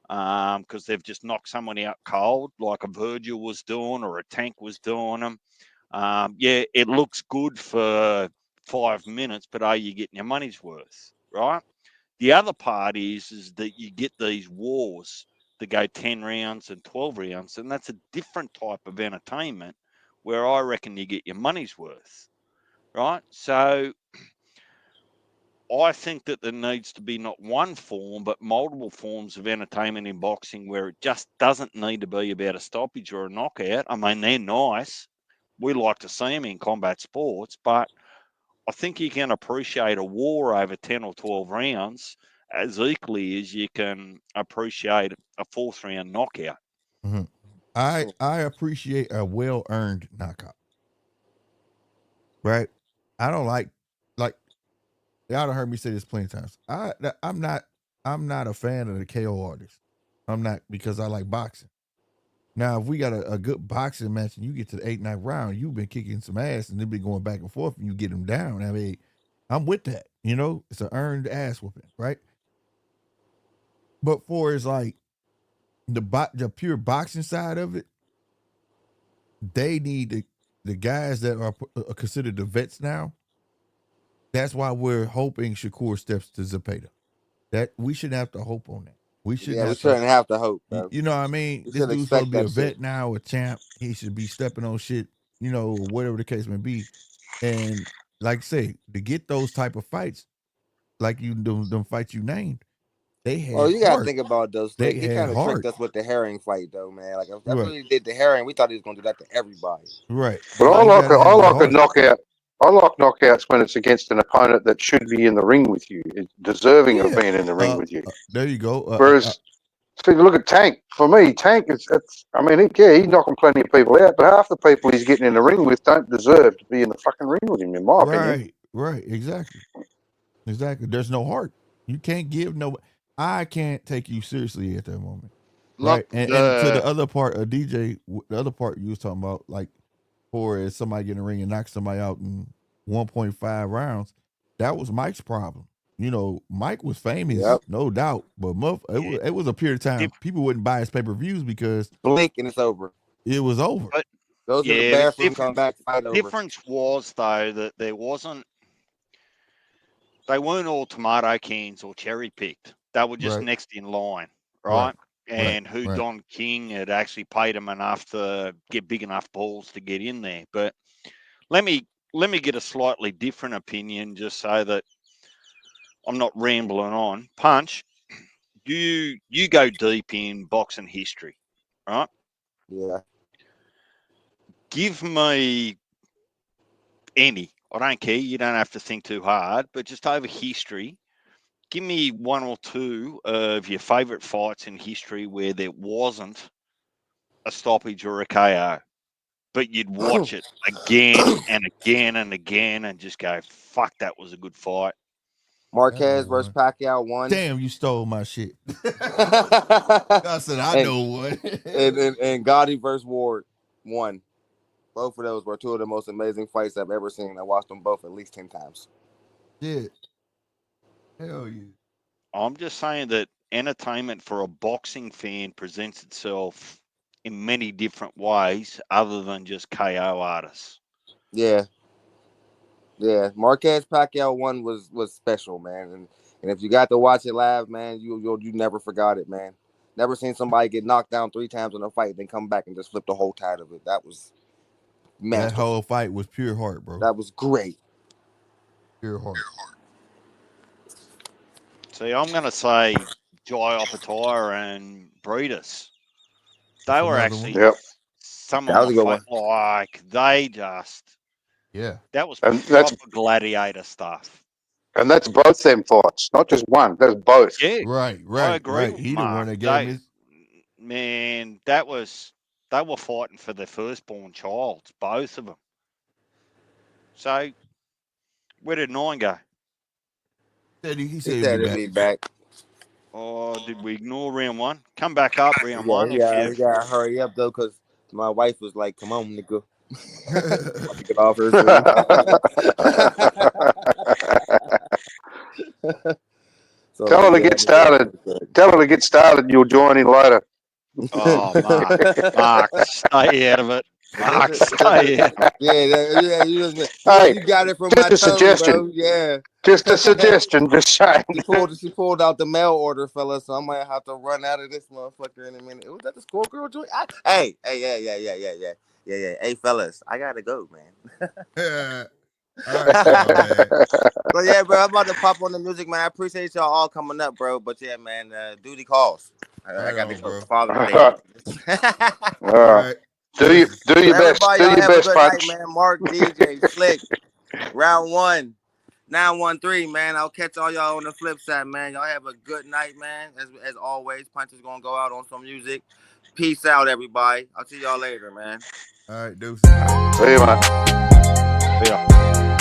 because they've just knocked someone out cold, like a Virgil was doing or a Tank was doing them. It looks good for 5 minutes, but are you getting your money's worth, right? The other part is that you get these wars that go 10 rounds and 12 rounds, and that's a different type of entertainment where I reckon you get your money's worth, right? So I think that there needs to be not one form, but multiple forms of entertainment in boxing where it just doesn't need to be about a stoppage or a knockout. I mean, they're nice. We like to see them in combat sports, but I think you can appreciate a war over 10 or 12 rounds as equally as you can appreciate a 4th round knockout. I appreciate a well-earned knockout. Right? I don't like y'all have heard me say this plenty of times. I'm not a fan of the KO artists. I'm not, because I like boxing. Now, if we got a good boxing match and you get to the 8th, 9th round, you've been kicking some ass and they've been going back and forth and you get them down. I mean, I'm with that. You know, it's an earned ass whooping, right? But for it's like the pure boxing side of it, they need the guys that are considered the vets now. That's why we're hoping Shakur steps to Zepeda. That we shouldn't have to hope on that. We shouldn't Yeah, we have shouldn't have to hope, to. bro. You know what I mean? We This should dude's supposed to expect be a that vet shit. now, a champ. He should be stepping on shit, you know, whatever the case may be. And like I say, to get those type of fights, like them fights you named, they Well, had you gotta heart. think about those. They Slick. He had kind of tricked heart. us with the herring fight, though, man. Like that's Right. what he did to herring. We thought he was gonna do that to everybody. Right. But You I like gotta have the a heart. knockout. I like knockouts when it's against an opponent that should be in the ring with you, it's deserving of Yeah. being in the ring with you. There you go. Whereas, see, look at Tank. For me, Tank is. I mean, he's knocking plenty of people out, but half the people he's getting in the ring with don't deserve to be in the fucking ring with him, in my opinion. Right. Exactly. There's no heart. You can't give no. I can't take you seriously at that moment. Right. Look, And to the other part of DJ, the other part you was talking about, like, for as somebody get in the ring and knock somebody out in 1.5 rounds, that was Mike's problem. You know, Mike was famous, Yep. no doubt, but it was a period of time people wouldn't buy his pay-per-views because blink and it's over. It was over. But Go to the bathroom, come back, fight over. Difference was though that they weren't all tomato cans or cherry picked. They were just next in line, right? And who Don King had actually paid him enough to get big enough balls to get in there. But let me get a slightly different opinion, just so that I'm not rambling on. Punch, you go deep in boxing history, right? Yeah. Give me any. I don't care. You don't have to think too hard, but just over history, give me one or two of your favourite fights in history where there wasn't a stoppage or a KO, but you'd watch it again and again and again and just go, fuck, that was a good fight. Marquez versus Pacquiao won. Damn, you stole my shit. I said, I know one. and Gotti versus Ward won. Both of those were two of the most amazing fights I've ever seen. I watched them both at least 10 times. Yeah. Hell yeah. I'm just saying that entertainment for a boxing fan presents itself in many different ways other than just KO artists. Yeah. Yeah. Marquez Pacquiao one was special, man. And if you got to watch it live, man, you never forgot it, man. Never seen somebody get knocked down 3 times in a fight, then come back and just flip the whole tide of it. That was masterful. That whole fight was pure heart, bro. That was great. Pure heart. See, I'm going to say Jai Opetaia and Breeders. They were actually some of my like they just that was proper gladiator stuff. And that's both them fights, not just one. That's both. Yeah, right. I agree. Right. He the one that gave me. Man, they were fighting for their firstborn child, both of them. So, where did 9 go? He said he'd be back. Oh, did we ignore round 1? Come back up, round 1. You gotta hurry up though, because my wife was like, "Come on, nigga." Get off her. So, tell her to get started. Tell her to get started. You'll join in later. Oh, Mark, stay out of it. Mark, stay out. Yeah. You got it from just my a suggestion. Bro. Yeah, just a suggestion. Just saying. She pulled out the mail order, fella. So I might have to run out of this motherfucker in a minute. Was that the schoolgirl joint? Hey, yeah. Hey, fellas, I gotta go, man. All right, So yeah, bro, I'm about to pop on the music, man. I appreciate y'all all coming up, bro. But yeah, man, duty calls. I got to go. Father's Day. All right. Do your best. Do your best, Punch. Night, man. Mark, DJ, Slick. Round 1, 913, man. I'll catch all y'all on the flip side, man. Y'all have a good night, man. As always, Punch is gonna go out on some music. Peace out, everybody. I'll see y'all later, man. All right, deuces. See you, man. Yeah.